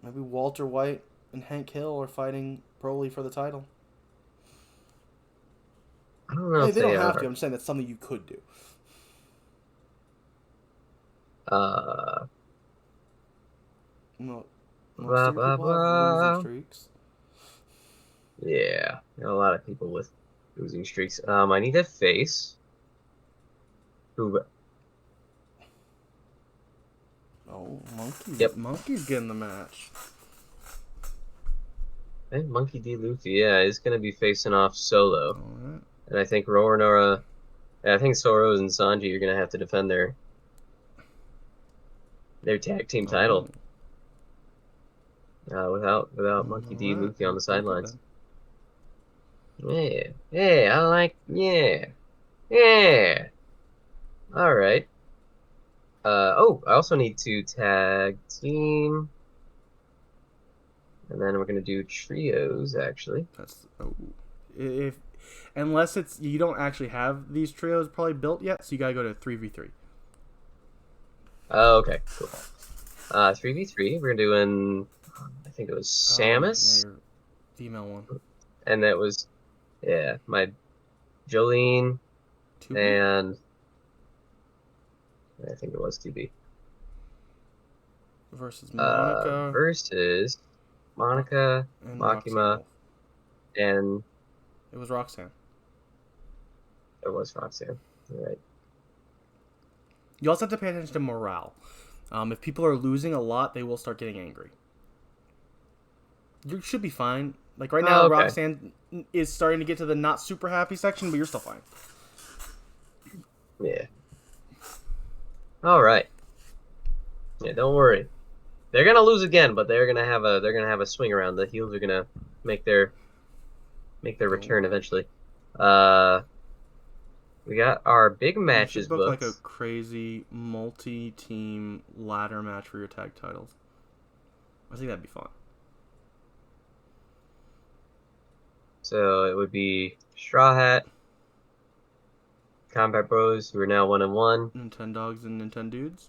Maybe Walter White and Hank Hill are fighting Broly for the title. I don't know if they don't have to. I'm just saying that's something you could do. No. Blah, blah, blah. Streaks. Yeah, a lot of people with losing streaks. I need a face. Who? Oh, Monkey. Yep. Monkey's getting the match. Hey, Monkey D. Luffy. Yeah, he's gonna be facing off Solo. Right. And I think Roranora. I think Soros and Sanji are gonna have to defend their tag team title. Without Monkey D. Luffy on the sidelines. Yeah. Yeah, I like, yeah. Yeah. All right. Oh, I also need to tag team, and then we're gonna do trios, actually. That's if unless it's you don't actually have these trios probably built yet, so you gotta go to 3v3. Oh, okay, cool. 3v3, we're doing, I think it was Yeah, Samus, your female one. and that was, yeah, my Jolene, 2B and I think it was 2B. versus Monica Versus Monica, and Roxanne Makima, Wolf. and It was Roxanne. it was Roxanne. All right. You also have to pay attention to morale. If people are losing a lot, they will start getting angry. You should be fine. Like right now, Oh, okay. Roxanne is starting to get to the not super happy section, but you're still fine. Yeah. All right. Yeah, don't worry. They're gonna lose again, but they're gonna have a swing around. The heels are gonna make their return eventually. Uh, we got our big You should matches book like a booked. crazy multi-team ladder match for your tag titles. I think that'd be fun. So it would be Straw Hat, Combat Bros, who are now 1-1, Nintendogs and Nintendudes.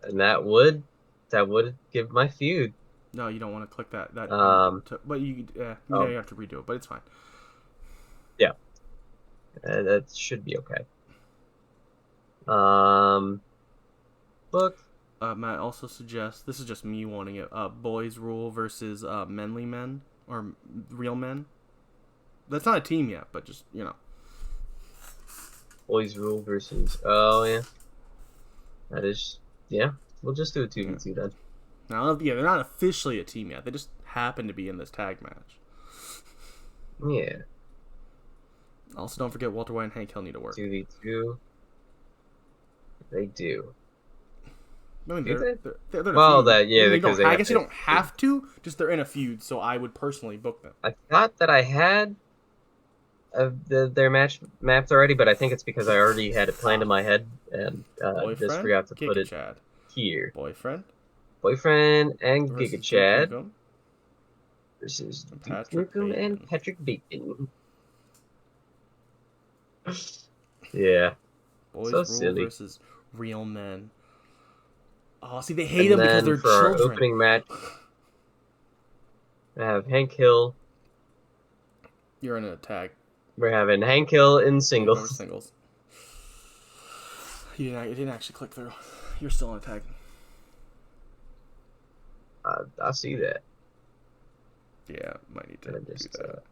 and that would give my feud. No, you don't want to click that. Um, But you oh you have to redo it, but it's fine. yeah, that should be okay. Um, book. Matt also suggests this is just me wanting it. Boys Rule versus Menly Men or Real Men. That's not a team yet, but just Boys Rule versus. Oh yeah, that is. Yeah, we'll just do a 2v2 then. Now, yeah, they're not officially a team yet. They just happen to be in this tag match. Yeah, Also, don't forget Walter White and Hank Hill need to work. 2v2. They do. I mean, Do they? they're in a Well, feud. that yeah, because they I have guess you to. don't have to. Just they're in a feud, so I would personally book them. I thought that I had their match mapped already, but I think it's because I already had it planned in my head and just Boyfriend, forgot to put Giga it Chad. here. Boyfriend Boyfriend and Giga versus Duke Chad Nukem versus and Duke Patrick Nukem and Bacon. Patrick Bacon. Yeah, so Boys Rule silly. versus Real Men. Oh, see, they hate And them because then they're for our children. opening match, we have Hank Hill. You're in a tag. We're having Hank Hill in Yeah, go over singles. singles. You didn't actually click through. You're still in a tag. I see that. Yeah, might need to And do just that.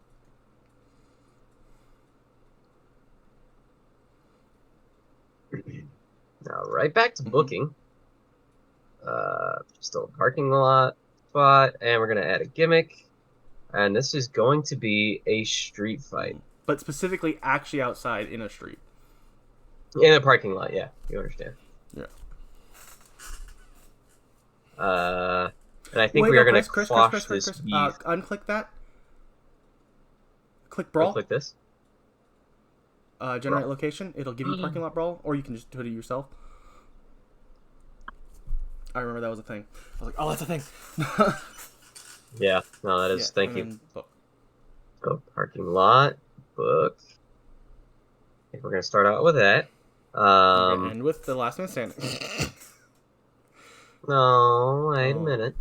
now right back to Mhm. booking. Still a parking lot spot, and we're gonna add a gimmick. And this is going to be a street fight But specifically, actually outside in a street. in a parking lot. Yeah, you understand. Yeah. And I think Wait, we no, are gonna Chris. quash this beef. Unclick that. Click I'll brawl. click this. Generate Brawl. location. It'll give you parking lot brawl, or you can just do it yourself. I remember that was a thing. I was like, oh, that's a thing. Yeah, no, that is. Yeah, Thank and you. then book. Go parking lot book. I think we're gonna start out with that. Okay, and with the last man standing. No, wait a Oh. minute.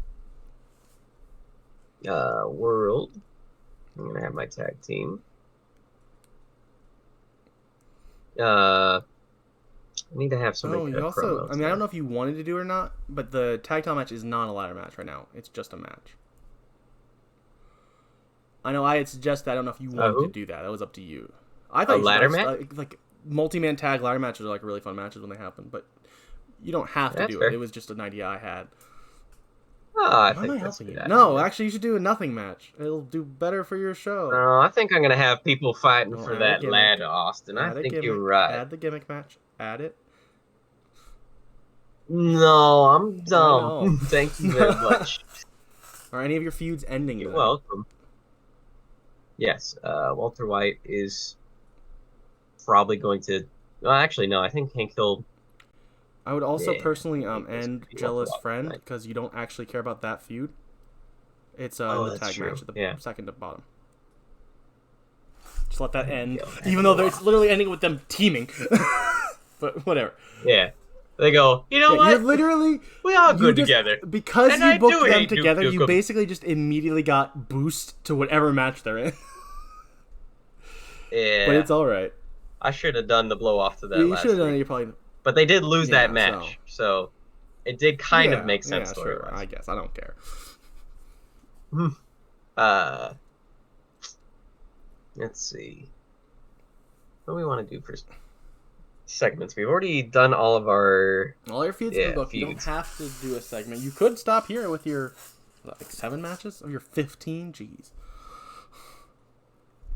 World. I'm gonna have my tag team. I need to have somebody Oh, cut you a also. promo. I mean, I don't know if you wanted to do it or not, but the tag title match is not a ladder match right now. It's just a match. I know I had suggested. I don't know if you wanted to Who? do that. That was up to you. I A thought you should. ladder match? Like multi-man tag ladder matches are like really fun matches when they happen, but you don't have to That's do fair. it. It was just an idea I had. Oh, I Why am think I that's helping a you? good No, idea. actually, you should do a nothing match. It'll do better for your show. No, I think I'm gonna have people fighting No, for add a that gimmick. ladder, Austin. I Add a think you're gimmick. right. Add the gimmick match. Add it. No, I'm I dumb. know. Thank you very much. Are any of your feuds ending You're tonight? welcome. Yes, Walter White is probably going to. Well, actually, no. I think Hank Hill. I would also Yeah, personally Hank Hill's end gonna be Walter Jealous White Friend tonight. because you don't actually care about that feud. It's in Oh, the that's tag match true. at the Yeah. second to bottom. Just let that There you end, go. even though it's literally ending with them teaming. But whatever. Yeah. They go. You know Yeah, you're what? literally We all you good just together. because And you I do booked them hate Duke together. You Nukem. basically just immediately got boost to whatever match they're in. But Yeah. it's all right. I should have done the blow off to that You should have last done it. week, You probably but they did lose that yeah. So match, so it did kind of yeah, make sense yeah, story sure. wise. I guess I don't care. Uh, let's see. What do we want to do for segments? We've already done all of our All your feuds have been booked. You don't feuds. have to do a segment. You could stop here with your like 7 matches of your 15. Jeez.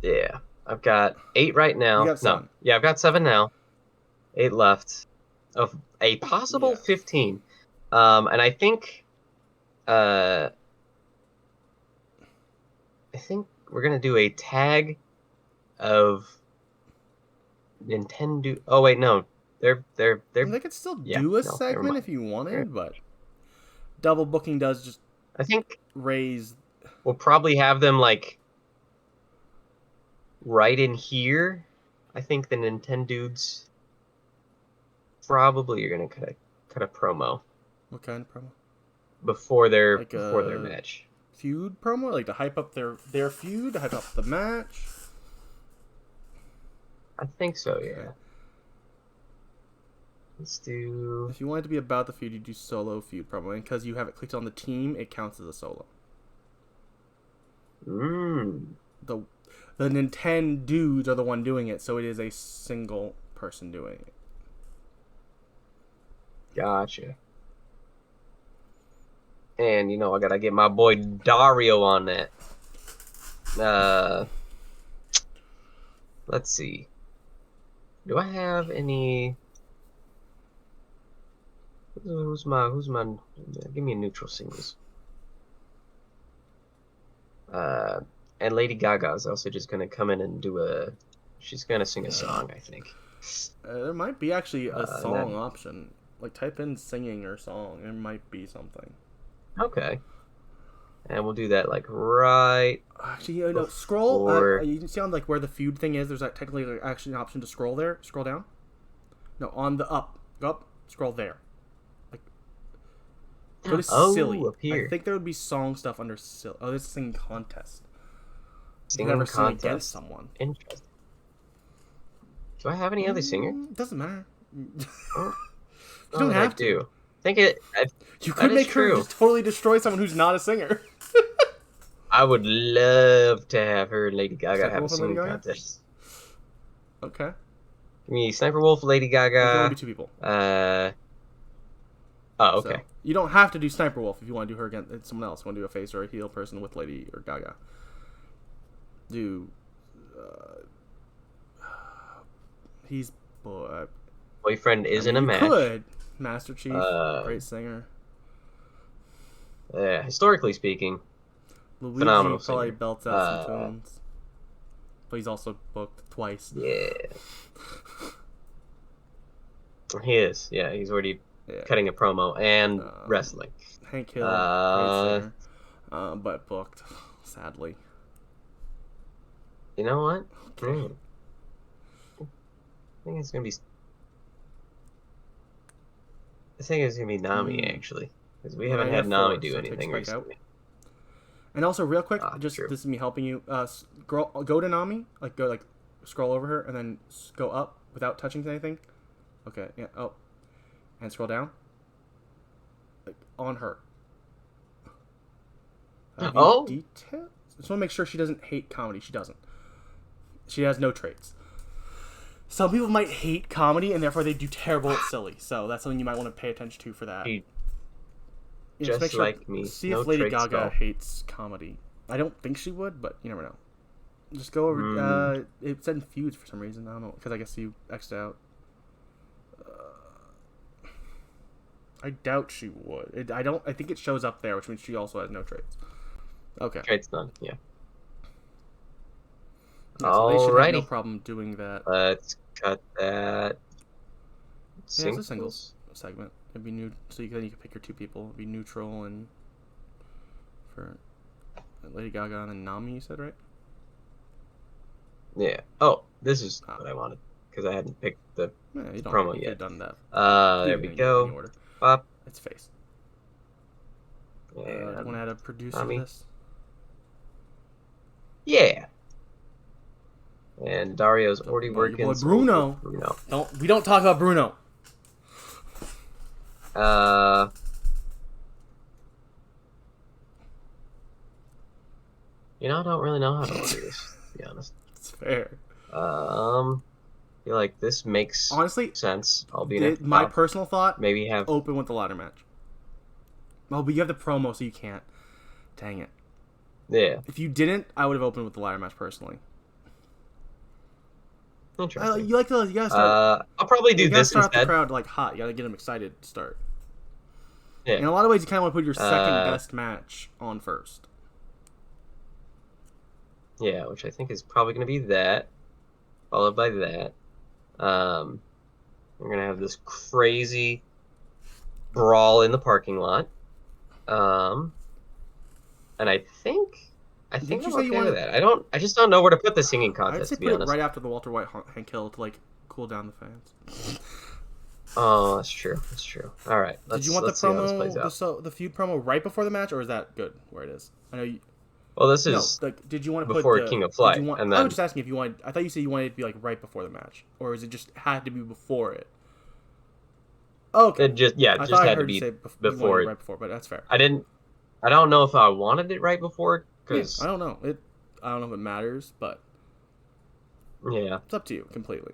Yeah, I've got 8 right You now. got No, 7. yeah, I've got 7 now. 8 left of a possible Yeah. 15. And uh, I think we're gonna do a tag of Nintendo. Oh wait, no, they're They could still yeah, do a no, never segment mind. if you wanted, but double booking does just I think raise. we'll probably have them like right in here. I think the Nintendudes probably are gonna cut a promo What kind of promo? Like before their a match. feud promo, like to hype up their feud, to hype up the match. I think so, Okay. yeah. Let's do. If you want it to be about the feud, you do solo feud promo, and because you have it clicked on the team, it counts as a solo. The the Nintendo dudes are the one doing it, so it is a single person doing it. Gotcha. And I gotta get my boy Dario on that. Let's see. Do I have any? Who's my? Give me a neutral singles. And Lady Gaga is also just gonna come in and do a. She's gonna sing a song, I think. There might be actually a song That, option. Like type in singing or song. There might be something. okay. And we'll do that like right. Actually, no. Scroll. Before... You can see on like where the feud thing is. There's technically actually an option to scroll there. Scroll down. No, on the up. Go up. Scroll there. Like go to silly. Up here. I think there would be song stuff under silly. Oh, this is singing contest. Singing You never sing contest. against someone. Interesting. Do I have any other singer? Doesn't matter. Oh, You don't have I to. do. I think it. You could make her just totally destroy someone who's not a singer. I would love to have her and Lady Gaga Sniper have a Wolf and Lady singing Gaga? contest. Okay. Give me Sniper Wolf, Lady There can only Gaga. be 2 people. Oh, okay. So, you don't have to do Sniper Wolf if you want to do her against someone else. You want to do a face or a heel person with Lady or Gaga. Do. He's. Boyfriend is in a match. Could. Master Chief. Great singer. Historically speaking, Luigi phenomenal probably singer. belts out some tunes. But he's also booked twice. Yeah. He is. Yeah, he's already cutting a promo and wrestling. Hank Hill, great singer. But booked, sadly. You know what? Okay. I think it's gonna be. I think it's gonna be Nami actually, because we haven't had Nami do anything recently. And also, real quick, just true. this is me helping you. Go to Nami, scroll over her, and then go up without touching anything. Okay, yeah. Oh, and scroll down. Like, on her. Details. Just want to make sure she doesn't hate comedy. She doesn't. She has no traits. Some people might hate comedy, and therefore they do terrible at silly. So that's something you might want to pay attention to for that. Just make sure, like me. See if Lady Gaga hates comedy. I don't think she would, but you never know. Just go over. It said feuds for some reason. I don't know, because I guess you X'd out. I doubt she would. I think it shows up there, which means she also has no traits. Okay. Traits none. Yeah. Yeah, so they should have no Alrighty. problem doing that. Let's cut that. Yeah, it's a singles segment. It'd be new, so then you can pick your two people. It'd be neutral and for Lady Gaga and then Nami. You said right? Yeah. Oh, this is what I wanted because I hadn't picked the You don't promo you yet. done that. There we go. Pop. It's face. And Want to add a producer Nami. to this? Yeah. And Dario's already working. Your boy Bruno. We don't talk about Bruno. I don't really know how to do this, to be honest. It's fair. I feel like this makes sense. I'll be my personal thought. Maybe have open with the ladder match. Oh, but you have the promo, so you can't. Dang it. Yeah. If you didn't, I would have opened with the ladder match personally. Interesting. You gotta start. I'll probably do this start instead. The crowd like hot. You gotta get them excited to start. Yeah. In a lot of ways, you kind of want to put your second best match on first. Yeah, which I think is probably going to be that, followed by that. We're going to have this crazy brawl in the parking lot. And I think I'm okay with that. I just don't know where to put the singing contest, I'd say to be put honest. it right after the Walter White Hank Hill to like cool down the fans. Oh, that's true. That's true. All right. Did you want the promo, the feud promo right before the match, or is that good where it is? I know you. Well, this is. Did you want to before put King of Flight? And then, I was just asking if you wanted. I thought you said you wanted it to be like right before the match, or is it just had to be before it? Oh, okay. It just had to be before. Right before, but that's fair. I don't know if I wanted it right before because I don't know. I don't know if it matters, but yeah, it's up to you completely.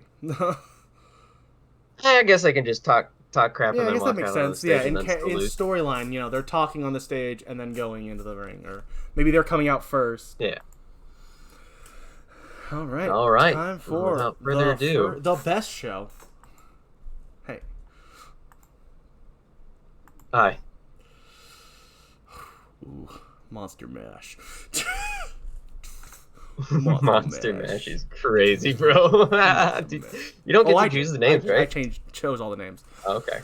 I guess I can just talk crap. Yeah, and then I guess that makes sense. Yeah, in storyline, they're talking on the stage and then going into the ring, or maybe they're coming out first. Yeah. All right. Time for without further ado, the best show. Hey. Hi. Ooh, Monster Mash. Monster Mash is crazy, bro. Dude, you don't get to choose the names, right? I chose all the names. Oh, okay.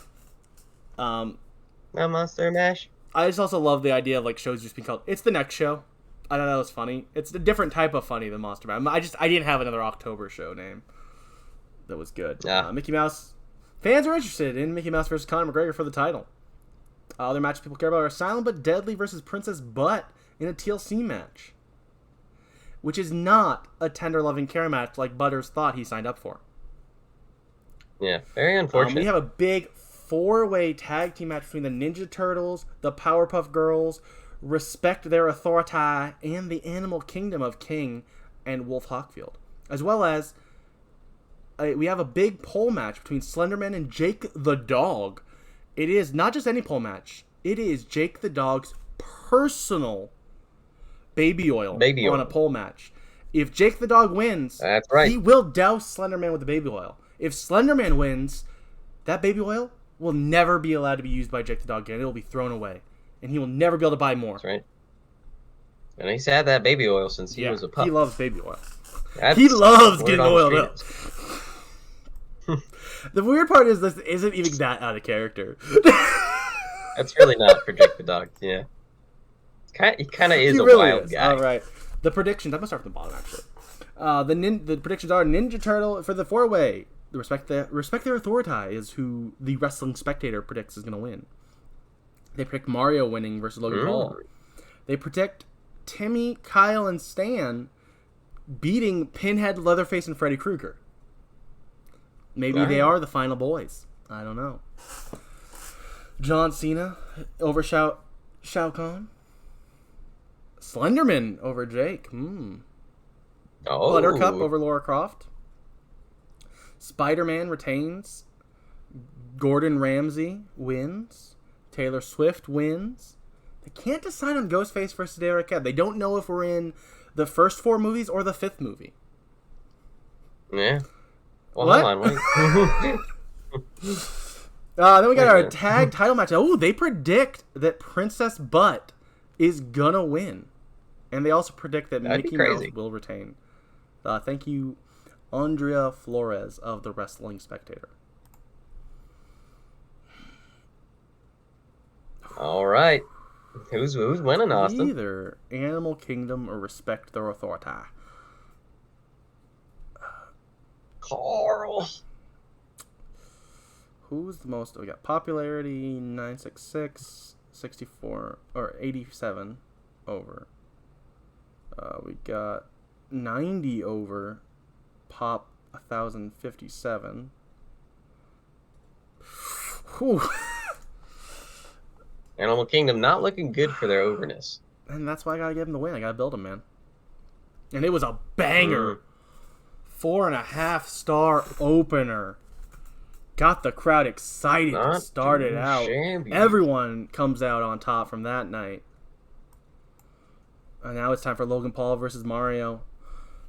Monster Mash. I just also love the idea of like shows just being called. It's the next show. I thought that was funny. It's a different type of funny than Monster Mash. I didn't have another October show name that was good. Mickey Mouse fans are interested in Mickey Mouse versus Conor McGregor for the title. Other matches people care about are Silent but Deadly versus Princess Butt in a TLC match, which is not a tender loving care match like Butters thought he signed up for. Yeah, very unfortunate. We have a big 4-way tag team match between the Ninja Turtles, the Powerpuff Girls, Respect Their Authority, and the Animal Kingdom of King and Wolf Hawkfield. As well as, we have a big pole match between Slenderman and Jake the Dog. It is not just any pole match. It is Jake the Dog's personal baby oil on a pole match. If Jake the Dog wins, that's right, he will douse Slenderman with the baby oil. If Slenderman wins, that baby oil will never be allowed to be used by Jake the Dog again. It will be thrown away, and he will never be able to buy more. That's right. And he's had that baby oil since he was a pup. He loves baby oil. He loves getting oiled up. The weird part is this isn't even that out of character. That's really not for Jake the Dog. Yeah, he kind of is wild guy. All right. The predictions. I'm gonna start from the bottom actually. The predictions are Ninja Turtle for the 4-way. Respect Their Authority is who the Wrestling Spectator predicts is gonna win. They predict Mario winning versus Logan Paul. They predict Timmy, Kyle, and Stan beating Pinhead, Leatherface, and Freddy Krueger. Maybe they are the final boys. I don't know. John Cena over Shao Kahn. Slenderman over Jake. Buttercup over Laura Croft. Spider-Man retains. Gordon Ramsay wins. Taylor Swift wins. They can't decide on Ghostface versus Derek Ed. They don't know if we're in the first 4 movies or the 5th movie. Yeah. Well, hold on, wait. Then we got our tag title match. Oh, they predict that Princess Butt is gonna win. And they also predict that Mickey Mouse will retain. Thank you, Andrea Flores of the Wrestling Spectator. All right. Who's winning, Austin? Either Animal Kingdom or Respect Their Authority. Carl. Who's the most? We got popularity 966, 64 or 87 over. We got 90 over. Pop 1057. Whew. Animal Kingdom not looking good for their overness. And that's why I gotta give him the win. I gotta build him, man. And it was a banger. 4.5 star opener. Got the crowd excited to start it out. Everyone comes out on top from that night. And now it's time for Logan Paul versus Mario.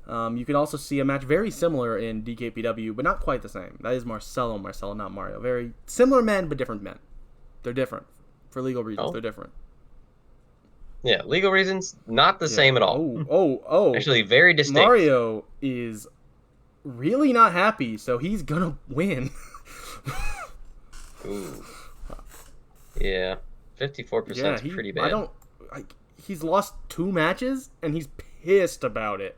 You can also see a match very similar in DKPW, but not quite the same. That is Marcelo, not Mario. Very similar men, but different men. They're different. For legal reasons, they're different. Yeah, legal reasons, not the same at all. Oh. Actually, very distinct. Mario is really not happy, so he's gonna win. Ooh. Yeah, 54% is pretty bad. He's lost 2 matches, and he's pissed about it.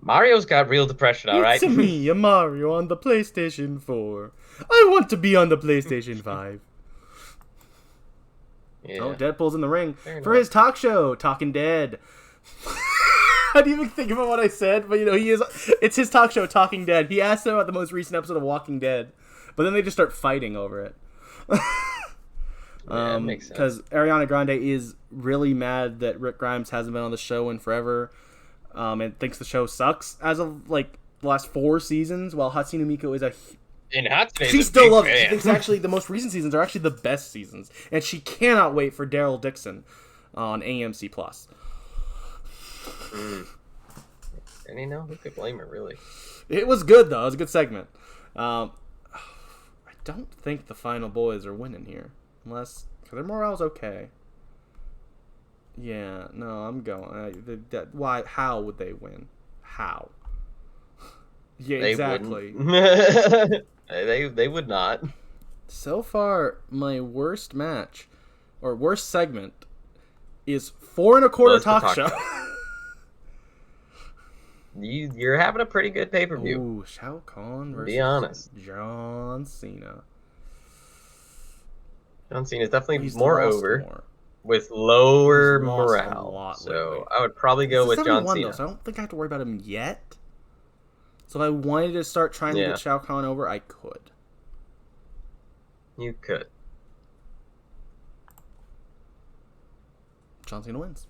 Mario's got real depression, all right? It's me, a Mario on the PlayStation 4. I want to be on the PlayStation 5. Yeah. Oh, Deadpool's in the ring for his talk show, Talking Dead. I didn't even think about what I said, but it's his talk show, Talking Dead. He asked them about the most recent episode of Walking Dead, but then they just start fighting over it. That makes sense. Because Ariana Grande is really mad that Rick Grimes hasn't been on the show in forever, and thinks the show sucks as of the last 4 seasons, while Hatsune Miku is she still loves it. She thinks actually the most recent seasons are actually the best seasons, and she cannot wait for Daryl Dixon on AMC Plus. And who could blame her, really? It was good though. It was a good segment. I don't think the final boys are winning here, because their morale's okay. Yeah, no, I'm going. Why? How would they win? How? Yeah, exactly. They would not. So far, my worst match or worst segment is 4 1/4 talk show. You're having a pretty good pay-per-view. Ooh, Shao Kahn versus be honest. John Cena. John Cena is definitely more over with lower morale. So I would probably go with John Cena. Though, so I don't think I have to worry about him yet. So if I wanted to start trying to get Shao Kahn over, I could. You could. John Cena wins.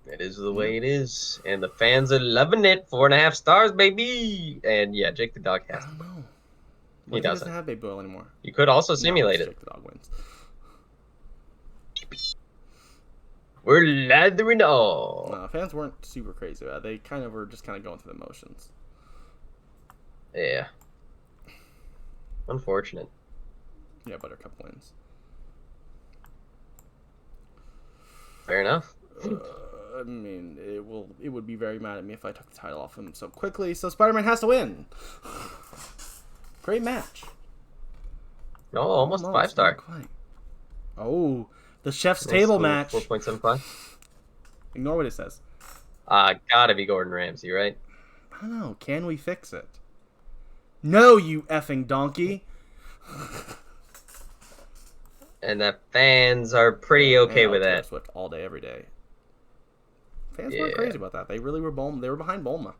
It is the way it is, and the fans are loving it. 4.5 stars, baby. And yeah, Jake the Dog has. I don't know. He doesn't have Baby Boyle anymore. You could also simulate it. Jake the Dog wins. We're lathering all. No, fans weren't super crazy about it. They kind of were just going through the motions. Yeah. Unfortunate. Yeah, Buttercup wins. Fair enough. I mean, it would be very mad at me if I took the title off him so quickly. So Spider-Man has to win. Great match. No, almost 5-star. Quite. Oh, the Chef's Table match. 4.75. Ignore what it says. Gotta be Gordon Ramsay, right? I don't know. Can we fix it? No, you effing donkey. And the fans are pretty okay with that. Swift all day, every day. Fans weren't crazy about that. They really were They were behind Bulma.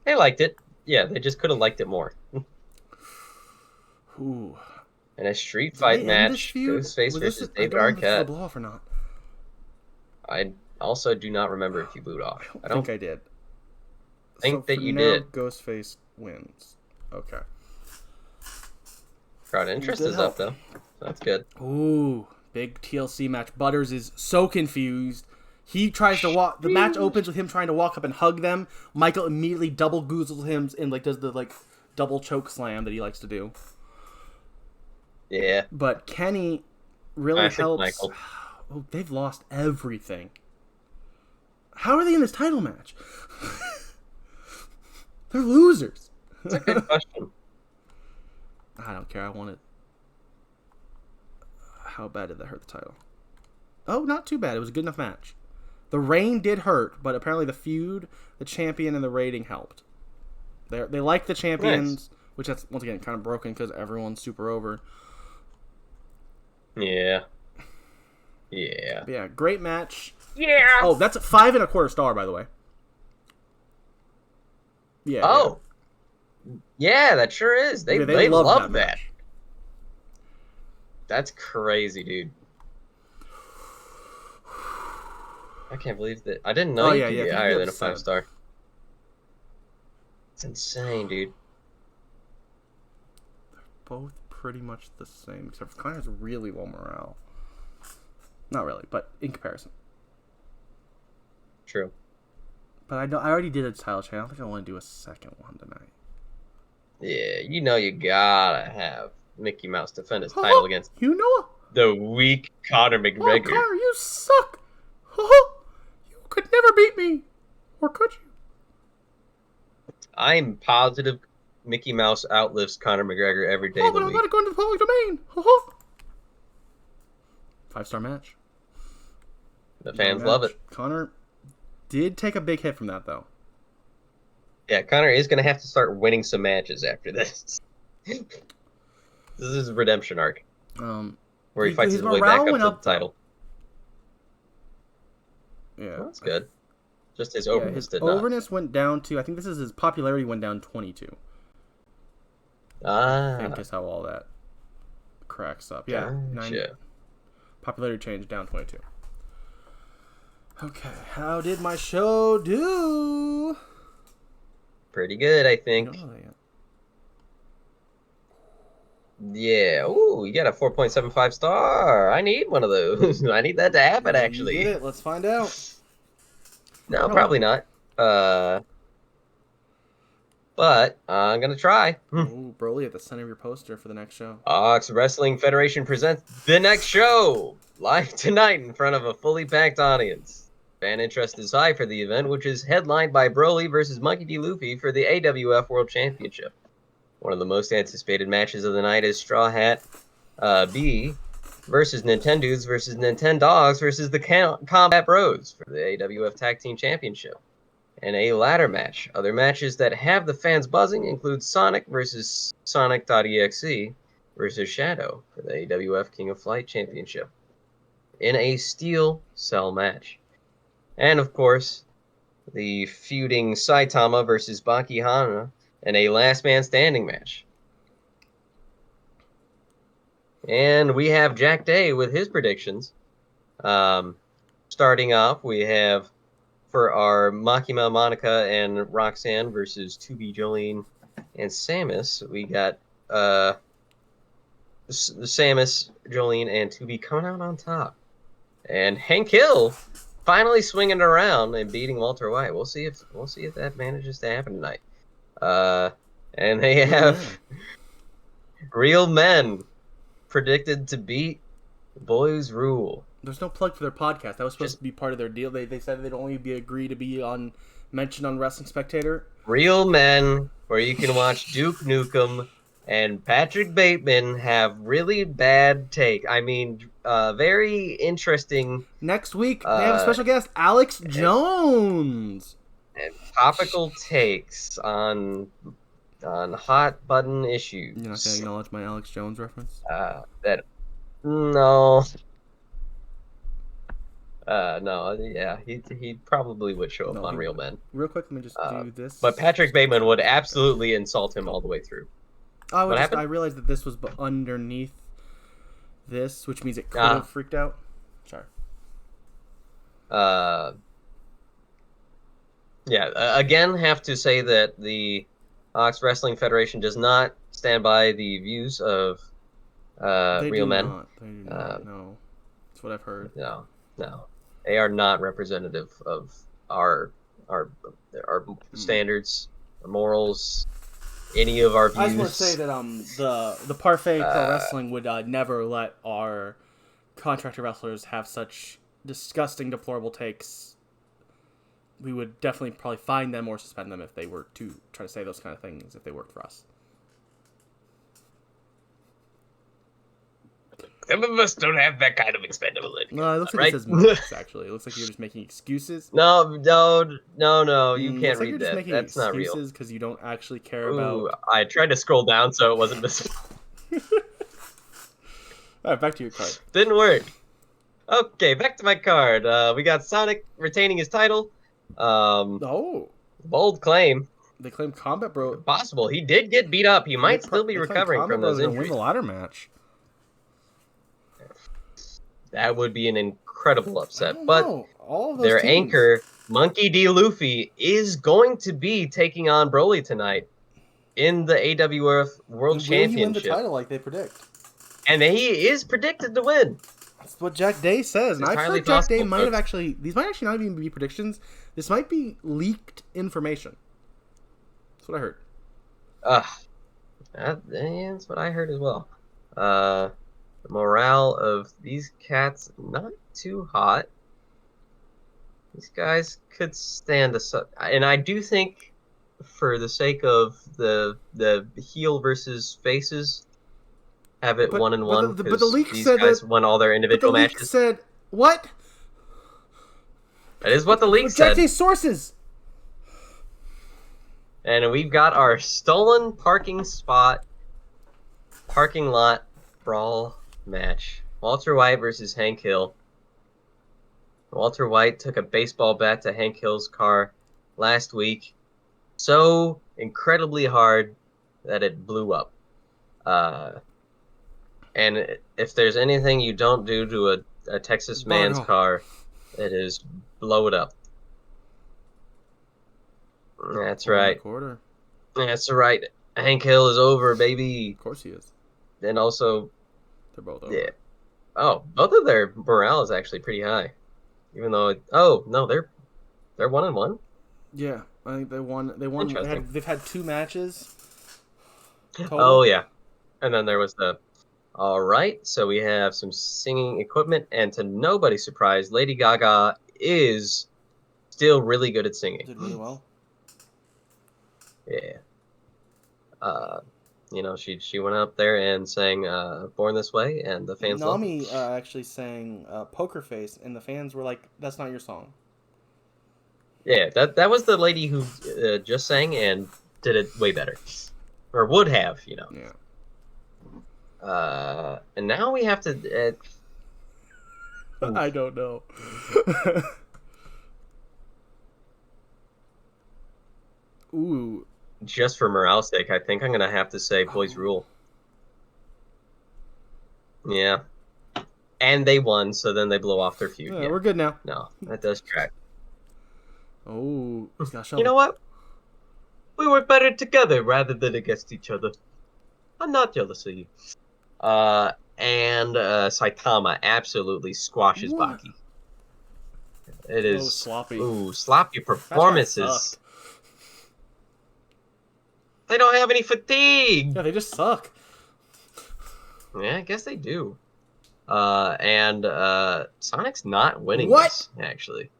They liked it. Yeah, they just could have liked it more. Ooh. And a street fight match. Ghostface versus David Arquette. Blow off or not? I also do not remember if you blew it off. I don't think I did. Think that you did. Ghostface wins. Okay. Crowd interest is up though. That's good. Ooh, big TLC match. Butters is so confused. He tries to walk. The match opens with him trying to walk up and hug them. Michael immediately double goozles him and does the double choke slam that he likes to do. Yeah. But Kenny really helps. Michael. Oh, they've lost everything. How are they in this title match? They're losers. That's a good question. I don't care. I want it. How bad did that hurt the title? Oh, not too bad. It was a good enough match. The reign did hurt, but apparently the feud, the champion, and the rating helped. They like the champions, Nice. which that's, once again, kind of broken because everyone's super over. Yeah. Yeah. But yeah, great match. Yeah. Oh, that's a 5.25 star, by the way. Yeah. Oh. Yeah, that sure is. They love that. match. That's crazy, dude. I can't believe that. I didn't know you could get higher than a 5-star. It's insane, dude. They're both pretty much the same, except for Connor's really low morale. Not really, but in comparison. True. But I already did a title change. I don't think I want to do a second one tonight. Yeah, you know you gotta have Mickey Mouse defend his title against the weak Conor McGregor. Oh, Connor, you suck. You could never beat me. Or could you? I'm positive Mickey Mouse outlifts Conor McGregor every day of the but I'm week. going to go into the public domain. 5-star match. The fans love it. Conor did take a big hit from that, though. Yeah, Conor is going to have to start winning some matches after this. This is his redemption arc. Where he fights his way back up to the title. Yeah. Well, that's good. Just his overness did not. His overness went down to, I think this is his popularity went down 22. I think is how all that cracks up. Yeah. Gotcha. Popularity change down 22. Okay. How did my show do? Pretty good, I think. I don't know that yet. Yeah. Ooh, you got a 4.75 star. I need one of those. I need that to happen, actually. You get it. Let's find out. No, probably not. But I'm going to try. Ooh, Broly at the center of your poster for the next show. Ox Wrestling Federation presents the next show. Live tonight in front of a fully packed audience. Fan interest is high for the event, which is headlined by Broly versus Monkey D. Luffy for the AWF World Championship. One of the most anticipated matches of the night is Straw Hat B versus Nintendudes versus Nintendogs versus the Combat Bros for the AWF Tag Team Championship. And a ladder match. Other matches that have the fans buzzing include Sonic versus Sonic.exe versus Shadow for the AWF King of Flight Championship in a steel cell match. And of course, the feuding Saitama versus Baki Hana in a last man standing match. And we have Jack Day with his predictions. Starting off, we have for our Makima, Monica, and Roxanne versus 2B, Jolene, and Samus, we got Samus, Jolene, and 2B coming out on top. And Hank Hill finally swinging it around and beating Walter White. We'll see if that manages to happen tonight. And they have Real Men predicted to beat Boys Rule. There's no plug for their podcast. That was supposed to be part of their deal. They said they'd only agree to be mentioned on Wrestling Spectator. Real Men, where you can watch Duke Nukem and Patrick Bateman have really bad take. I mean, very interesting. Next week, they have a special guest, Alex Jones. And topical takes on hot button issues. You're not going to acknowledge my Alex Jones reference? No. No, yeah, he probably would show up on Real Men. Real quick, let me just do this. But Patrick Bateman would absolutely insult him all the way through. I realized that this was underneath this, which means it could have freaked out. Sorry. Yeah, again, have to say that the Ox Wrestling Federation does not stand by the views of Real Men. They do not. No. That's what I've heard. No. They are not representative of our standards, our morals, any of our views. I just want to say that the Parfait Pro Wrestling would never let our contractor wrestlers have such disgusting, deplorable takes we would definitely probably fine them or suspend them if they were to try to say those kind of things if they worked for us. Some of us don't have that kind of expendable income. No, it looks like right? it says mix, actually. It looks like you're just making excuses. No. You can't Looks like read you're just that. making That's not real. excuses because you don't actually care Ooh, about... I tried to scroll down so it wasn't visible. Alright, back to your card. Didn't work. Okay, back to my card. We got Sonic retaining his title. Oh, Bold claim. they claim Combat Bro... Possible. He did get beat up. He might still be they claim recovering Combat from Bros those are gonna win injuries. the ladder match. That would be an incredible I upset. don't But know. All of those their teams. anchor, Monkey D. Luffy, is going to be taking on Broly tonight in the AWF World Will he win the Championship. title like they predict? And he is predicted to win. That's what Jack Day says. And It's I've entirely heard Jack Day possible, might have folks. actually... These might actually not even be predictions. This might be leaked information. That's what I heard. That's what I heard as well. The morale of these cats not too hot. These guys could stand and I do think, for the sake of the heel versus faces, have it 1-1 but the leak these said guys that, won all their but the individual leak matches. said what? That is what the leak Jack said. Day's sources. And we've got our stolen parking lot brawl match. Walter White versus Hank Hill. Walter White took a baseball bat to Hank Hill's car last week, so incredibly hard that it blew up. And if there's anything you don't do to a Texas man's car, it is blow it up. That's right. Quarter. That's right. Hank Hill is over, baby. Of course he is. And also, They're both over. yeah. Oh, both of their morale is actually pretty high. Even though, no, they're 1-1. Yeah, I think they won. Interesting. They've had 2 matches. Total. Oh yeah, and then there was the. All right, so we have some singing equipment, and to nobody's surprise, Lady Gaga is still really good at singing. Did really well. Yeah. She went up there and sang "Born This Way," and the fans loved it. Nami actually sang "Poker Face," and the fans were like, "That's not your song." Yeah, that was the lady who just sang and did it way better, or would have, Yeah. And now we have to. I don't know. Ooh. Just for morale's sake, I think I'm gonna have to say Boys Rule. Yeah. And they won, so then they blow off their feud. Yeah, we're good now. No, that does track. Oh, You know what? We work better together rather than against each other. I'm not jealous of you. And Saitama absolutely squashes What? Baki. It is sloppy. Ooh, sloppy performances. They don't have any fatigue. Yeah, they just suck. Yeah, I guess they do. And Sonic's not winning What? this, actually.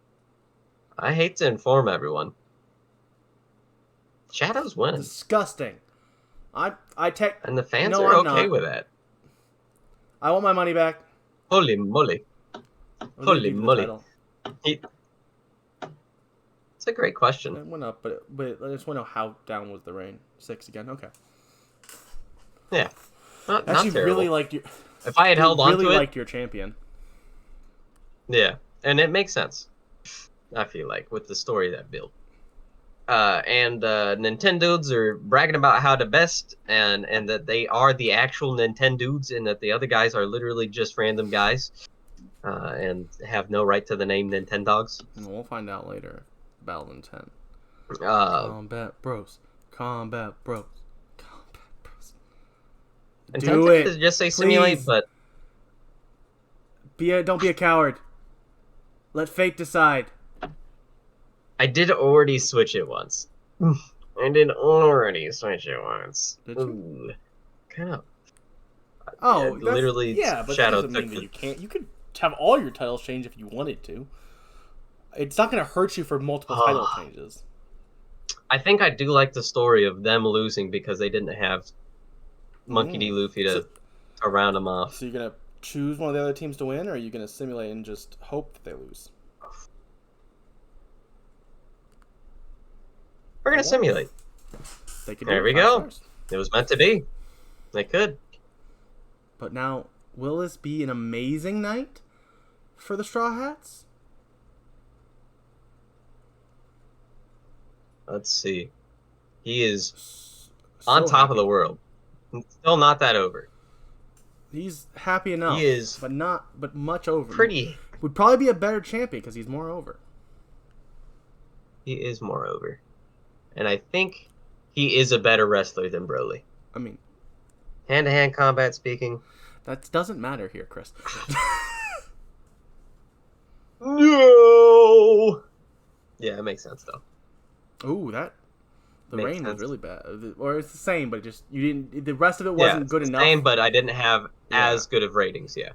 I hate to inform everyone. Shadow's winning. Disgusting. And the fans No, are I'm okay not. with that. I want my money back. Holy moly. Holy moly. It's a great question. It went up, but I just want to know how down was the rain. 6 again. Okay. Yeah. Not Actually, terrible. really liked your. If I had held on to really it, liked your champion. yeah, and it makes sense. I feel like with the story that built. And Nintendo's are bragging about how the best and that they are the actual Nintendo's and that the other guys are literally just random guys, and have no right to the name Nintendogs. And we'll find out later. Battle in 10. Combat Bros. Combat Bros. Combat Bros. And Do it. to just say simulate, Please. but Don't be a coward. Let fate decide. I did already switch it once. Did you? Did you? Kind of. Oh, literally. Yeah, but Shadow that doesn't took mean that you can't. You could have all your titles change if you wanted to. It's not going to hurt you for multiple title changes. I think I do like the story of them losing because they didn't have Monkey D. Luffy to round them off. So you're going to choose one of the other teams to win, or are you going to simulate and just hope that they lose? We're going to simulate. There we go. It was meant to be. They could. But now, will this be an amazing night for the Straw Hats? Let's see. He is on top of the world. Still not that over. He's happy enough. He is, but much over. Pretty. Would probably be a better champion because he's more over. He is more over, and I think he is a better wrestler than Broly. I mean, hand-to-hand combat speaking. That doesn't matter here, Chris. No. Yeah, it makes sense though. Ooh, the rain was really bad, or it's the same, but just you didn't. The rest of it wasn't good enough. Same, but I didn't have as good of ratings. Yeah.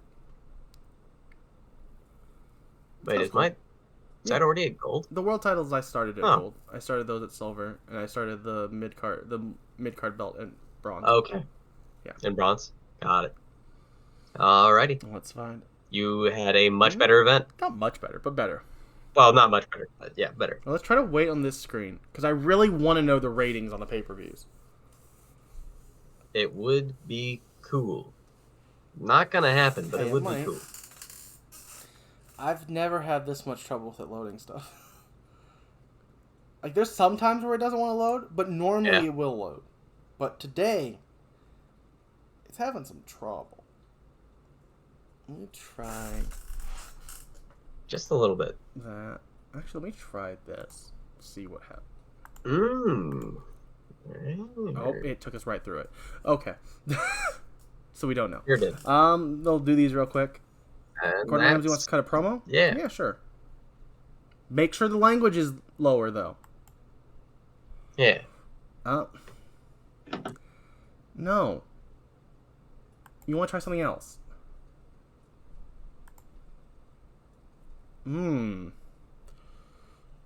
Wait, is that already at gold? The world titles I started at gold. I started those at silver, and I started the mid card belt at bronze. Okay. Yeah. In bronze. Got it. Alrighty. Well, that's fine. You had a much better event. Not much better, but better. Well, not much better, but yeah, better. Well, let's try to wait on this screen, because I really want to know the ratings on the pay-per-views. It would be cool. Not going to happen, but it would be cool. I've never had this much trouble with it loading stuff. Like, there's some times where it doesn't want to load, but normally it will load. But today, it's having some trouble. Let me try... Just a little bit. Actually, let me try this. See what happens. Oh, it took us right through it. Okay. So we don't know. You're good. They'll do these real quick. Gordon Ramsay wants to cut a promo? Yeah. Yeah, sure. Make sure the language is lower, though. Yeah. No. You want to try something else?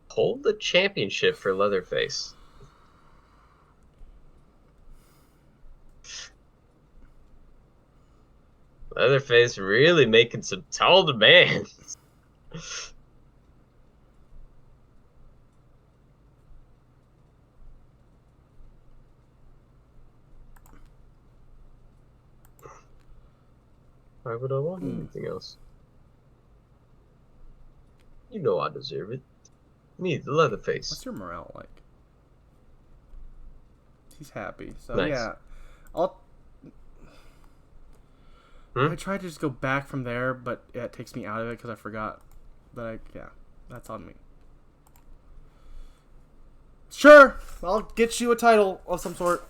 Hold the championship for Leatherface. Leatherface really making some tall demands. Why would I want anything else? You know I deserve it. Me, the Leatherface. What's your morale like? He's happy. So nice. Yeah, I tried to just go back from there, but it takes me out of it because I forgot. But that's on me. Sure, I'll get you a title of some sort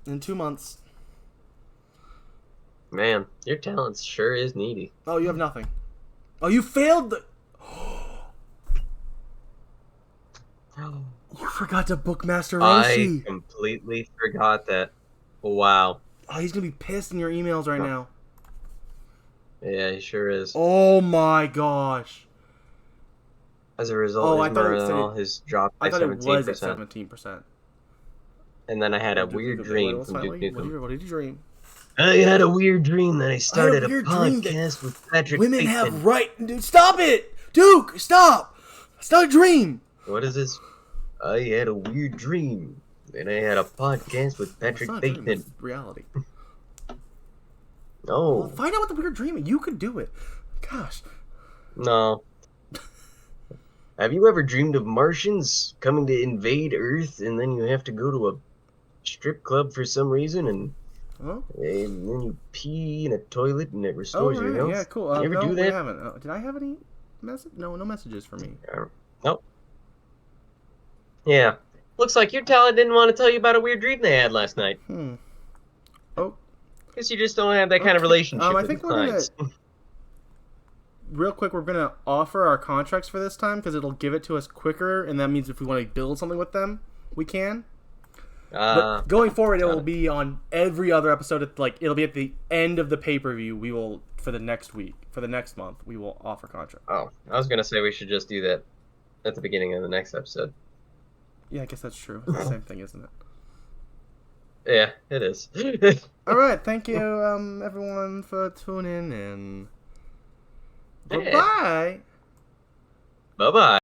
in 2 months. Man, your talent sure is needy. Oh, you have nothing. Oh, you failed the... You forgot to book Master Roshi. I completely forgot that. Wow. Oh, he's going to be pissed in your emails right now. Yeah, he sure is. Oh my gosh. As a result, his morale has dropped by 17%. I thought it was at 17%. And then I had a weird dream from Duke Nukem. What did you dream? I had a weird dream that I started a podcast with Patrick Women Bateman. have right... Dude, stop it! Duke, stop! It's not a dream! What is this? I had a weird dream. And I had a podcast with Patrick Bateman. It's reality. No. Well, find out what the weird dream is. You could do it. Gosh. No. Have you ever dreamed of Martians coming to invade Earth and then you have to go to a strip club for some reason and then you pee in a toilet and it restores your health? Yeah, cool. You ever do that? We haven't. Did I have any message? No messages for me. Nope. Yeah. Looks like your talent didn't want to tell you about a weird dream they had last night. Oh. Guess you just don't have that kind of relationship I with think the clients. Real quick, we're going to offer our contracts for this time because it'll give it to us quicker, and that means if we want to build something with them, we can. But going forward, it will be on every other episode. It'll be at the end of the pay-per-view. We will for the next week. for the next month, we will offer contract. Oh, I was gonna say we should just do that at the beginning of the next episode. Yeah, I guess that's true. It's the same thing, isn't it? Yeah, it is. All right, thank you, everyone, for tuning in. Yeah. Bye-bye. Bye-bye.